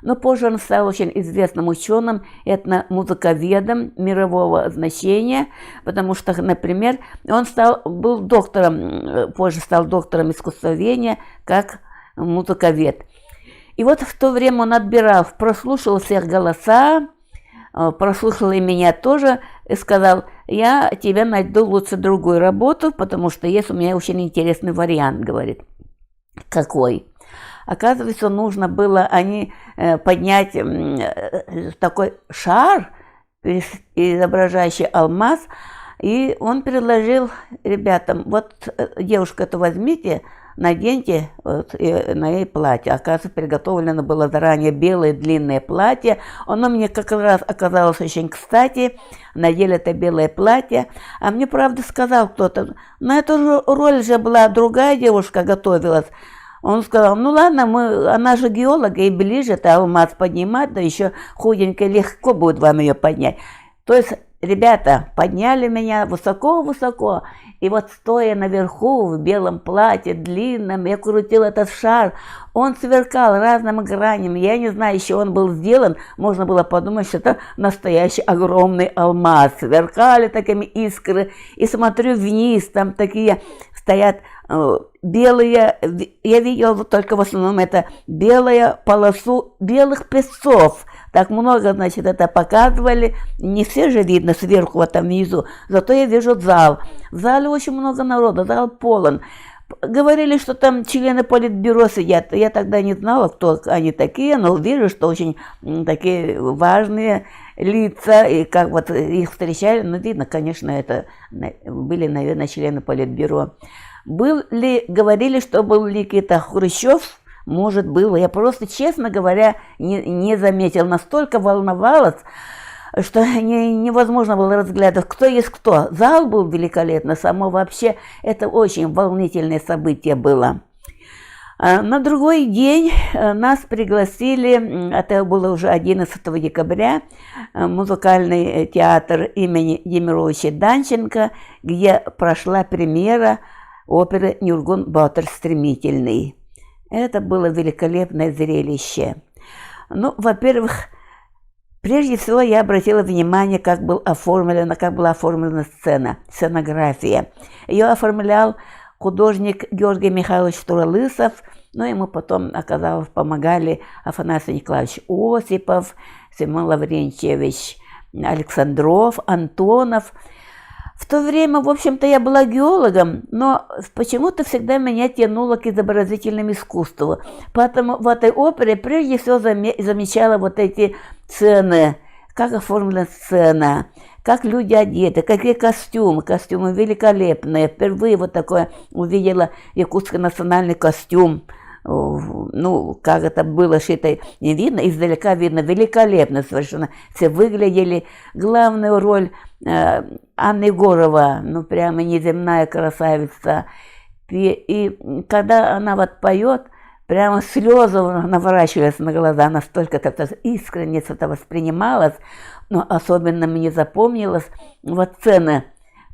Но позже он стал очень известным ученым, этномузыковедом мирового значения, потому что, например, он был доктором, позже стал доктором искусствоведения, как музыковед. И вот в то время он отбирал, прослушал всех голоса, прослушал и меня тоже, и сказал, я тебе найду лучше другую работу, потому что есть у меня очень интересный вариант, говорит. Какой? Оказывается, нужно было поднять такой шар, изображающий алмаз, и он предложил ребятам, вот девушка, это возьмите, наденьте вот, на ей платье. Оказывается, приготовлено было заранее белое длинное платье. Оно мне как раз оказалось очень кстати. Надели это белое платье. А мне, правда, сказал кто-то, на эту роль же была другая девушка, готовилась. Он сказал, ну ладно, она же геолог, и ближе-то алмаз поднимать, да еще худенько, легко будет вам ее поднять. То есть ребята подняли меня высоко-высоко, и вот стоя наверху в белом платье длинном, я крутил этот шар, он сверкал разными гранями, я не знаю, еще он был сделан, можно было подумать, что это настоящий огромный алмаз, сверкали такими искры, и смотрю вниз, там такие стоят белые, я видела только в основном это белая полосу белых песцов. Так много, значит, это показывали. Не все же видно сверху, вот там внизу. Зато я вижу зал. В зале очень много народа, зал полон. Говорили, что там члены политбюро сидят. Я тогда не знала, кто они такие, но вижу, что очень такие важные лица. И как вот их встречали, ну, видно, конечно, это были, наверное, члены политбюро. Говорили, что был Никита Хрущев, может, было. Я просто, честно говоря, не заметил. Настолько волновалась, что невозможно было разглядывать, кто есть кто. Зал был великолепный, само вообще это очень волнительное событие было. На другой день нас пригласили, это было уже 11 декабря, музыкальный театр имени Емировича Данченко, где прошла премьера оперы «Нюргун-Батыр стремительный». Это было великолепное зрелище. Ну, во-первых, прежде всего я обратила внимание, как была оформлена сцена, сценография. Ее оформлял художник Георгий Михайлович Туралысов, но ему потом, оказалось, помогали Афанасий Николаевич Осипов, Семен Лаврентьевич Александров, Антонов. В то время, в общем-то, я была геологом, но почему-то всегда меня тянуло к изобразительному искусству. Поэтому в этой опере прежде всего замечала вот эти сцены, как оформлена сцена, как люди одеты, какие костюмы. Костюмы великолепные. Впервые вот такое увидела якутский национальный костюм. Ну, как это было шито, не видно, издалека видно, великолепно совершенно. Все выглядели. Главную роль Анны Егорова, ну, прямо неземная красавица. И когда она вот поет, прямо слезы наворачивались на глаза, настолько это искренне это воспринималось. Но особенно мне запомнилось вот сцена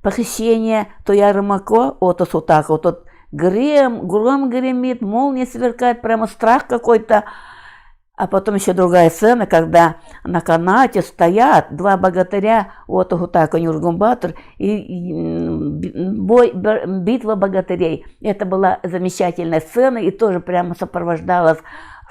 похищения Тоя Рымако, Отосу так, вот тут гром гремит, молния сверкает, прямо страх какой-то. А потом еще другая сцена, когда на канате стоят два богатыря, Отоху так и Нюргун-Батыр, и битва богатырей. Это была замечательная сцена, и тоже прямо сопровождалась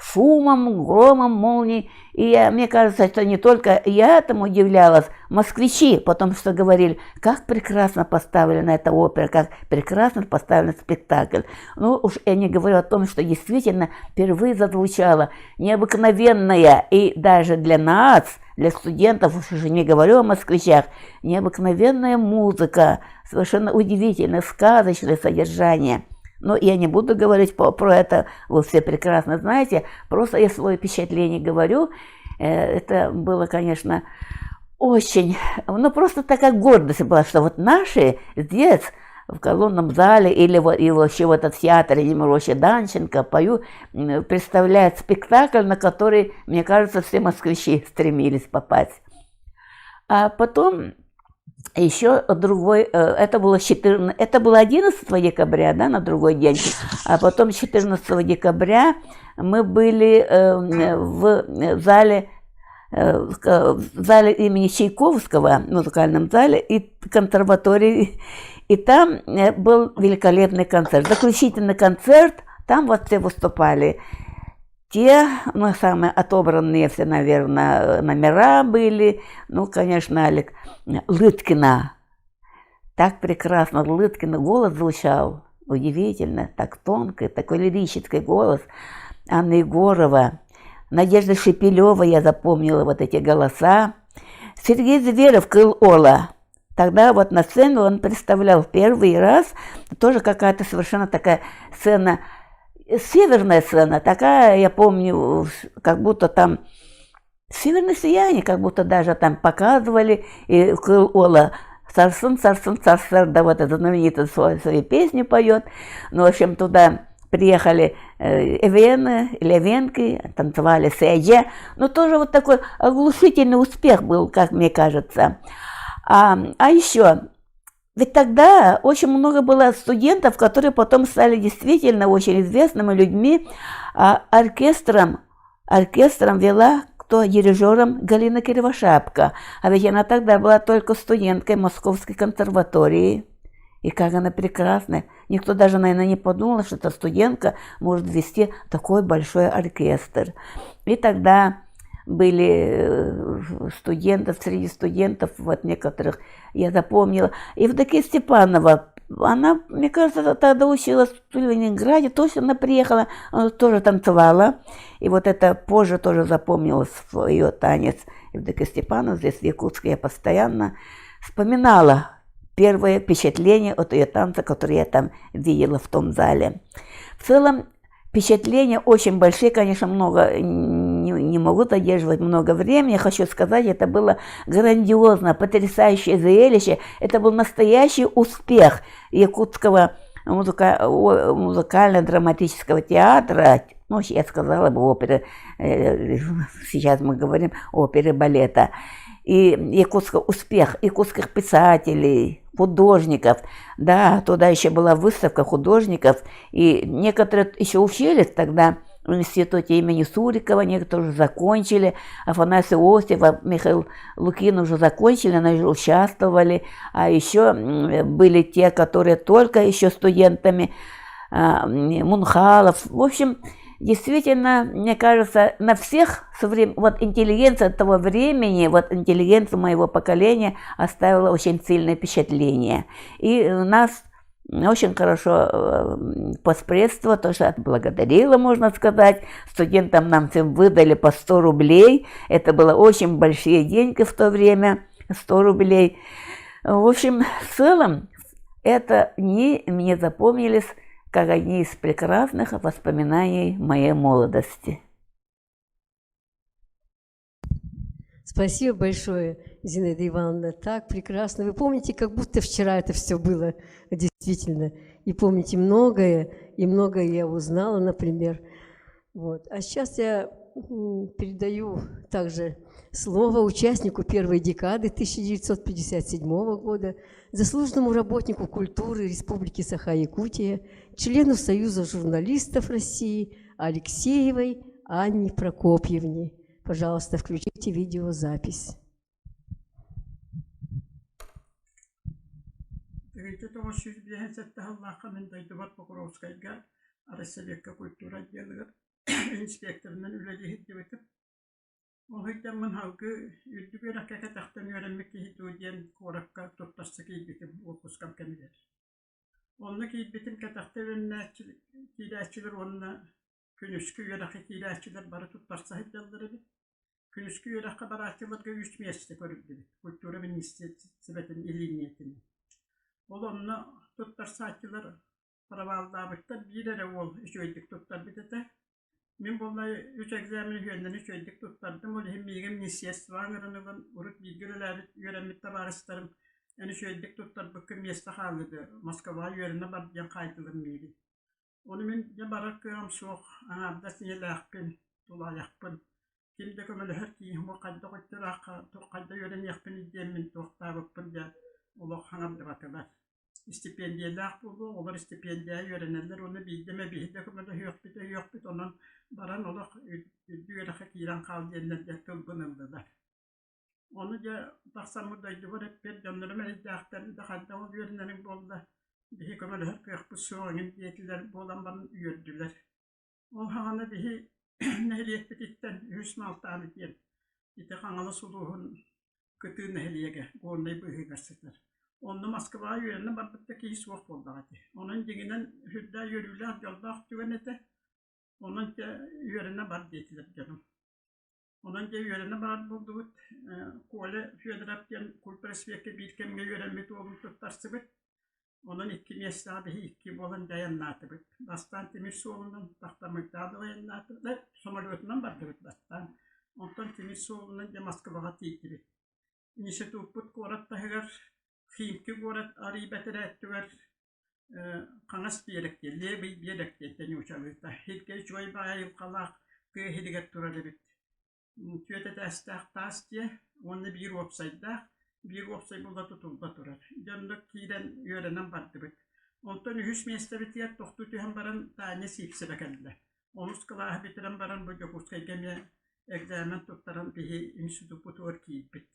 шумом, громом, молнией. И мне кажется, что не только я этому удивлялась, москвичи, потому что говорили, как прекрасно поставлена эта опера, как прекрасно поставлен спектакль. Ну, уж я не говорю о том, что действительно впервые зазвучала необыкновенная, и даже для нас, для студентов, уж уже не говорю о москвичах, необыкновенная музыка, совершенно удивительное, сказочное содержание. Но я не буду говорить про это, вы все прекрасно знаете, просто я свое впечатление говорю. Это было, конечно, очень, ну просто такая гордость была, что вот наши здесь, в колонном зале, или вот и вообще в этот театр Немироща Данченко поют, представляют спектакль, на который, мне кажется, все москвичи стремились попасть. А потом еще другой, это было 11 декабря, да, на другой день, а потом 14 декабря мы были в зале имени Чайковского, в музыкальном зале и консерватории, и там был великолепный концерт, заключительный концерт, там вот все выступали. Те, ну, самые отобранные все, наверное, номера были, ну, конечно, Лыткина, так прекрасно, Лыткина голос звучал, удивительно, так тонко, такой лирический голос, Анна Егорова, Надежда Шепелева, я запомнила вот эти голоса, Сергей Зверев, Крыл-Ола. Тогда вот на сцену он представлял первый раз, тоже какая-то совершенно такая сцена, северная сцена, такая, я помню, как будто там северное сияние, как будто даже там показывали, и Крыл-Ола «Царсон, царсон, царсар», да, вот эту знаменитую свою песню поет. Ну, в общем, туда приехали эвены, левенки, танцевали сэджа, но тоже вот такой оглушительный успех был, как мне кажется. А еще, ведь тогда очень много было студентов, которые потом стали действительно очень известными людьми. Оркестром вела дирижером Галина Кривошапка. А ведь она тогда была только студенткой Московской консерватории. И как она прекрасна. Никто даже, наверное, не подумал, что эта студентка может вести такой большой оркестр. И тогда были студенты, среди студентов, вот некоторых я запомнила. Евдокия Степанова, она, мне кажется, тогда училась в Ленинграде, точно она приехала, она тоже танцевала. И вот это позже тоже запомнилось ее танец. Евдокия Степанова здесь в Якутске я постоянно вспоминала первое впечатление от ее танца, которое я там видела в том зале. В целом, впечатления очень большие, конечно, много, не могу задерживать много времени. Я хочу сказать, это было грандиозно, потрясающее зрелище. Это был настоящий успех Якутского музыкально-драматического театра. Ну, я сказала бы оперы, сейчас мы говорим оперы балета. И якутский успех якутских писателей, художников. Да, туда еще была выставка художников, и некоторые еще учились тогда в институте имени Сурикова, некоторые уже закончили, Афанасий Осипов, Михаил Лукин уже закончили, они уже участвовали, а еще были те, которые только еще студентами, Мунхалов. В общем, действительно, мне кажется, на всех вот интеллигенция того времени, вот интеллигенция моего поколения оставила очень сильное впечатление. И нас очень хорошо поспредство, тоже отблагодарила, можно сказать. Студентам нам всем выдали по 100 рублей. Это было очень большие деньги в то время, 100 рублей. В общем, в целом, это дни мне запомнились как одни из прекрасных воспоминаний моей молодости. Спасибо большое, Зинаида Ивановна. Так прекрасно. Вы помните, как будто вчера это все было действительно. И помните многое, и многое я узнала, например. Вот. А сейчас я передаю также слово участнику первой декады 1957 года, заслуженному работнику культуры Республики Саха-Якутия, члену Союза журналистов России Алексеевой Анне Прокопьевне. Пожалуйста, включите видеозапись. Оһуйдаммын халгы үрдүгөр акка тахтан үйренмек киһитүүдиэн куоракка туттарса киибитим уокускам кэмилер. Онна киибитим катахта киилээчилер онна күнүскү үйракка киилээчилер бары туттарса хиддаллары бит. Күнүскү үйракка бараачыларга 3 месте көрүлдү. Культура министрлигинин илиниетин. Ол онна туттарсаачылар Paravaldaabıtta bir ere ol iş öydük tuttar bitete. Min bollay 3 egzamin hüyenden iş öydük tuttardım. O hem migem nisiyesi var. Urut bir göreler yöremitte barışlarım. Yani iş öydük tuttar bakım yesta halıdı. Moskova yörene bardiyan kaytılım miydi. Onu min ya barakıram soğuk. Ana da sinirli akpın. Dola yakpın. Kimde kömeli her ki bu kadda koytıraka. Kadda yören yakpın iddiyemin tohta bakpın ya. Olu hanım debatırlar. Stipendiyalar buldu, onlar stipendiya öğrenenler onu bildiğime bildi, kuma yok bit, onun baran olak düğüne kiran kaldı yerlerinde tılgınıldılar. Onu da baksam buradaydı var hep bir canlarıma edaktan da hatta o öğrenenin bolda bir kuma hep yok bu soğanın diyetiler bolan bana üyürdüler. O hana bir nehliyet bititten Hüsnü Altan'ı diyen, bir de kanalı suluğun kıtığı nehliyege, gornayı bıhıgarsızlar. Onun Moskova yönüne barbattaki hiç vakit oldu hadi. Onun dinginen hüdda yürüyle yolda aktüven ete. Onun yönüne bar diyetiler canım. Onun yönüne bar buldu. Kole Federaptiyan Kulpresviyeke bir kemge yönelmeti oğlum tutarsın bit. Onun iki mesleği iki bolan dayanlatı bit. Bastan Timirsi oğlundan tahtamı dağda dayanlatı bit. Somaliyotundan bardı bit bastan. Ondan Timirsi oğlundan da Moskova'ya tiydi bit. Nişe tuput korat tahigar. Filmki gorat arı beterettiler. Kangas diyerek diye, lebi diyerek diye teni uçağıydı. Hilke joy bayağı kalak kıy hediget turadı bit. Tüyete testak tas diye, onu bir website bulda tutulda turar. Döndük kiden yörenen bardı bit. Ondan ühüs meslevitiye tohtu tühem baran tane sipsi bekendiler. Onus kılağı bitiren baran bu yokuskay gemiye egzamen tuttaran bihi institut butur kiyip bit.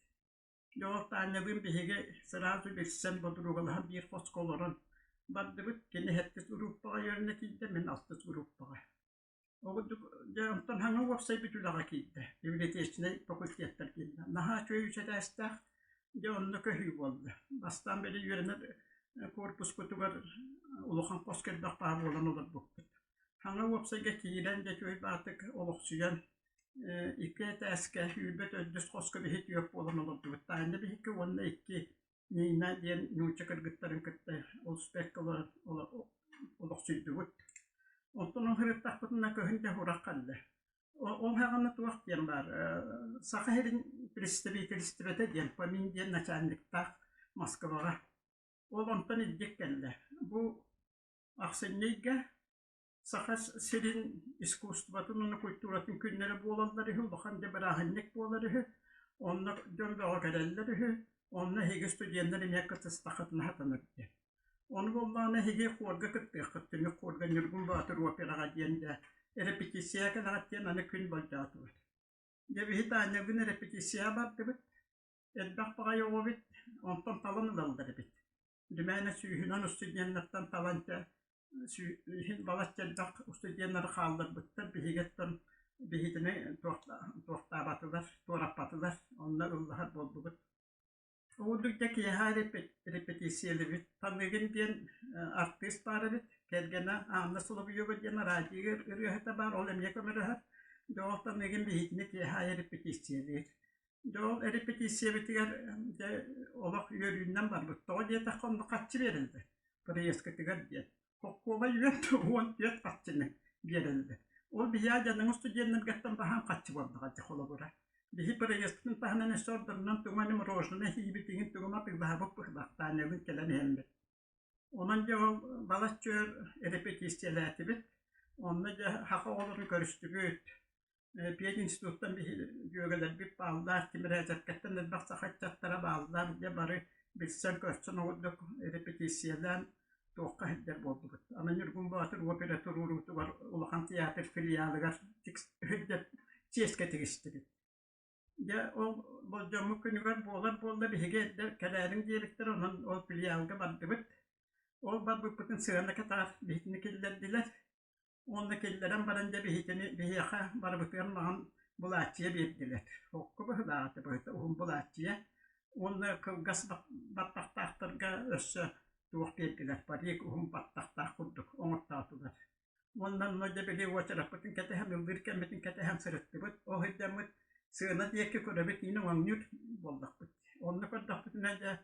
Yol tanıdığım bir hege sırası bir sen bodruğalan bir foskoloran. Bardıbıt gene hettis Uruppağa yörüne kilde men astıs Uruppağa. Oğuduk ondan hangi website bütülağa kilde. Devlet eşine fakültiyetler kilde. Naha köy üçe destek de onunla köhü oldu. Bastan beri yörüne korpus kutugar uluğan posket bakpağı olan olur bu. Hangi website'e kilen de köy batık oluqsuyan. İki teske hübet ödüs koska bir hit yok olan olurdu. Tane bir hikki onunla iki neyine diyen nüçe kırgıtların kıttı. O spek oluq süydü bu. Ondan o hırıttak bütünle köhünde hurak kaldı. O hağını tuaq diyen var. Sağa herin pristibete diyen. Pamin diyen naçanlıkta Moskova'ya. Ondan iddik geldi. Bu aksenleyge Sağa serin iskustuvatın, onu kulturatın günleri boğaları, uluğan de berahinlik boğaları, onunla dönbe ağalarları, onunla hege studiyenlerin yakıtıs takatına hatanırdı. Onu bollağına hege korga kıttı, korga nürgün batır operağa diyende, repetisiya kadar diyen anı gün bolcatı var. Ya bir tane gün repetisiya bardı bit, edbaq bağa yoğu bit, ondan talanı daldır bit. Dümeyne süyühünen studiyenlerden talanca, Hin balatçadak ustudiyenleri kaldır bitti. Bihigetten bihitini tohta batılar, torap batılar. Onlar Allah'a bol bit. Oğuduk'taki yaha repetisiyeli bit. Tanrıgın diyen artist var bit. Kelgene nasıl oluyor diyen radyo ırıhıta var. Olem yekemerihar. Doğal tanrıgın bihitini yaha repetisiyeli. Doğal repetisiyeli bitiger olak yörüğünden var bit. Doğal diye takımda kaçı verildi. Buraya eskitiger diye. Kokkova yöntü on diyet kaçının verildi. O bir yacanın studiyenler getten bahan kaçı vardı kaçı kolabora. Bir preyestin tahnen sordurnan tumanım rojuna hibitinin tumatık daha bakıdak tanelin kelen hemdi. Onun cevap balatçıyor repetisiyelatı bit. Onunla da haka olurunu görüştürüyor. Bir instituttan bir gögeler bir bağlılar kimi rezerketten de baksa kaçatlara bağlılar diye bari bilsen görsün olduk repetisiyeler. Tohka hedder boldu. Ama nürgün batır operatör uğrutu var. Uluğan tiyatr filiyalıgar hedder çeske tegiştiri. Ya o bolcamı künügar boğlar bir hege edder. Kelerin diyelikler onun o filiyalıga bardı bit. O bardı bütün sığırına katar bihitini killer diler. Onunla killeren barınca bihitini bihiyaka barbıtığın mağın bulatçıya verdiler. Hokku bu hıdatı bu hıdatı bulatçıya. Onunla kılgas battak tahtırga össü tuğuk verdiler. Barıyık uhum battakta kurduk. Onu tağıtılar. Ondan önce bile o tarafın ketehem yıldırken betin ketehem sırıttı. O hıddamı sığına diye ki kurabit yine onluyut bollak. Onu kurdak bütünce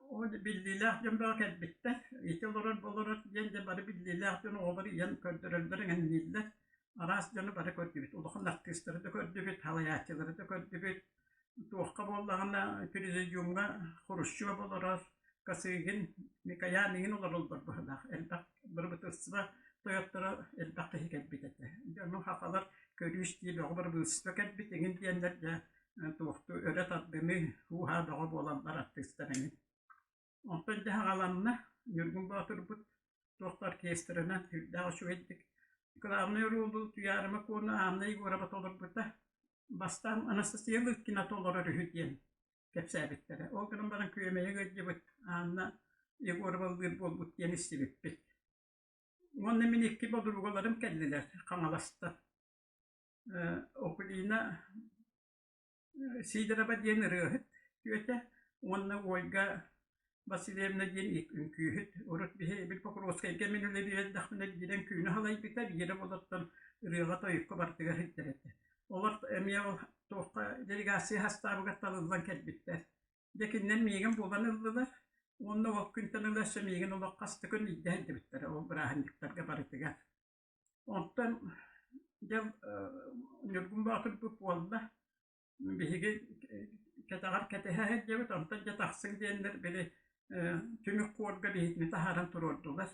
o bildiler cümle bitti. итилорор болорор денде бары биллилер олар ян көрдөрөлдөрүн эннилдер арас жаны бары көрдүбүт улухан артисттарды көрдүбүт халаячыларды көрдүбүт туокка боллагана президиумга Хрущева болорор касыгин микаянигин олар олдор бахлах элбак бир бытырсыба тояттара элбак текет битете жаны хакалар көрүш диби огбар былсыта кетбит эгин диендер же туокту өрөт аддыны хуха дага боландар артисттарын онтон жагаланна Нургун Батырбут туоктар кестеринен дагы шуэддик главный ролду туярыма кону анна игорабат олорбута бастан Анастасия Лыткина толорор үһүден кепсәбиттәре. Ол гынан баран көймәгә гәҗибет анна игорабал бир болбут дигән истибит. Монда мин икки бодургаларым келдиләр каңаласта. Окулина Сидорова дигән рөхет төтә, онна Ольга Васильевна дигән күйет, урут бихе бил Покровская кеминле бирәт дахмына дигән күйне халай битә, бире болаттан рыга тайыкка бартыга хиттәрәтә. Олар эмиял тоққа делегация хастабыға талылдан кәлбіттер. Декіннен мейген болан ылдылар, онны ол күнтен ылашы мейген олар қасты күн идді әйді біттер, ол бірахындықтарға барытыға. Онтан жел Нургун Батырбут болда, бейге кәтағар кәтіға әйдебіт, онтан жатақсың дейіндер білі түмік қорға бейітіне тахаран тұр ордылар.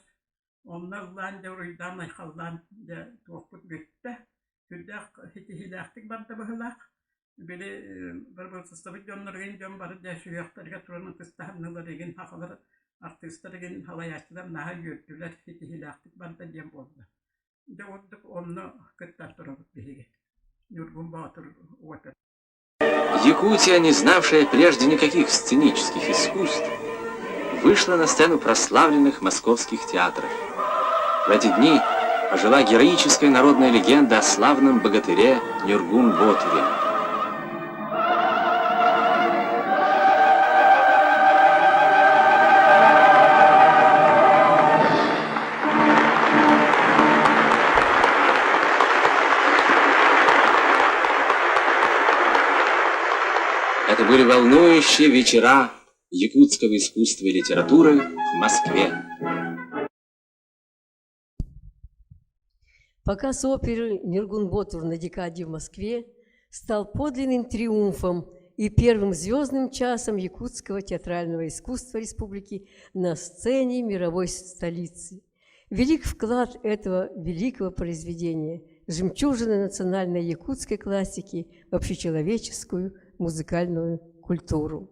Онна ұлан жа ұйдан айқалдан тоқпыт бөтті. Күрдәк хитихиләктик барда бахылак. Били бір сыстабы жоннорген жон бары дәшүяқтарға тұраны тыстаханылар еген хақалар артисттар еген халаячылар наға йөрттілер хитихиләктик барда дем болды. Де отдық онны кыттар тұрабыт бейге. Нургун Батыр опер. Якутия, не знавшая прежде никаких сценических искусств, вышла на сцену прославленных московских театров. В эти дни ожила героическая народная легенда о славном богатыре Нургун Батыре. Это были волнующие вечера якутского искусства и литературы в Москве. Показ оперы «Нургун Батыр» на декаде в Москве стал подлинным триумфом и первым звездным часом якутского театрального искусства республики на сцене мировой столицы. Велик вклад этого великого произведения, жемчужины национальной якутской классики в общечеловеческую музыкальную культуру.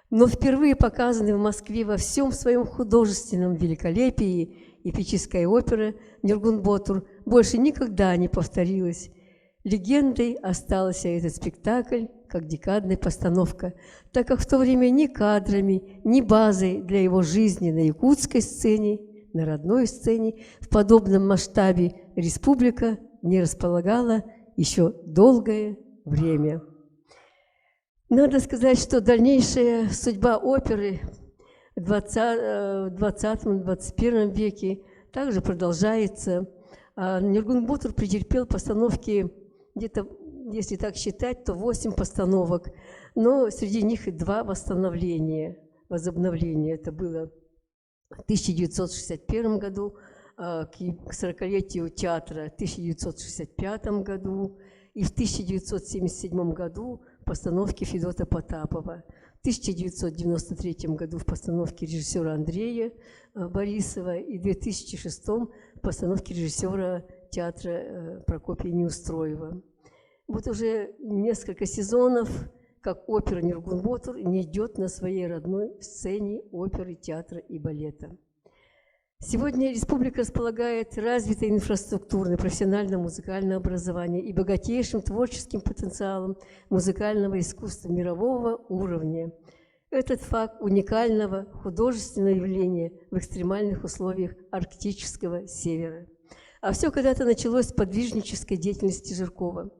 Но впервые показанный в Москве во всем своем художественном великолепии эпическая опера «Нургун Батыр» больше никогда не повторилась. Легендой остался этот спектакль как декадная постановка, так как в то время ни кадрами, ни базой для его жизни на якутской сцене, на родной сцене в подобном масштабе республика не располагала еще долгое время. Надо сказать, что дальнейшая судьба оперы в 20-21 веке также продолжается. Нургун Батыр претерпел постановки где-то, если так считать, то 8 постановок, но среди них и 2 возобновления. Это было в 1961 году, к 40-летию театра в 1965 году и в 1977 году постановки Федота Потапова. В 1993 году в постановке режиссера Андрея Борисова и в 2006 в постановке режиссера театра Прокопия Неустроева. Вот уже несколько сезонов, как опера «Нургун Батыр» не идет на своей родной сцене оперы, театра и балета. Сегодня республика располагает развитой инфраструктурой, профессионально-музыкальное образование и богатейшим творческим потенциалом музыкального искусства мирового уровня. Этот факт уникального художественного явления в экстремальных условиях арктического севера. А все когда-то началось с подвижнической деятельности Жиркова.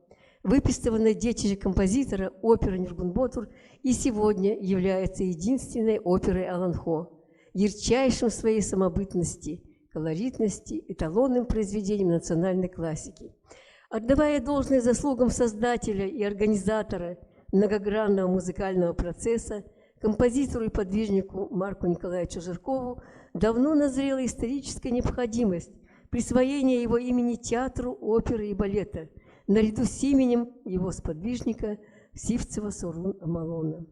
Выписанная детище композитора опера «Нургун Батыр» и сегодня является единственной оперой Аланхо, ярчайшим в своей самобытности, колоритности, эталонным произведением национальной классики. Отдавая должное заслугам создателя и организатора многогранного музыкального процесса, композитору и подвижнику Марку Николаевичу Жиркову, давно назрела историческая необходимость присвоения его имени театру оперы и балета, наряду с именем его сподвижника Сивцева Сорун Амалона.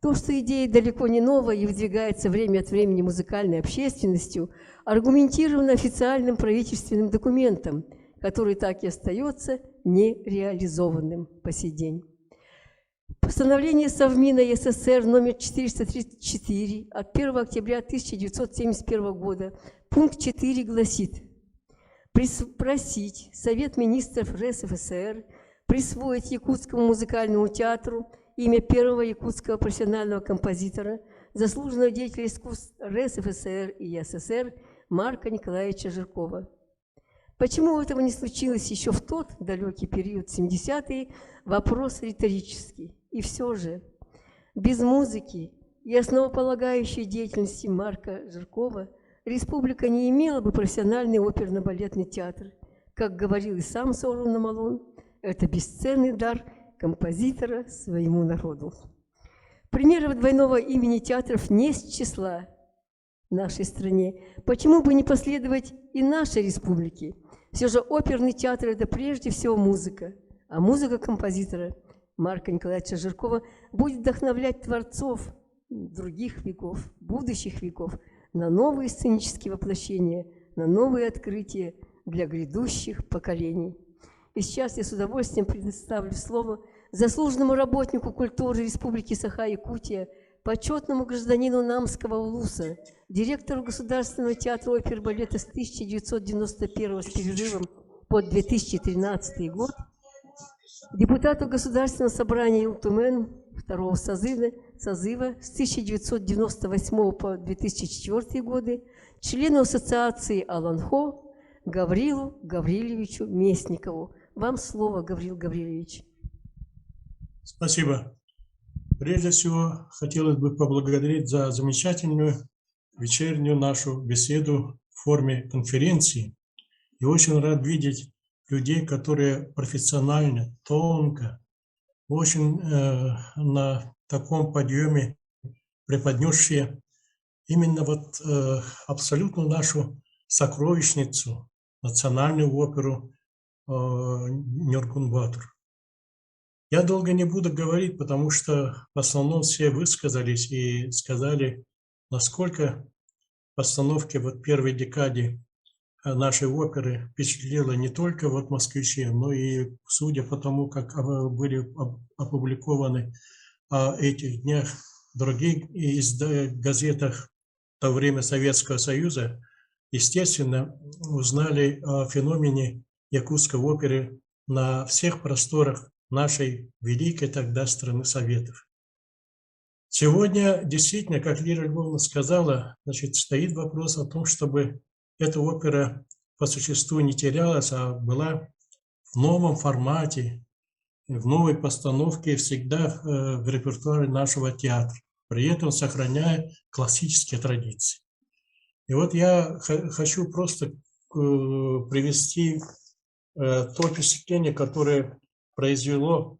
То, что идея далеко не новая и выдвигается время от времени музыкальной общественностью, аргументировано официальным правительственным документом, который так и остается нереализованным по сей день. Постановление Совмина СССР номер 434 от 1 октября 1971 года, пункт 4 гласит: просить Совет министров РСФСР присвоить Якутскому музыкальному театру имя первого якутского профессионального композитора, заслуженного деятеля искусств РСФСР и СССР Марка Николаевича Жиркова. Почему этого не случилось еще в тот далекий период, 70-е, вопрос риторический. И все же, без музыки и основополагающей деятельности Марка Жиркова республика не имела бы профессиональный оперно-балетный театр. Как говорил и сам Сорун Амалон, это бесценный дар композитора своему народу. Примеров двойного имени театров не с числа в нашей стране. Почему бы не последовать и нашей республике? Все же оперный театр – это прежде всего музыка, а музыка композитора Марка Николаевича Жиркова будет вдохновлять творцов других веков, будущих веков на новые сценические воплощения, на новые открытия для грядущих поколений. И сейчас я с удовольствием предоставлю слово заслуженному работнику культуры Республики Саха-Якутия, почетному гражданину Намского улуса, директору Государственного театра оперы и балета с 1991 с перерывом по 2013 год, депутату Государственного собрания Илтумен второго созыва с 1998 по 2004 годы, члену ассоциации Аланхо Гаврилу Гавриловичу Местникову. Вам слово, Гаврил Гаврилович. Спасибо. Прежде всего, хотелось бы поблагодарить за замечательную вечернюю нашу беседу в форме конференции. И очень рад видеть людей, которые профессионально, тонко, очень на таком подъеме преподнесшие именно вот абсолютно нашу сокровищницу, национальную оперу Нёргун Батор. Я долго не буду говорить, потому что в основном все высказались и сказали, насколько постановки вот первой декаде нашей оперы впечатлила не только вот москвичей, но и, судя по тому, как были опубликованы о этих днях в других газетах в то время Советского Союза, естественно, узнали о феномене якутской оперы на всех просторах нашей великой тогда страны Советов. Сегодня действительно, как Лира Львовна сказала, значит, стоит вопрос о том, чтобы эта опера по существу не терялась, а была в новом формате, в новой постановке всегда в репертуаре нашего театра, при этом сохраняя классические традиции. И вот я хочу просто привести то впечатление, которое произвело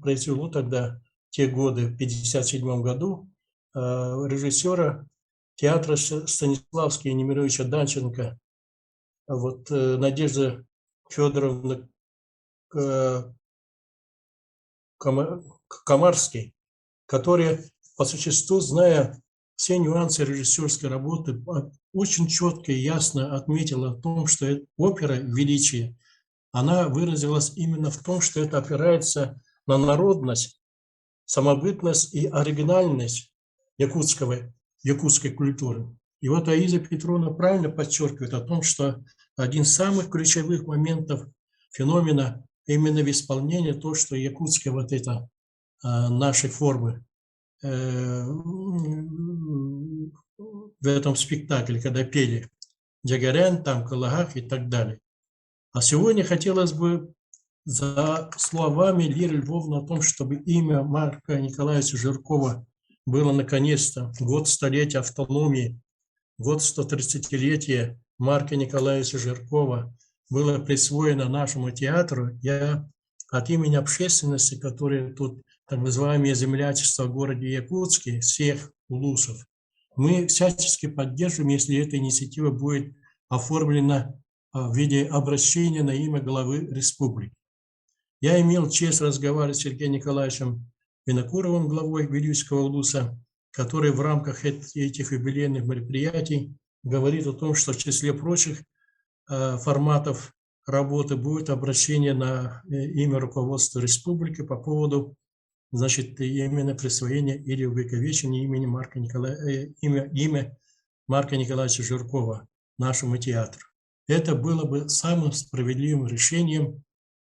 произвело тогда, те годы, в 1957 году, режиссера театра Станиславского Немировича Данченко, вот, Надежда Федоровна Комарский, которая по существу, зная все нюансы режиссерской работы, очень четко и ясно отметила о том, что опера величия, она выразилась именно в том, что это опирается на народность, самобытность и оригинальность якутской культуры. И вот Аиза Петровна правильно подчеркивает о том, что один из самых ключевых моментов феномена именно в исполнении то, что якутская вот эта нашей формы в этом спектакле, когда пели Джагарян, там Калагах и так далее. А сегодня хотелось бы за словами Лиры Львовны о том, чтобы имя Марка Николаевича Жиркова было наконец-то год столетия автономии, год 130-летия Марка Николаевича Жиркова было присвоено нашему театру. Я от имени общественности, которая тут так называемое землячество в городе Якутске, всех улусов, мы всячески поддерживаем, если эта инициатива будет оформлена в виде обращения на имя главы республики. Я имел честь разговаривать с Сергеем Николаевичем Винокуровым, главой Вилюйского улуса, который в рамках этих юбилейных мероприятий говорит о том, что в числе прочих форматов работы будет обращение на имя руководства республики по поводу, значит, именно присвоения или увековечения имени имя Марка Николаевича Жиркова нашему театру. Это было бы самым справедливым решением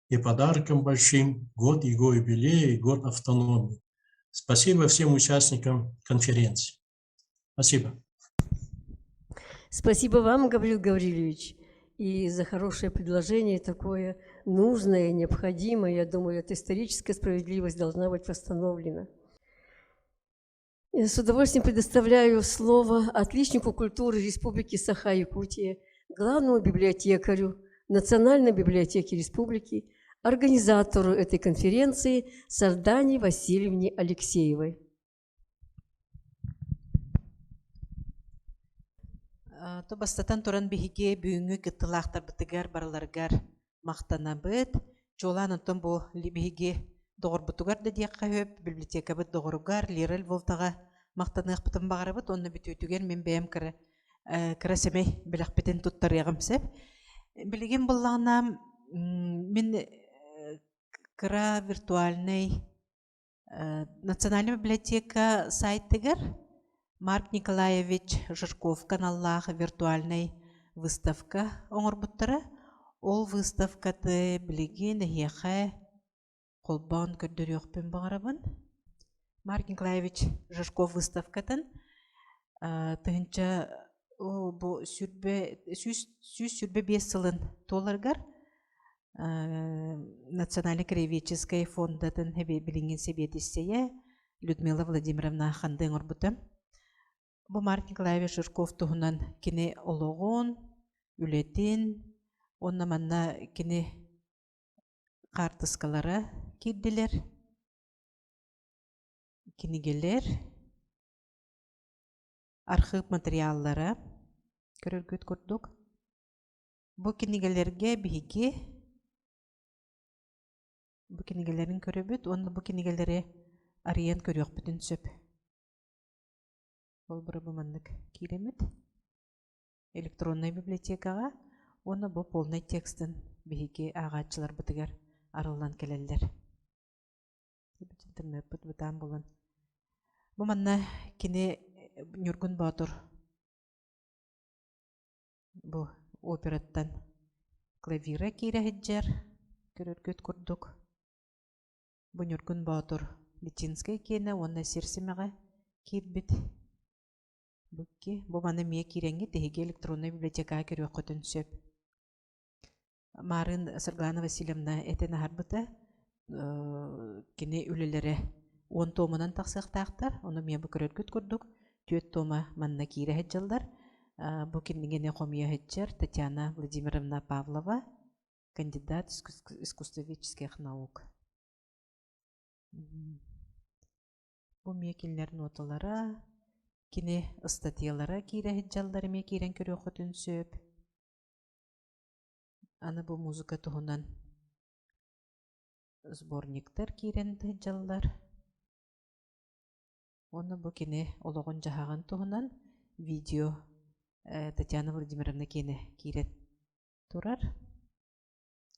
и подарком большим год его юбилея и год автономии. Спасибо всем участникам конференции. Спасибо. Спасибо вам, Гаврил Гаврилович, и за хорошее предложение, такое нужное, необходимое. Я думаю, эта историческая справедливость должна быть восстановлена. Я с удовольствием предоставляю слово отличнику культуры Республики Саха-Якутия, главному библиотекарю Национальной библиотеки Республики, организатору этой конференции Сардане Васильевне Алексеевой. Тобастатан туран биһиге бүйүңү кыттылаахтар бытыгар бараларгар мактанабыт. Жолан онтон бу биһиге догорбутугар да диякка хөп, библиотека быт догоругар, Лира Львовтага мактанык бытын багарабыт, онны бүтүтүгер мен бэм кырасемей билахпетен туттарыгым сеп. Билеген буллагына мен кыра виртуальный Национальная библиотека сайтыгар Марк Николаевич Жирков каналлағы виртуальный выставка оңырбыттыры. Ол выставкаты білеген ехе қолбан көрдір өкпен бағарабын. Марк Николаевич Жирков выставкатын тұхынча бұл сүрбе 5 сылын толаргар Национальный краеведческий фондатын білінген себетістея Людмила Владимировна Хандың ұрбыты. Бу Марк Николаевич Жирков туһунан кини ологон, үлетин, онна манна кини картыскалара кирдилер, кинигелер, архив материаллара көрөргөт көрдүк. Бу кинигелерге биһиги бу кинигелерин көрөбүт, онна бу кинигелери арыян көрөкпүтүн сөп. Ол бұры бұманлық керемет электронный библиотекаға, оны бұл полный текстін бігі ағатшылар бұтығар арылан келелдер. Интернет бұтан болын. Бұманна кені Нюргун Батур бұл операттан клавира кейрі хеджер көріргөт көрдік. Бұл Нюргун Батур Литинскай кені, оны серсімеға кейбіт. Бұл маны мие киренге тегеге электронный библиотека көрі өқытын сөп. Марын Сырглана Васильевна әтен арбыта кені үлілері 10 томынан тақсықтақтар, оны мие бұл көріргіт көрдік. 4 тома манна кире хеджалдар. Бұл кенігене қомия хеджер Татьяна Владимировна Павлова, кандидат искусствоведческих наук. Бұл мие келінерін отылары, кини статьялара кире хеджалдарыме кирен көрі өқытын сөп. Аны бұл музыка туғынан сборниктар кирен хеджалдар. Оны бұл кини олығын жағаған туғынан видео Татьяна Владимировна кені кирен тұрар.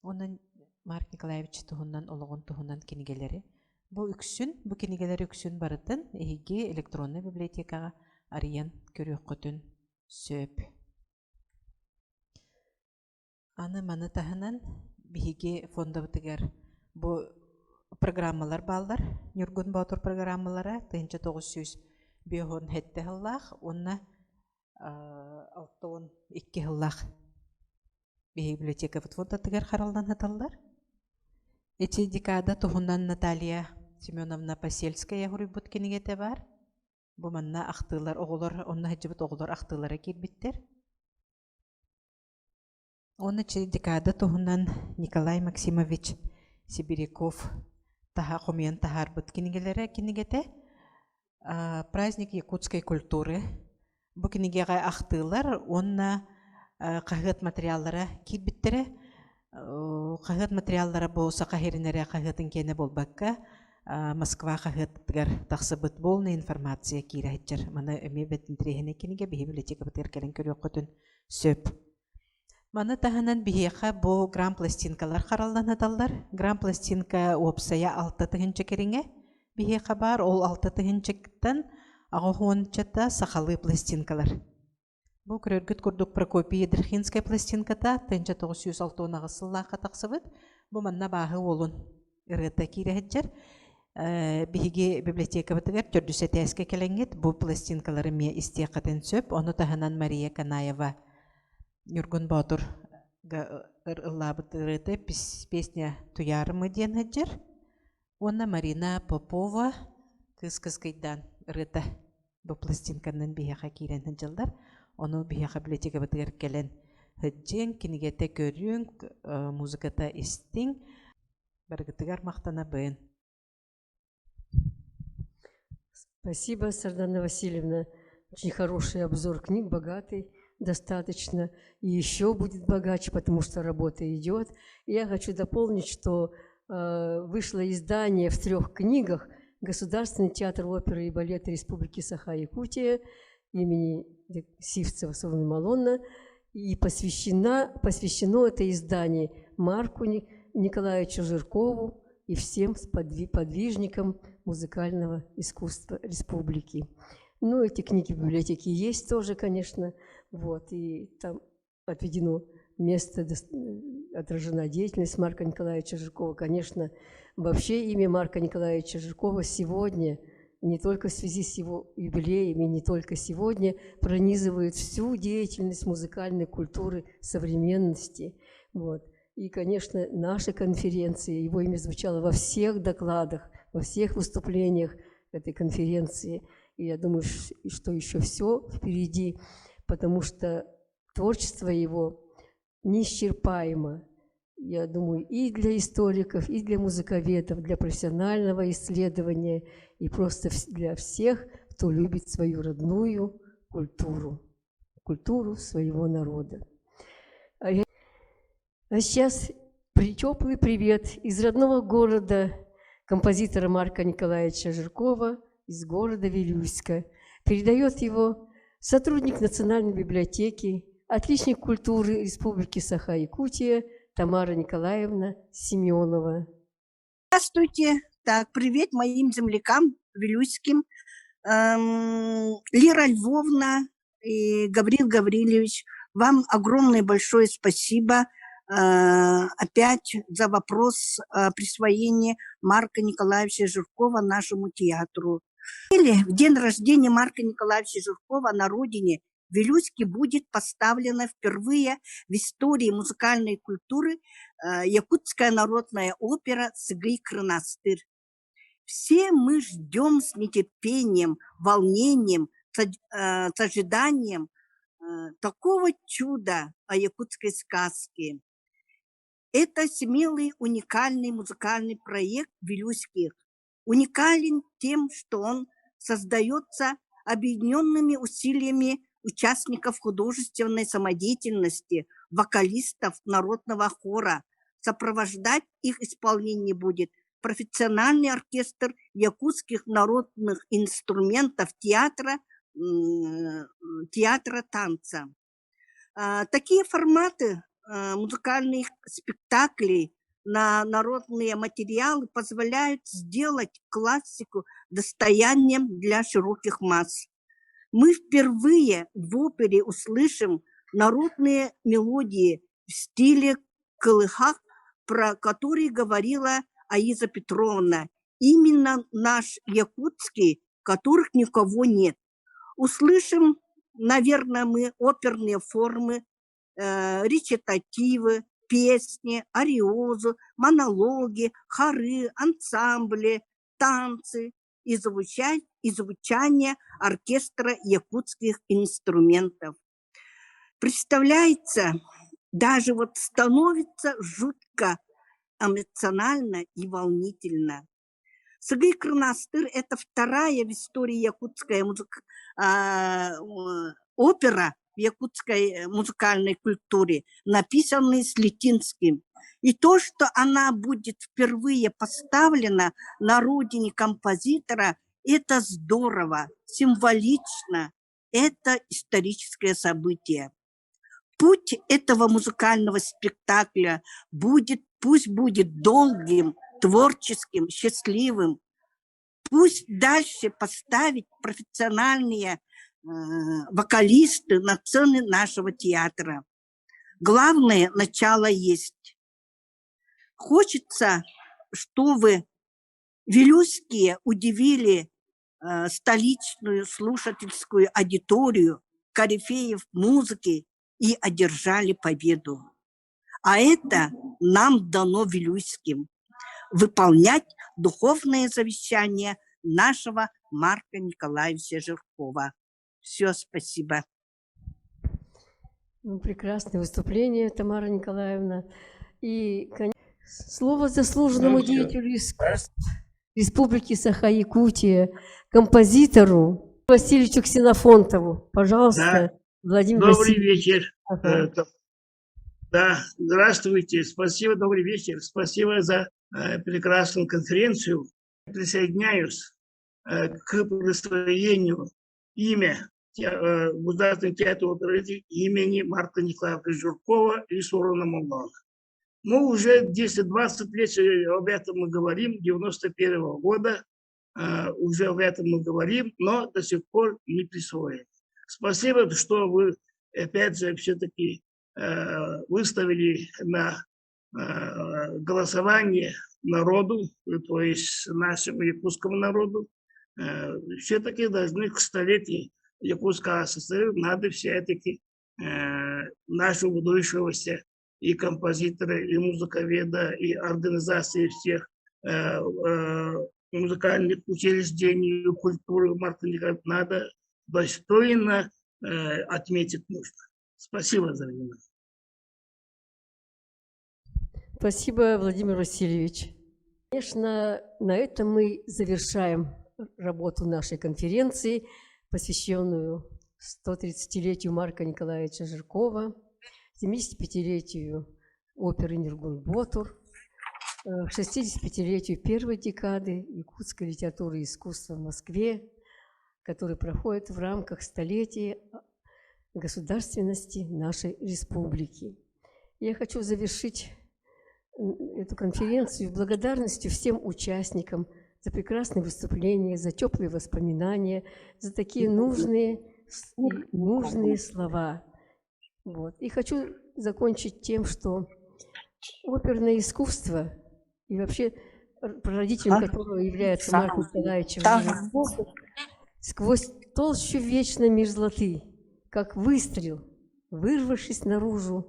Оны Марк Николаевич туғынан олығын туғынан кенігелері. Бұл үксін, бұл кенігелер үксін барытын әйге электронный библиотекаға ариян көрі өқытын сөп. Аны маны тағынан бігі фонда бұтығар бұл программалар балдар, Нюргун Батур программалары 1900 бүйіғын хетті ғыллақ, онына 6-2 ғыллақ бігі библиотека фонда тығар қаралдан хаталдар. Эти декада туғынан Наталья Семеновна Посельская ғұрыбыт кенігеті бар. Бұл манна ақтылар, оғылар, онна хеджібіт оғылар ақтылары келбіттер. Оны декада туғынан Николай Максимович Сибиряков таха хумиен тахарбыт кинигелере кинигете праздник якутской культуры. Бу кинигеге ахтылар, онна кахыт материаллара кийбиттере. Кахыт материаллара болса кахеринере кахытын кене болбакка Москва кахыттыгар тахсыбыт болны информация кирахитчер. Мана эми беттин трехене киниге бихи библиотека бытыр келен көрөкөтүн сөп. Маны таханан бихеха бу грамм пластинкалар каралланадаллар. Грамм пластинка опсая 6 тыгынчы кериңе бихеха бар. Ол 6 тыгынчыктан агохончата сахалы пластинкалар. Бу көрөргүт курдук Прокопия Дрхинская пластинката 1906 агысыллака таксыбыт. Бу манна баһы олун ырыта кирехиджер. Биһиги библиотека бытыгар төрдүсө тәске келеңет. Бу пластинкалары ме истиякатын сөп. Оны таханан Мария Канаева Нюргун Батур ырылабытырыты песня «Туярымы» ден хаджер. Оны Марина Попова кыз-кызгайдан ырыта бу пластинканын биһиха кирен хаджалдар. Оны биһиха библиотека бытыгар келен хаджен кинигете көрүң музыката истиң баргытыгар мактана быйын. Спасибо, Сардана Васильевна. Очень хороший обзор книг, богатый, достаточно. И еще будет богаче, потому что работа идет. И я хочу дополнить, что вышло издание в 3 книгах Государственный театр оперы и балета Республики Саха-Якутия имени Сивцева Совны Малонна. И посвящено это издание Марку Николаевичу Жиркову и всем подвижникам музыкального искусства республики. Ну, эти книги в библиотеке есть тоже, конечно. Вот, и там отведено место, отражена деятельность Марка Николаевича Жиркова. Конечно, вообще имя Марка Николаевича Жиркова сегодня, не только в связи с его юбилеем, и не только сегодня, пронизывает всю деятельность музыкальной культуры современности. Вот. И, конечно, наши конференции, его имя звучало во всех докладах, во всех выступлениях этой конференции. И я думаю, что еще все впереди, потому что творчество его неисчерпаемо. Я думаю, и для историков, и для музыковедов, для профессионального исследования, и просто для всех, кто любит свою родную культуру, культуру своего народа. А сейчас теплый привет из родного города композитора Марка Николаевича Жиркова, из города Вилюйска. Передает его сотрудник Национальной библиотеки, отличник культуры Республики Саха-Якутия Тамара Николаевна Семенова. Здравствуйте. Так, привет моим землякам вилюйским. Лера Львовна и Гаврил Гаврилович, вам огромное большое спасибо опять за вопрос присвоения Марка Николаевича Жиркова нашему театру. В день рождения Марка Николаевича Жиркова на родине в Вилюйске будет поставлена впервые в истории музыкальной культуры якутская народная опера «Сыгый-Крынастыр». Все мы ждем с нетерпением, волнением, с ожиданием такого чуда о якутской сказке. Это смелый, уникальный музыкальный проект вилюйских. Уникален тем, что он создается объединенными усилиями участников художественной самодеятельности, вокалистов народного хора. Сопровождать их исполнение будет профессиональный оркестр якутских народных инструментов театра танца. Такие форматы музыкальных спектаклей на народные материалы позволяют сделать классику достоянием для широких масс. Мы впервые в опере услышим народные мелодии в стиле колыхах, про которые говорила Аиза Петровна. Именно наш якутский, которых никого нет. Услышим, наверное, мы оперные формы, речитативы, песни, ариозу, монологи, хоры, ансамбли, танцы и звучание оркестра якутских инструментов. Представляется, даже вот становится жутко эмоционально и волнительно. Сыгый Крынастыр – это вторая в истории якутская опера в якутской музыкальной культуре, написанная Слетинским. И то, что она будет впервые поставлена на родине композитора, это здорово, символично, это историческое событие. Путь этого музыкального спектакля пусть будет долгим, творческим, счастливым. Пусть дальше поставить профессиональные вокалисты на сцены нашего театра. Главное, начало есть. Хочется, чтобы вилюйские удивили столичную слушательскую аудиторию, корифеев музыки и одержали победу. А это нам дано вилюйским выполнять духовное завещание нашего Марка Николаевича Жиркова. Все, спасибо. Прекрасное выступление, Тамара Николаевна. И слово заслуженному деятелю искусств Республики Саха-Якутия, композитору Васильевичу Ксенофонтову. Пожалуйста, Владимир Добрый Васильевич. вечер. Да, здравствуйте. Спасибо, добрый вечер. Спасибо за прекрасную конференцию. Присоединяюсь к присвоению имя Государственного театра оперы имени Марка Николаевича Жиркова и Сурона Молдова. Мы уже 10-20 лет об этом мы говорим, 91-го года уже об этом мы говорим, но до сих пор не присвоили. Спасибо, что вы опять же все-таки выставили на голосование народу, то есть нашему якутскому народу. Все-таки должны к столетию Якутской ССР надо все-таки нашего будущегося и композитора, и музыковеда, и организации всех музыкальных учреждений, культуры Марка Николаевича надо достойно отметить нужно. Спасибо за внимание. Спасибо, Владимир Васильевич. Конечно, на этом мы завершаем работу нашей конференции, посвященную 130-летию Марка Николаевича Жиркова, 75-летию оперы «Ниргун-Ботур», 65-летию первой декады якутской литературы и искусства в Москве, который проходит в рамках столетия государственности нашей республики. Я хочу завершить эту конференцию благодарностью всем участникам за прекрасные выступления, за теплые воспоминания, за такие нужные слова. Вот. И хочу закончить тем, что оперное искусство и вообще прародителем которого является Марк Николаевич Жирков, сквозь толщу вечной мерзлоты, как выстрел, вырвавшись наружу,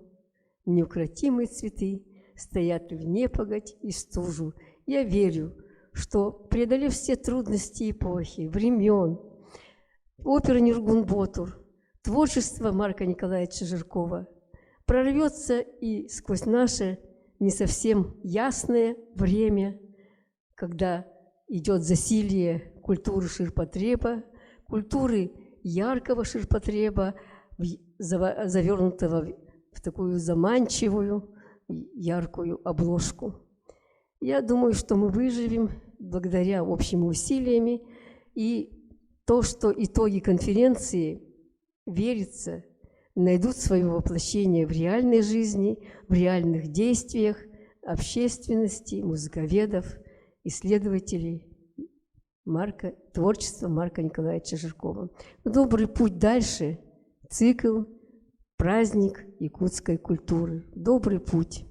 неукротимые цветы стоят в непогодь и стужу. Я верю, что, преодолев все трудности эпохи, времен, опера «Ниргун-Ботур», творчество Марка Николаевича Жиркова прорвется и сквозь наше не совсем ясное время, когда идет засилье культуры ширпотреба, культуры яркого ширпотреба, завернутого в такую заманчивую, яркую обложку. Я думаю, что мы выживем благодаря общим усилиям, и то, что итоги конференции, верится, найдут свое воплощение в реальной жизни, в реальных действиях общественности, музыковедов, исследователей творчества Марка Николаевича Жиркова. Добрый путь дальше. Цикл «Праздник якутской культуры». Добрый путь.